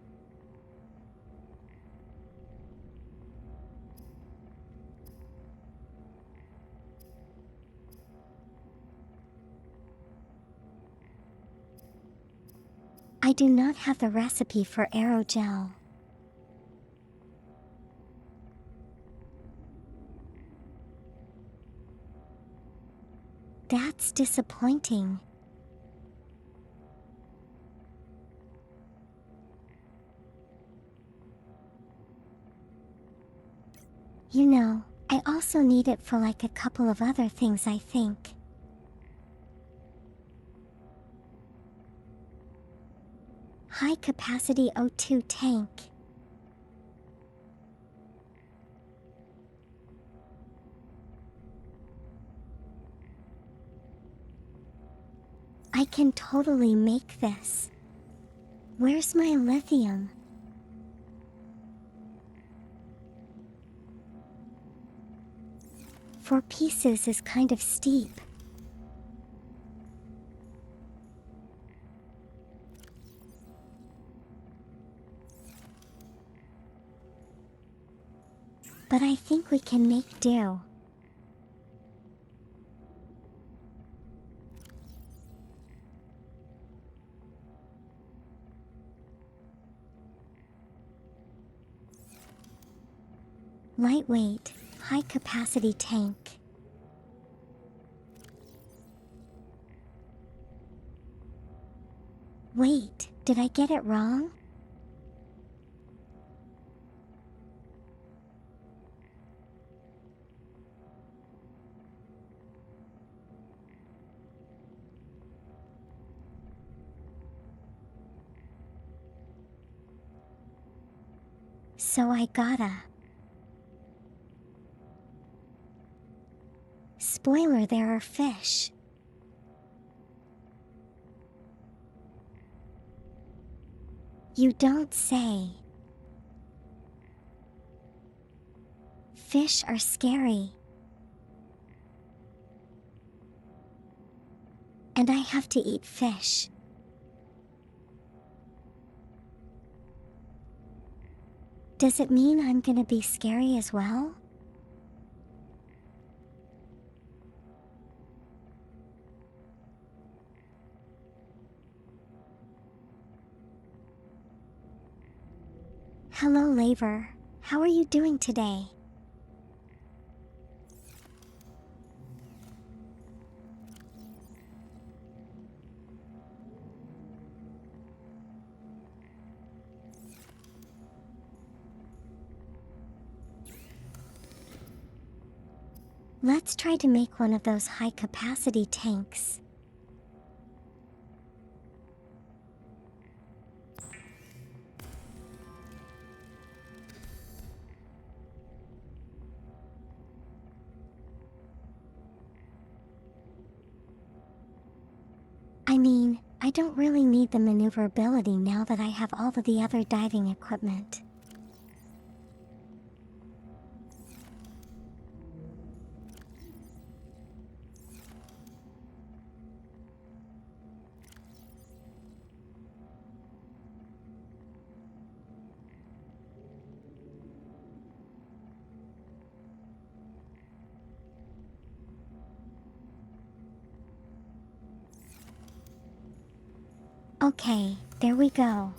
I do not have the recipe for aerogel. That's disappointing. You know, I also need it for like a couple of other things, I think. High capacity O2 tank. I can totally make this. Where's my lithium? Four pieces is kind of steep. But I think we can make do. Lightweight, high capacity tank. Wait, did I get it wrong? So I gotta. Spoiler, there are fish. You don't say. Fish are scary. And I have to eat fish. Does it mean I'm gonna be scary as well? Hello, Laver. How are you doing today? Let's try to make one of those high-capacity tanks. I mean, I don't really need the maneuverability now that I have all of the other diving equipment. Okay, there we go.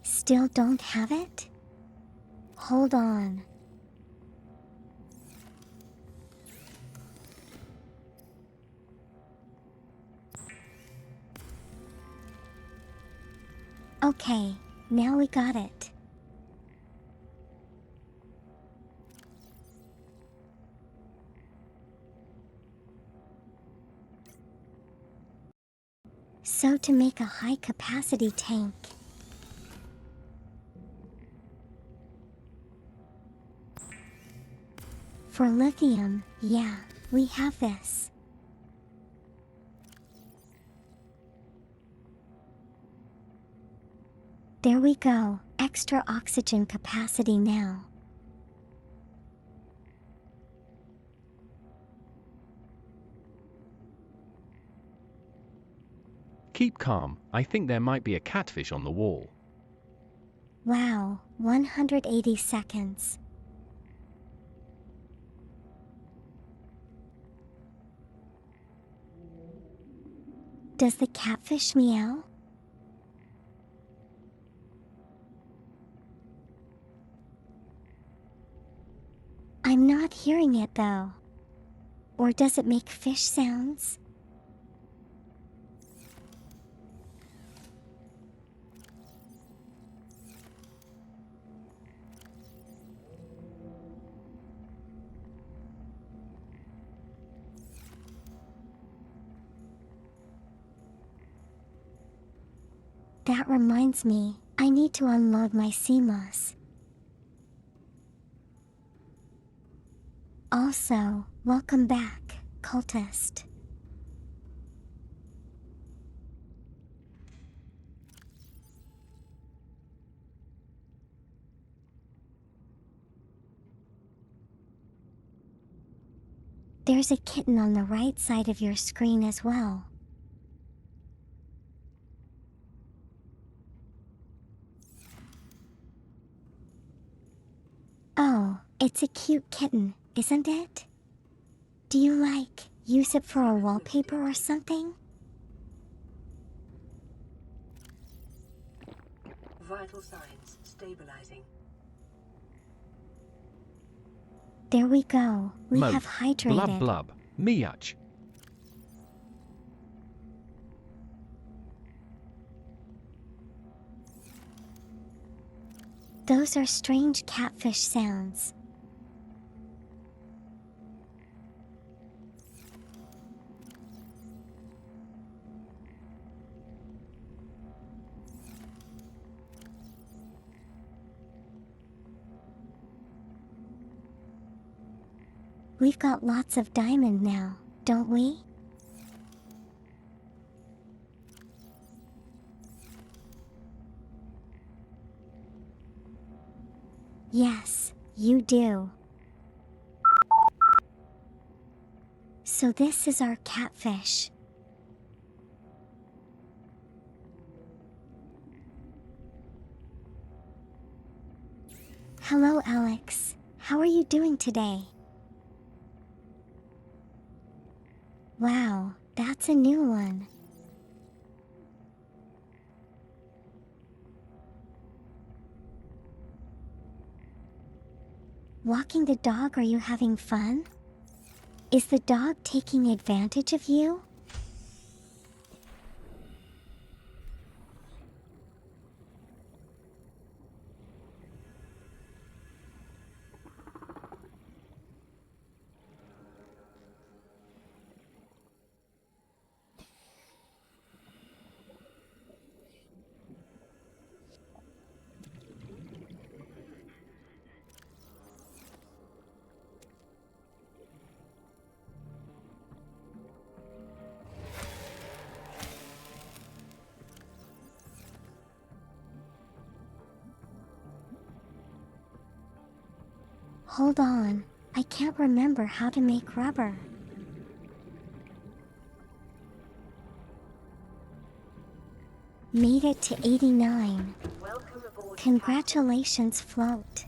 Still don't have it? Hold on. Okay, now we got it. So to make a high-capacity tank, for lithium, yeah, we have this. There we go, extra oxygen capacity now. Keep calm, I think there might be a catfish on the wall. Wow, 180 seconds. Does the catfish meow? I'm not hearing it though. Or does it make fish sounds? That reminds me, I need to unload my CMOS. Also, welcome back, cultist. There's a kitten on the right side of your screen as well. Oh, it's a cute kitten, isn't it? Do you use it for a wallpaper or something? Vital signs stabilizing. There we go, we Moat. have hydrated. Blub blub. Miach. Those are strange catfish sounds. We've got lots of diamond now, don't we? Yes, you do. So this is our catfish. Hello, Alex. How are you doing today? Wow, that's a new one. Walking the dog, are you having fun? Is the dog taking advantage of you? Hold on, I can't remember how to make rubber. Made it to 89. Welcome aboard. Congratulations, Float.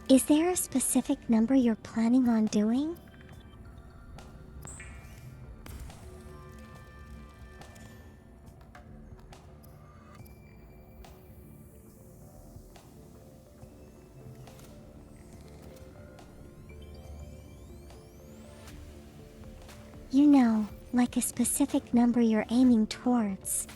Is there a specific number you're planning on doing? You know, like a specific number you're aiming towards.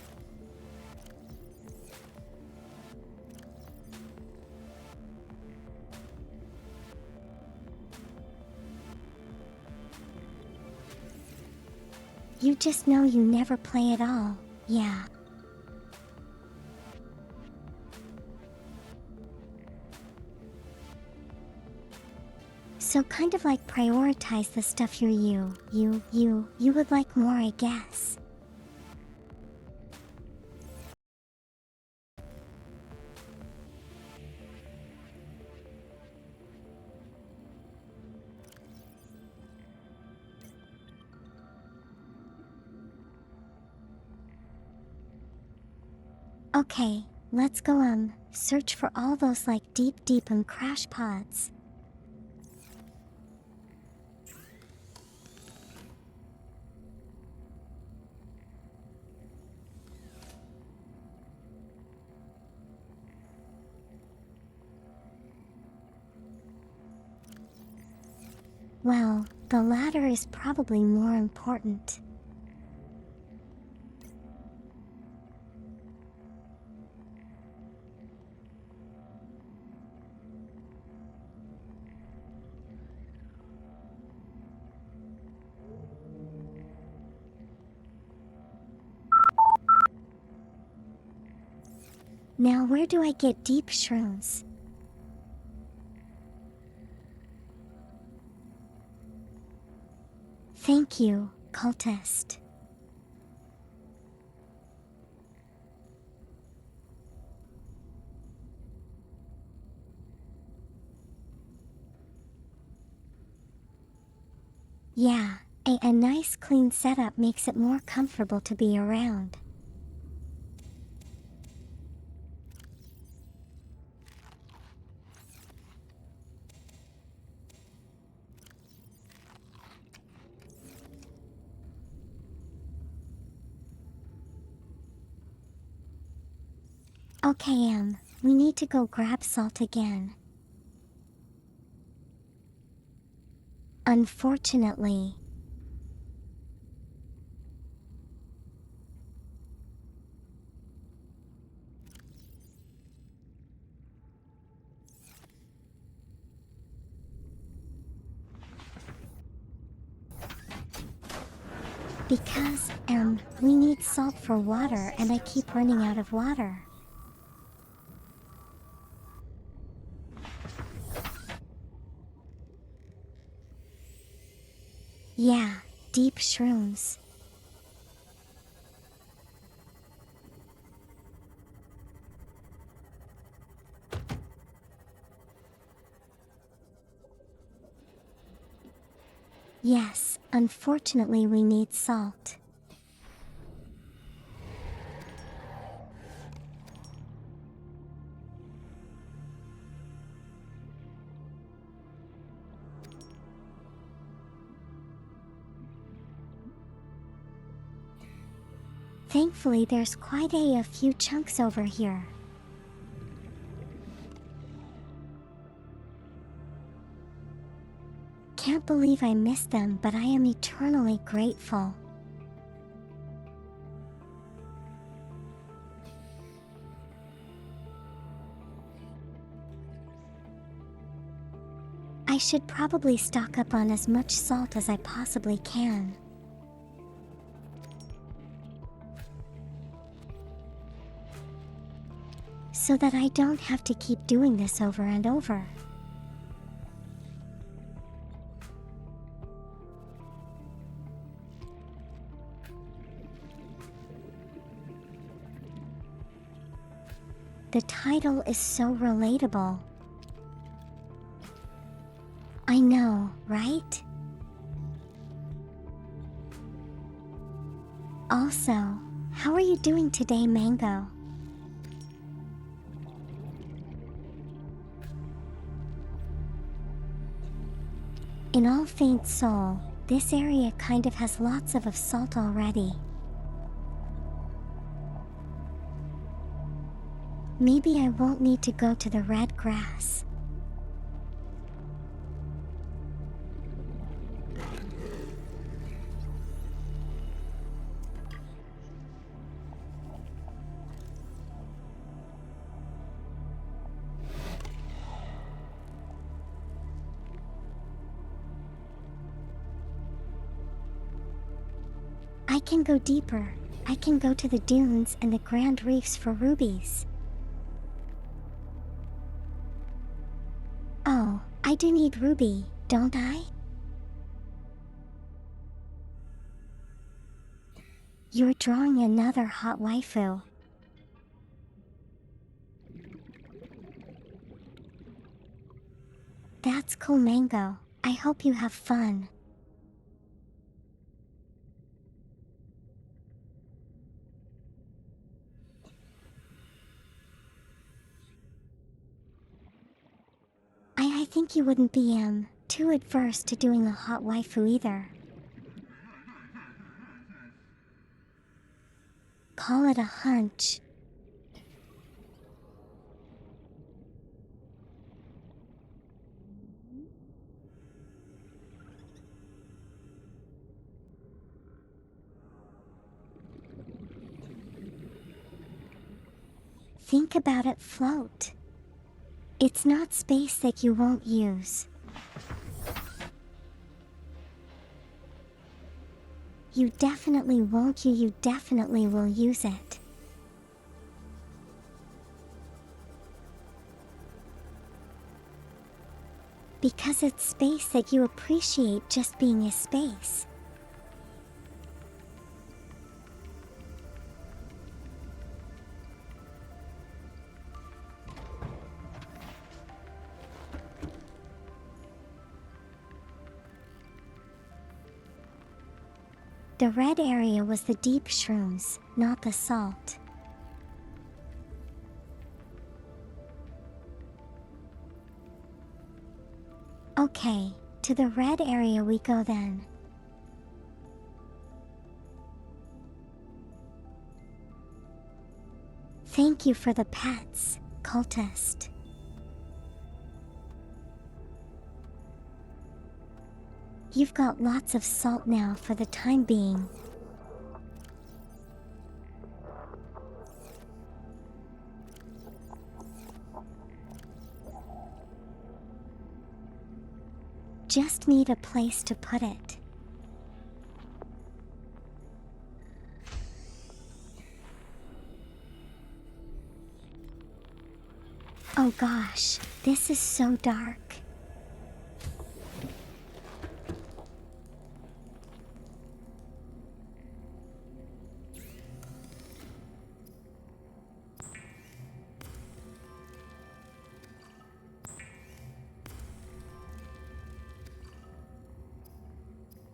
You just know you never play at all, yeah. So kind of like prioritize the stuff you would like more, I guess. Okay, let's go search for all those like deep crash pods. Well, the latter is probably more important. Now where do I get deep shrooms? Thank you, cultist. Yeah, a nice clean setup makes it more comfortable to be around. Okay, we need to go grab salt again. Unfortunately. Because, we need salt for water and I keep running out of water. Yeah, deep shrooms. Yes, unfortunately we need salt. Thankfully there's quite a few chunks over here. Can't believe I missed them, but I am eternally grateful. I should probably stock up on as much salt as I possibly can. So that I don't have to keep doing this over and over. The title is so relatable. I know, right? Also, how are you doing today, Mango? In all faint soul, this area kind of has lots of salt already. Maybe I won't need to go to the red grass. can go deeper. I can go to the dunes and the Grand Reefs for rubies. Oh, I do need ruby, don't I? You're drawing another hot waifu. That's cool, Mango. I hope you have fun. I think you wouldn't be too adverse to doing a hot waifu either. Call it a hunch. Think about it, float. It's not space that you won't use. You definitely won't, you definitely will use it. Because it's space that you appreciate just being a space. The red area was the deep shrooms, not the salt. Okay, to the red area we go then. Thank you for the pets, cultist. You've got lots of salt now for the time being. Just need a place to put it. Oh gosh, this is so dark.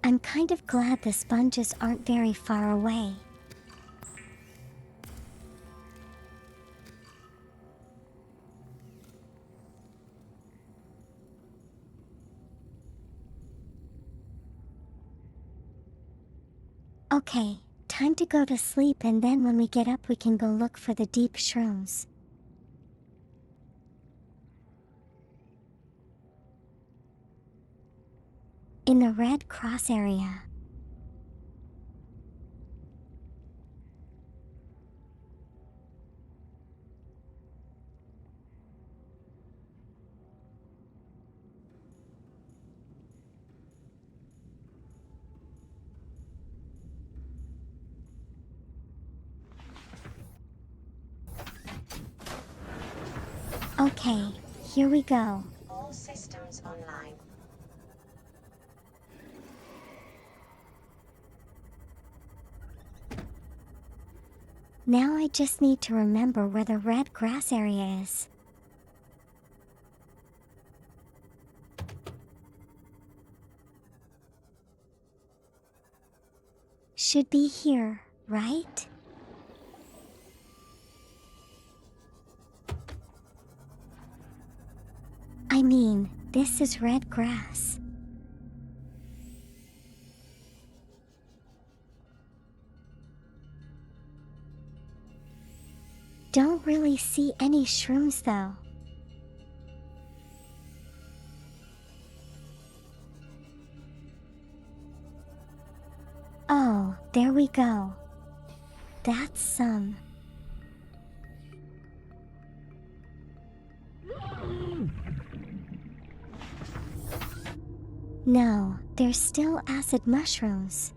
I'm kind of glad the sponges aren't very far away. Okay, time to go to sleep, and then when we get up we can go look for the deep shrooms. In the red cross area. Okay, here we go. All systems online. Now I just need to remember where the red grass area is. Should be here, right? I mean, this is red grass. Don't really see any shrooms though. Oh, there we go. That's some. No, there's still acid mushrooms.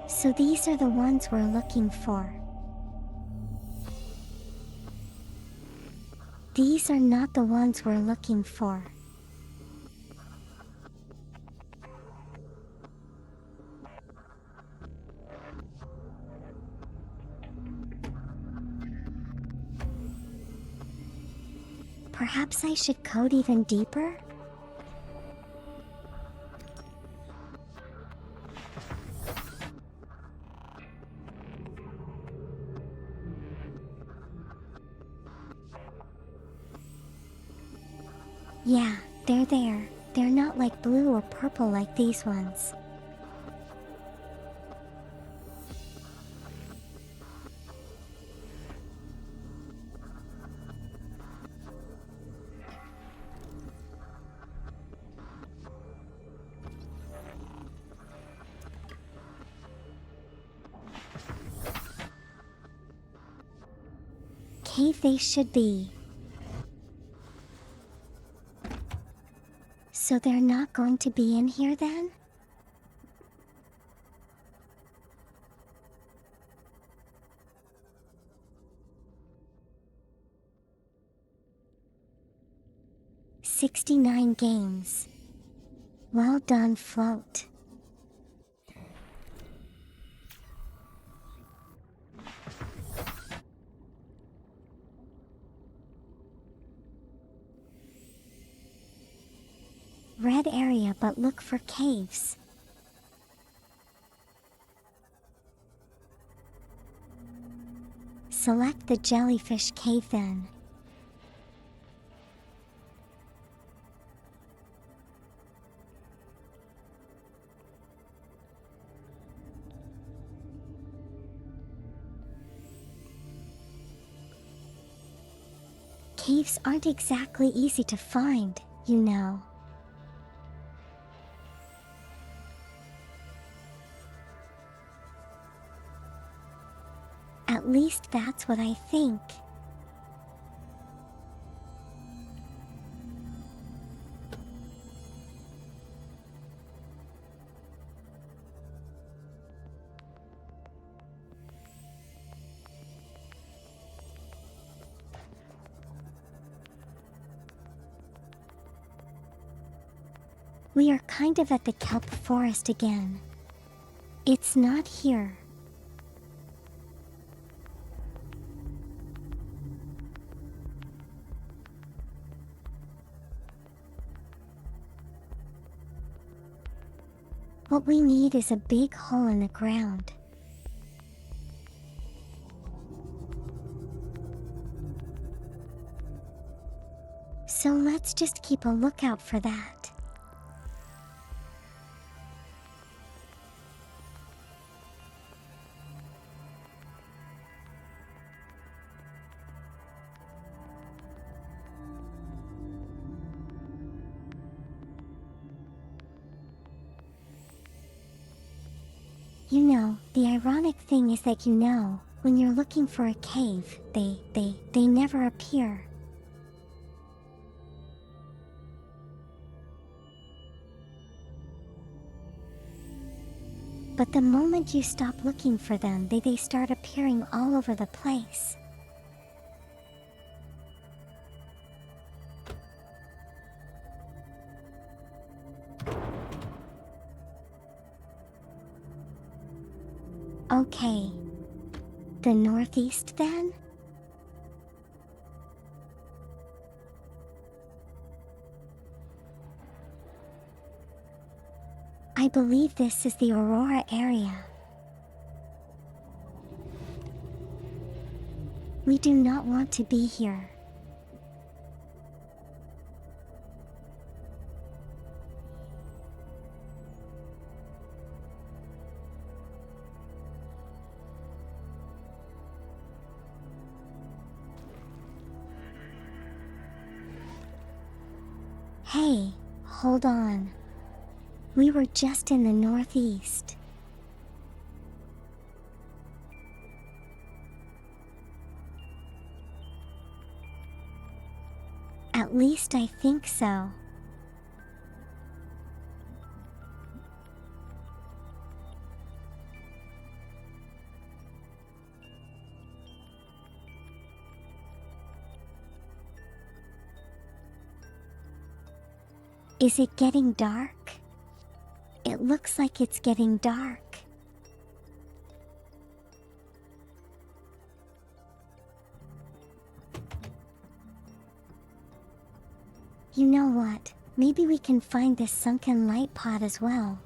So these are the ones we're looking for. These are not the ones we're looking for. Perhaps I should code even deeper? Yeah, they're there. They're not like blue or purple like these ones. Cave they should be. So they're not going to be in here then? "69 games. Well done, Float." Red area, but look for caves. Select the jellyfish cave then. Caves aren't exactly easy to find, you know. At least that's what I think. We are kind of at the kelp forest again. It's not here. What we need is a big hole in the ground. So let's just keep a lookout for that. You know, the ironic thing is that when you're looking for a cave, they never appear. But the moment you stop looking for them, they start appearing all over the place. Okay. The northeast then? I believe this is the Aurora area. We do not want to be here. Hey, hold on. We were just in the northeast. At least I think so. Is it getting dark? It looks like it's getting dark. You know what? Maybe we can find this sunken light pod as well.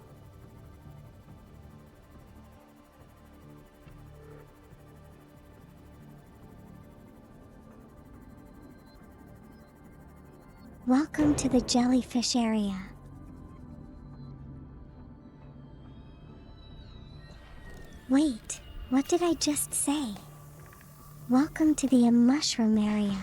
Welcome to the jellyfish area. Wait, what did I just say? Welcome to the mushroom area.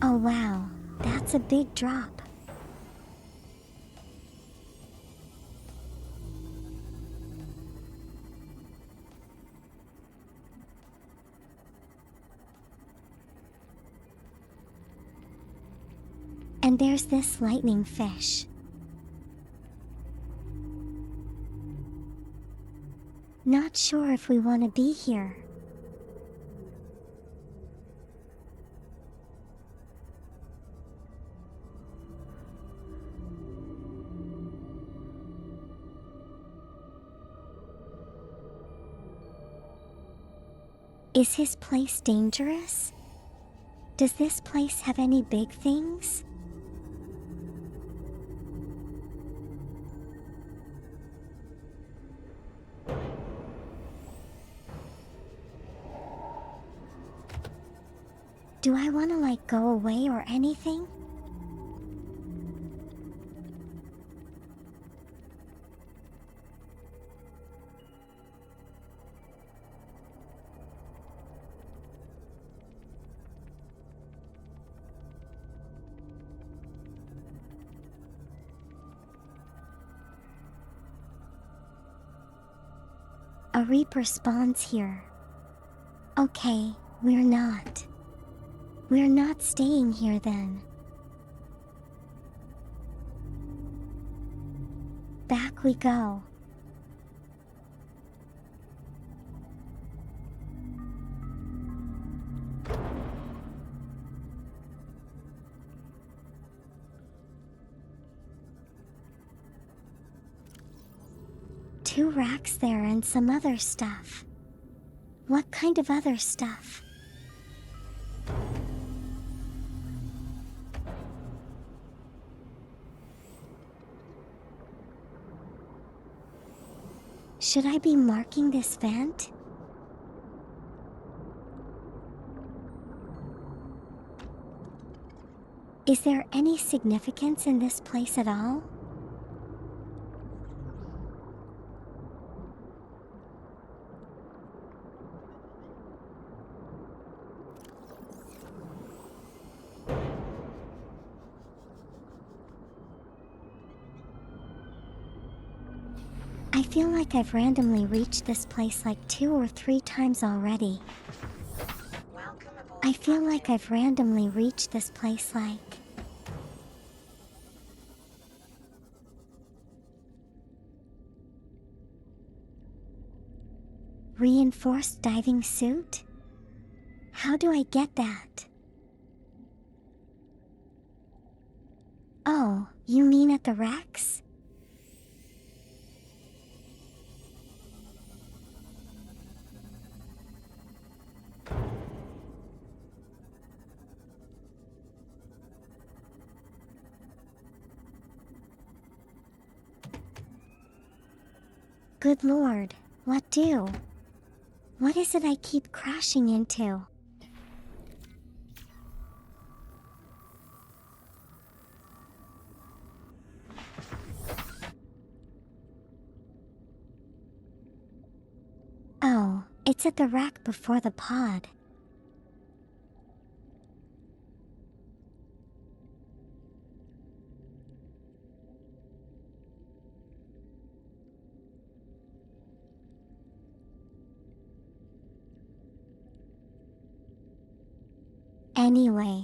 Oh wow, that's a big drop. And there's this lightning fish. Not sure if we want to be here. Is his place dangerous? Does this place have any big things? Do I want to go away or anything? A Reaper spawns here. Okay, we're not. We're not staying here then. Back we go. Two racks there and some other stuff. What kind of other stuff? Should I be marking this vent? Is there any significance in this place at all? I feel like I've randomly reached this place 2 or 3 times already. Welcome aboard. I feel like I've randomly reached this place Reinforced diving suit? How do I get that? Oh, you mean at the Rex? Good lord, what do? What is it I keep crashing into? Oh, it's at the rack before the pod. Anyway,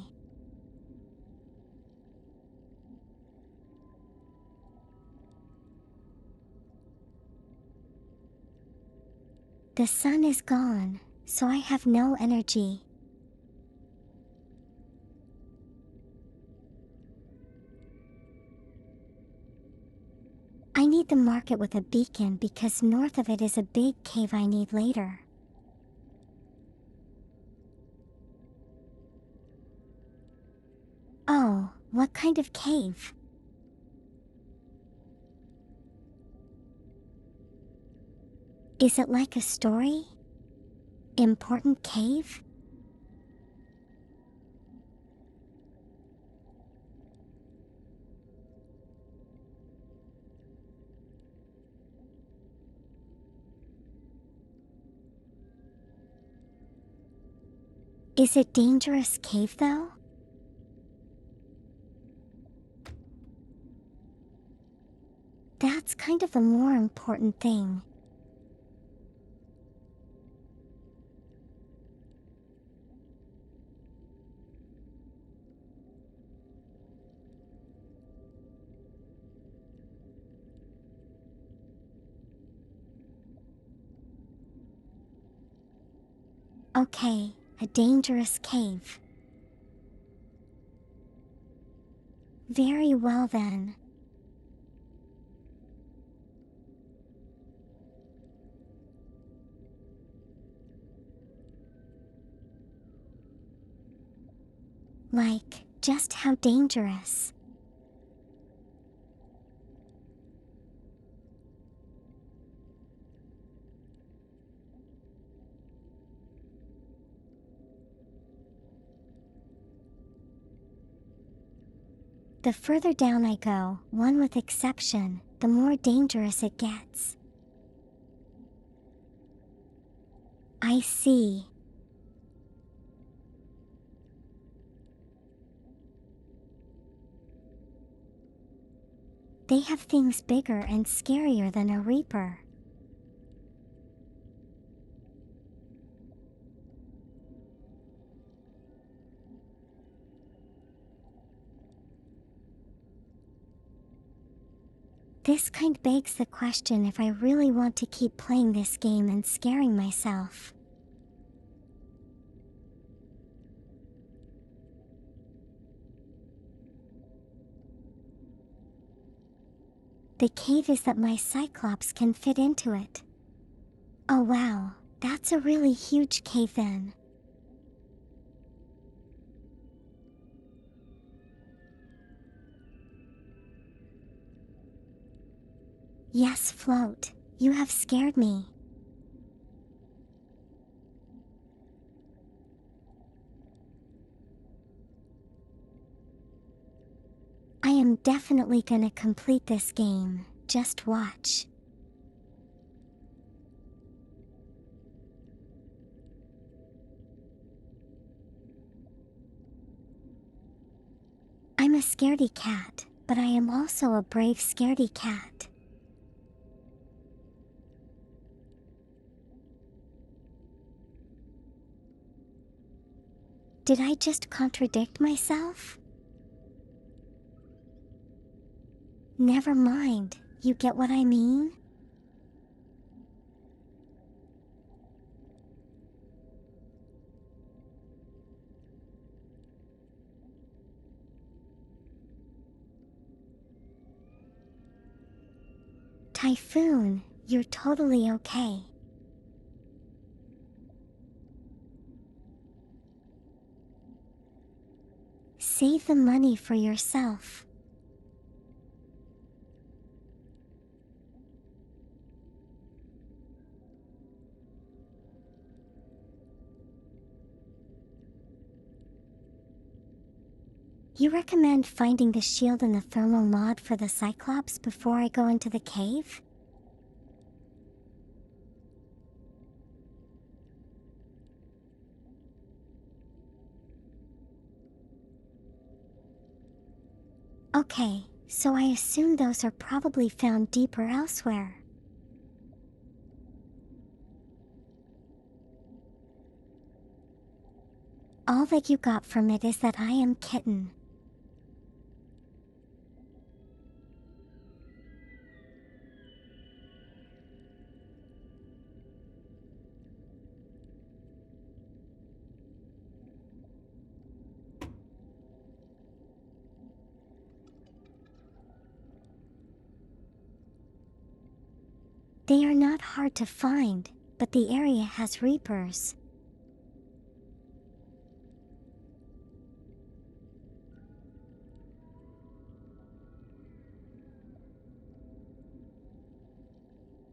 The sun is gone, so I have no energy. I need the market with a beacon because north of it is a big cave I need later. Oh, what kind of cave? Is it like a story? Important cave? Is it dangerous cave though? That's kind of the more important thing. Okay, a dangerous cave. Very well then. Like, just how dangerous? The further down I go, one with exception, the more dangerous it gets. I see. They have things bigger and scarier than a reaper. This kind begs the question if I really want to keep playing this game and scaring myself. The cave is that my Cyclops can fit into it. Oh wow, that's a really huge cave then. Yes, Float, you have scared me. I am definitely gonna complete this game, just watch. I'm a scaredy cat, but I am also a brave scaredy cat. Did I just contradict myself? Never mind, you get what I mean? Typhoon, you're totally okay. Save the money for yourself. You recommend finding the shield and the thermal mod for the Cyclops before I go into the cave? Okay, so I assume those are probably found deeper elsewhere. All that you got from it is that I am Kitten. not hard to find, but the area has reapers.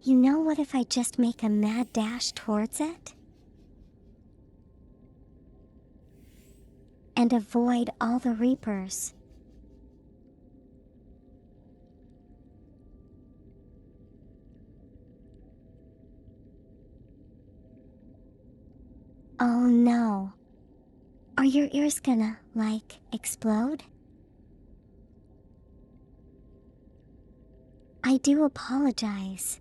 You know, what if I just make a mad dash towards it? And avoid all the reapers. Oh no. Are your ears gonna, like, explode? I do apologize.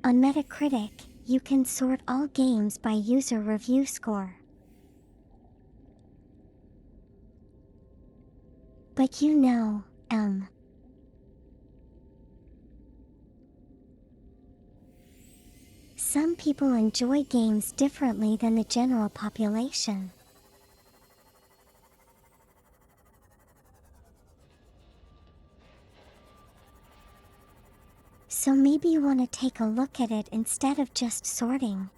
On Metacritic, you can sort all games by user review score. But you know, some people enjoy games differently than the general population. So maybe you want to take a look at it instead of just sorting.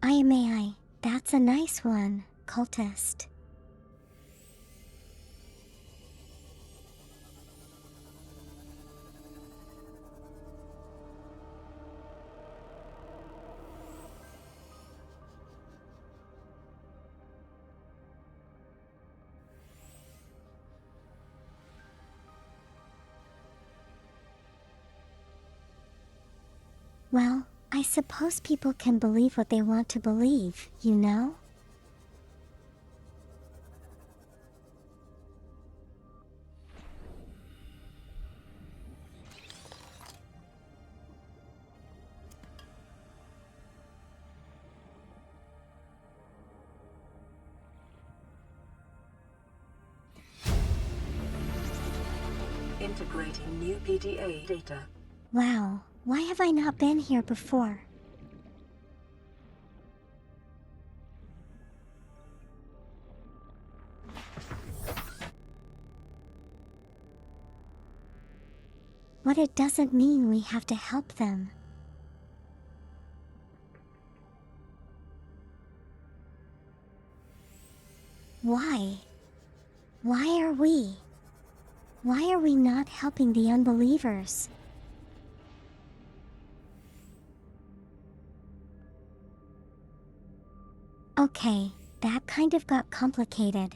I. That's a nice one, cultist. Well, I suppose people can believe what they want to believe, you know? Integrating new PDA data. Wow, why have I not been here before? But it doesn't mean we have to help them. Why? Why are we? Why are we not helping the unbelievers? Okay, that kind of got complicated.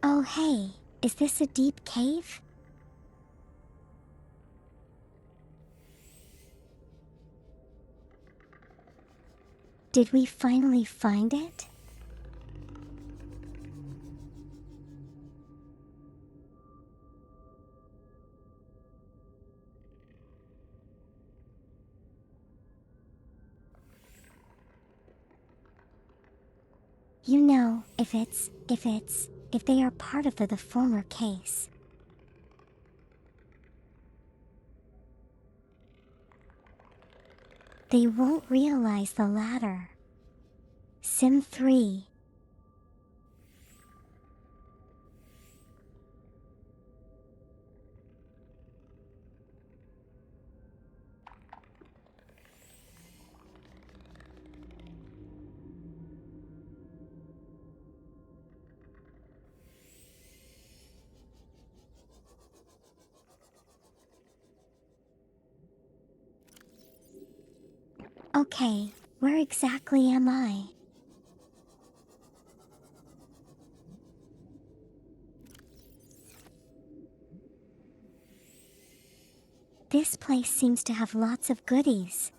Oh hey, is this a deep cave? Did we finally find it? You know, if they are part of the former case. They won't realize the latter. Sim 3. Okay, where exactly am I? This place seems to have lots of goodies.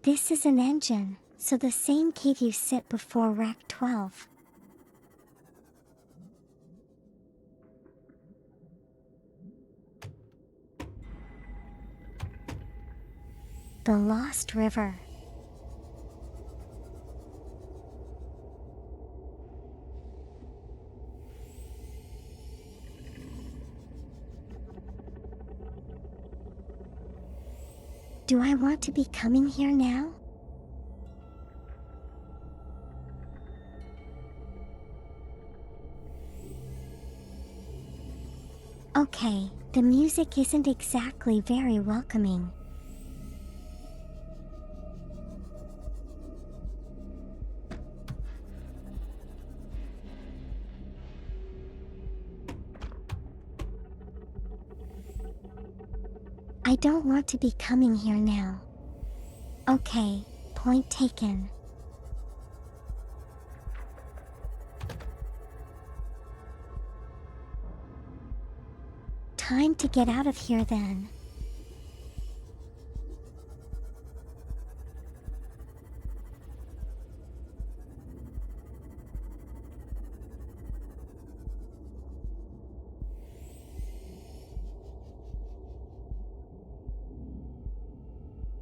This is an engine, so the same cave you sit before Rack 12. The Lost River. Do I want to be coming here now? Okay, the music isn't exactly very welcoming. I don't want to be coming here now. Okay, point taken. Time to get out of here then.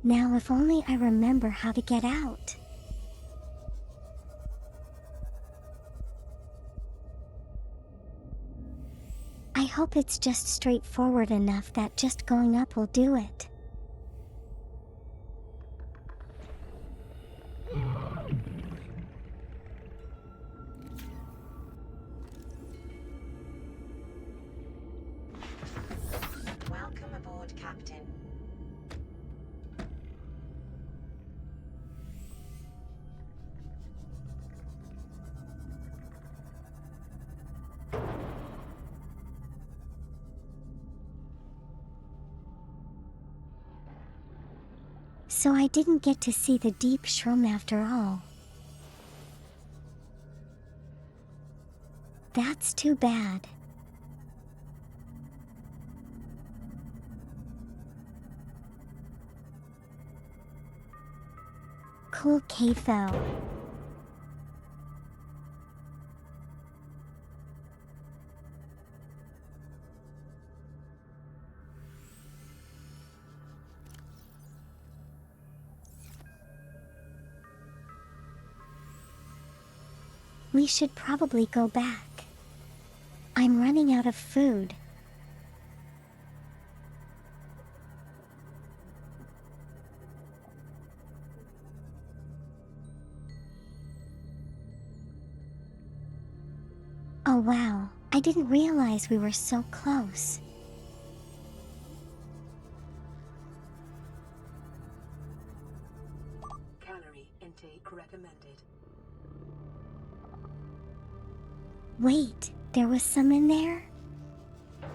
Now if only I remember how to get out. I hope it's just straightforward enough that just going up will do it. Welcome aboard, Captain. So I didn't get to see the deep shroom after all. That's too bad. Cool cave though. We should probably go back. I'm running out of food. Oh wow, I didn't realize we were so close. Calorie intake recommended. Wait, there was some in there?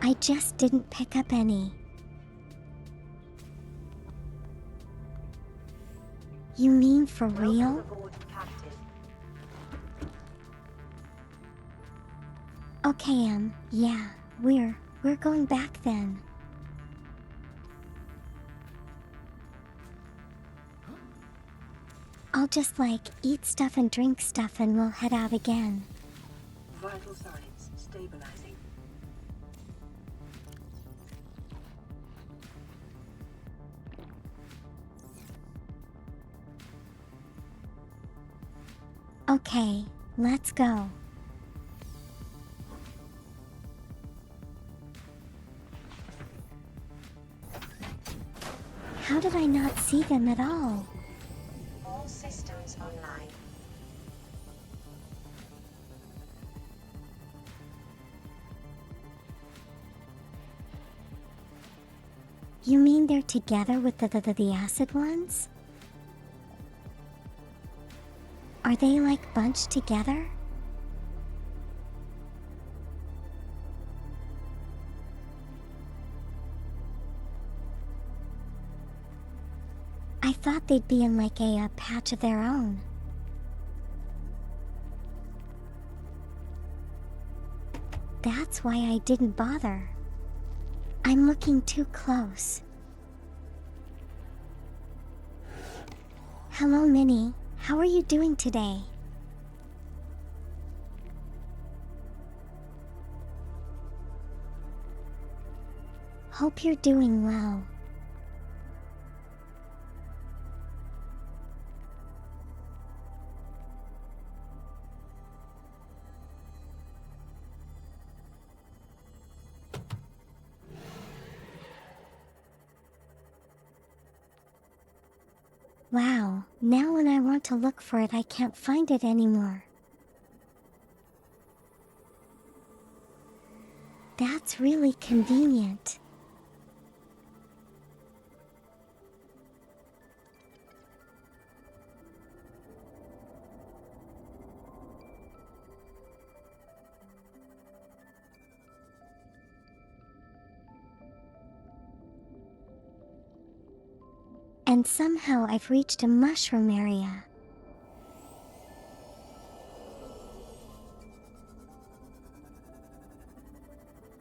I just didn't pick up any. You mean for Welcome real? aboard, Captain. Okay, yeah, we're going back then. I'll just eat stuff and drink stuff and we'll head out again. Vital signs stabilizing. Okay, let's go. How did I not see them at all? All systems online. You mean they're together with the acid ones? Are they bunched together? I thought they'd be in a patch of their own. That's why I didn't bother. I'm looking too close. Hello, Minnie. How are you doing today? Hope you're doing well. Wow, now when I want to look for it, I can't find it anymore. That's really convenient. And somehow I've reached a mushroom area.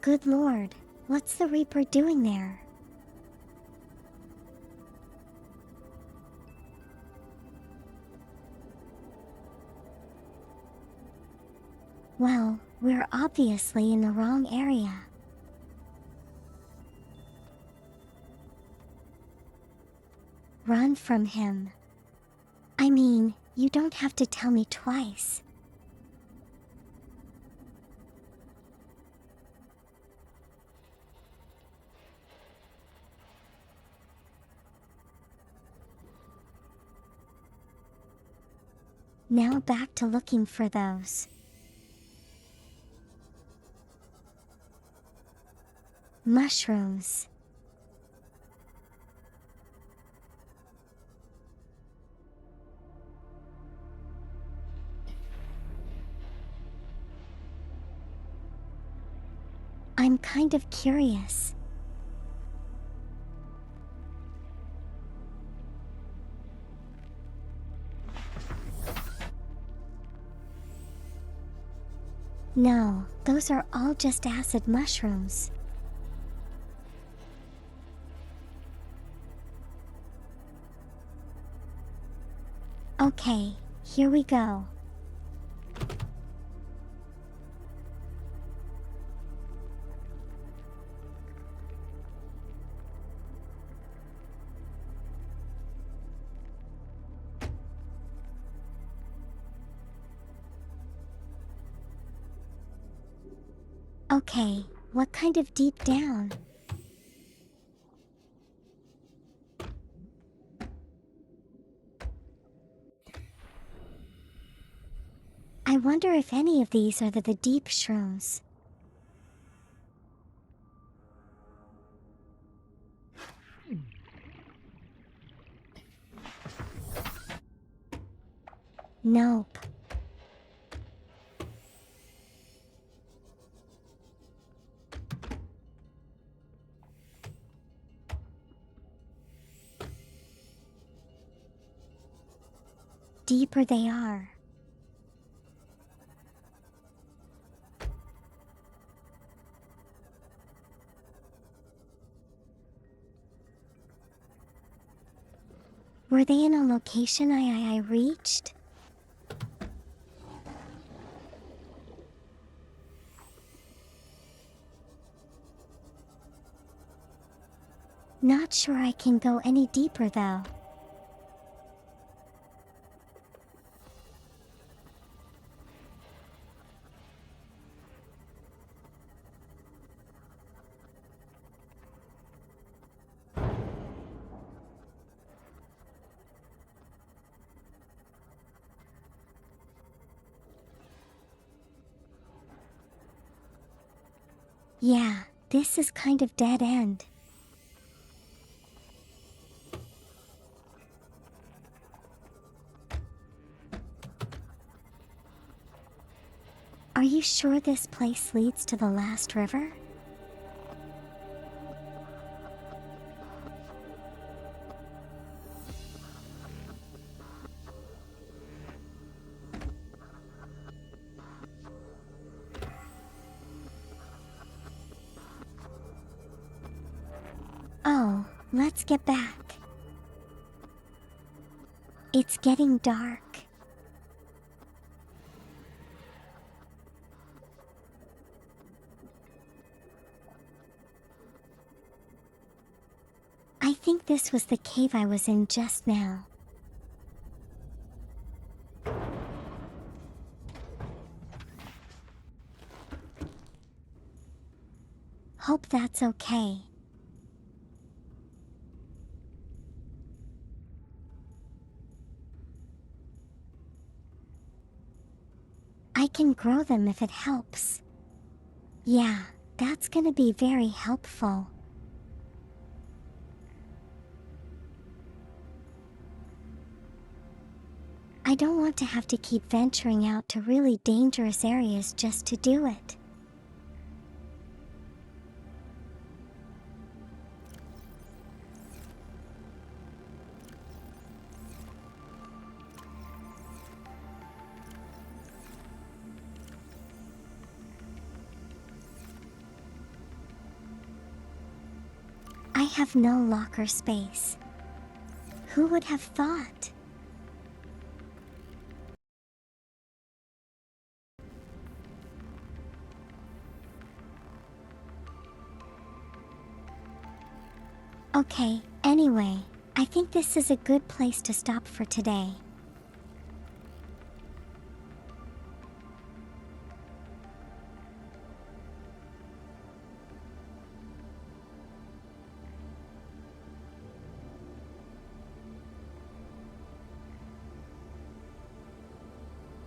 Good Lord, what's the Reaper doing there? Well, we're obviously in the wrong area. Run from him. I mean, you don't have to tell me twice. Now back to looking for those mushrooms. I'm kind of curious. No, those are all just acid mushrooms. Okay, here we go. Okay, what kind of deep down? I wonder if any of these are the deep shrooms. Nope. Deeper they are. Were they in a location I reached? Not sure I can go any deeper though. Yeah, this is kind of dead end. Are you sure this place leads to the last river? Oh, let's get back. It's getting dark. I think this was the cave I was in just now. Hope that's okay. I can grow them if it helps. Yeah, that's gonna be very helpful. I don't want to have to keep venturing out to really dangerous areas just to do it. I have no locker space. Who would have thought? Okay, anyway, I think this is a good place to stop for today.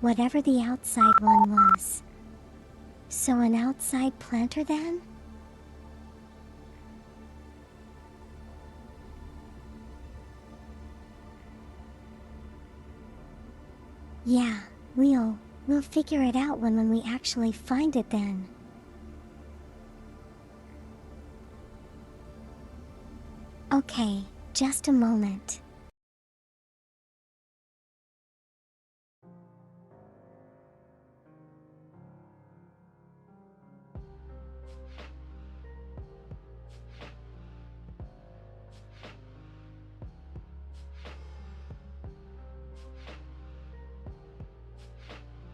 Whatever the outside one was. So an outside planter then? Yeah, we'll figure it out when we actually find it then. Okay, just a moment.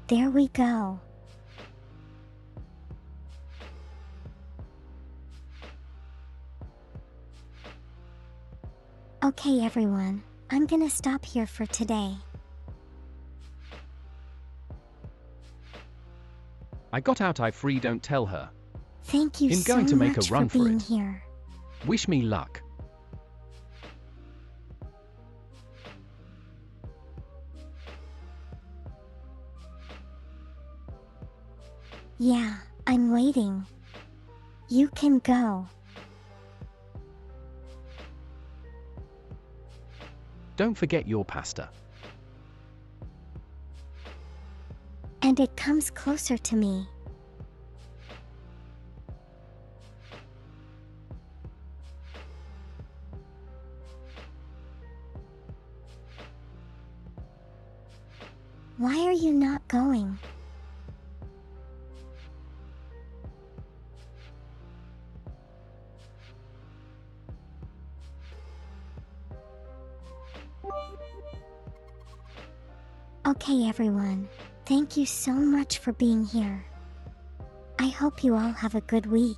There we go. Okay everyone, I'm gonna stop here for today. I got out free, don't tell her. Thank you I'm so going to make a much run for for being it. here. Wish me luck. Yeah, I'm waiting. You can go. Don't forget your pasta. And it comes closer to me. Why are you not going? Okay everyone, thank you so much for being here. I hope you all have a good week.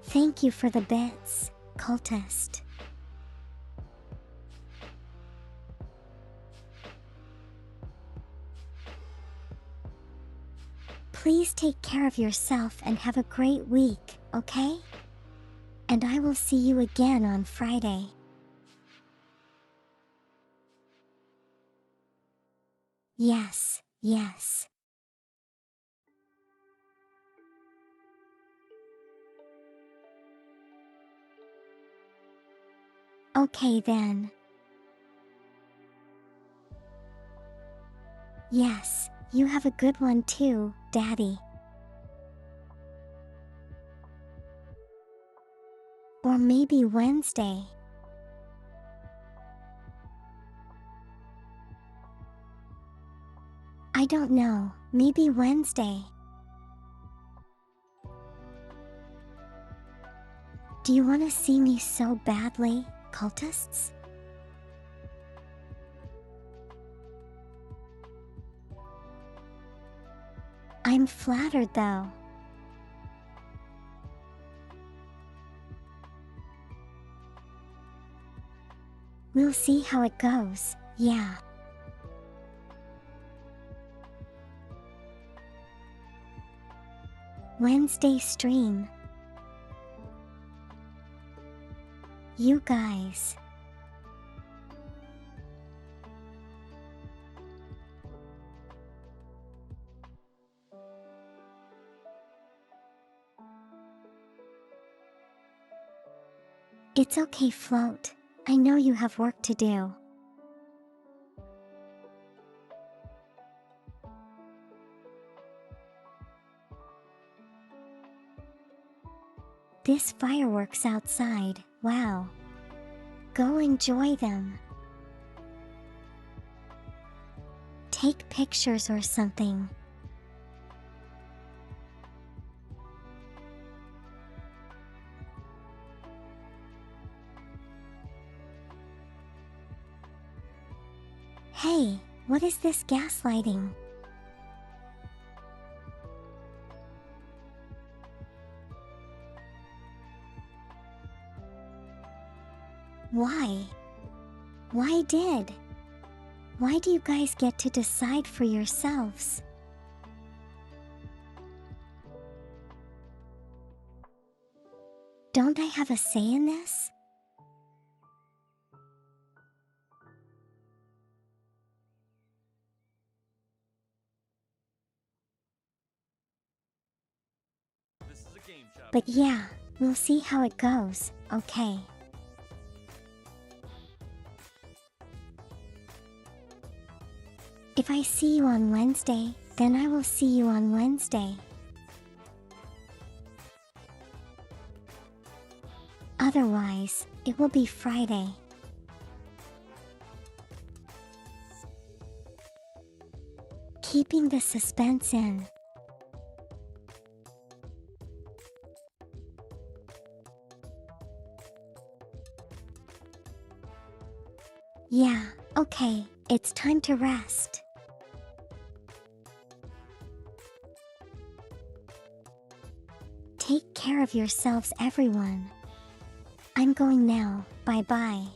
Thank you for the bits, cultist. Please take care of yourself and have a great week, okay? And I will see you again on Friday. Yes, yes. Okay then. Yes, you have a good one too, Daddy. Or maybe Wednesday. I don't know, maybe Wednesday. Do you want to see me so badly? cultists? I'm flattered though. We'll see how it goes, yeah. Wednesday stream. You guys. It's okay, Float. I know you have work to do. This fireworks outside, wow. Go enjoy them. Take pictures or something. Hey, what is this gaslighting? Why? Why did? Why do you guys get to decide for yourselves? Don't I have a say in this? But yeah, we'll see how it goes, okay? If I see you on Wednesday, then I will see you on Wednesday. Otherwise, it will be Friday. Keeping the suspense in. Yeah, okay, it's time to rest. Take care of yourselves, everyone. I'm going now, bye-bye.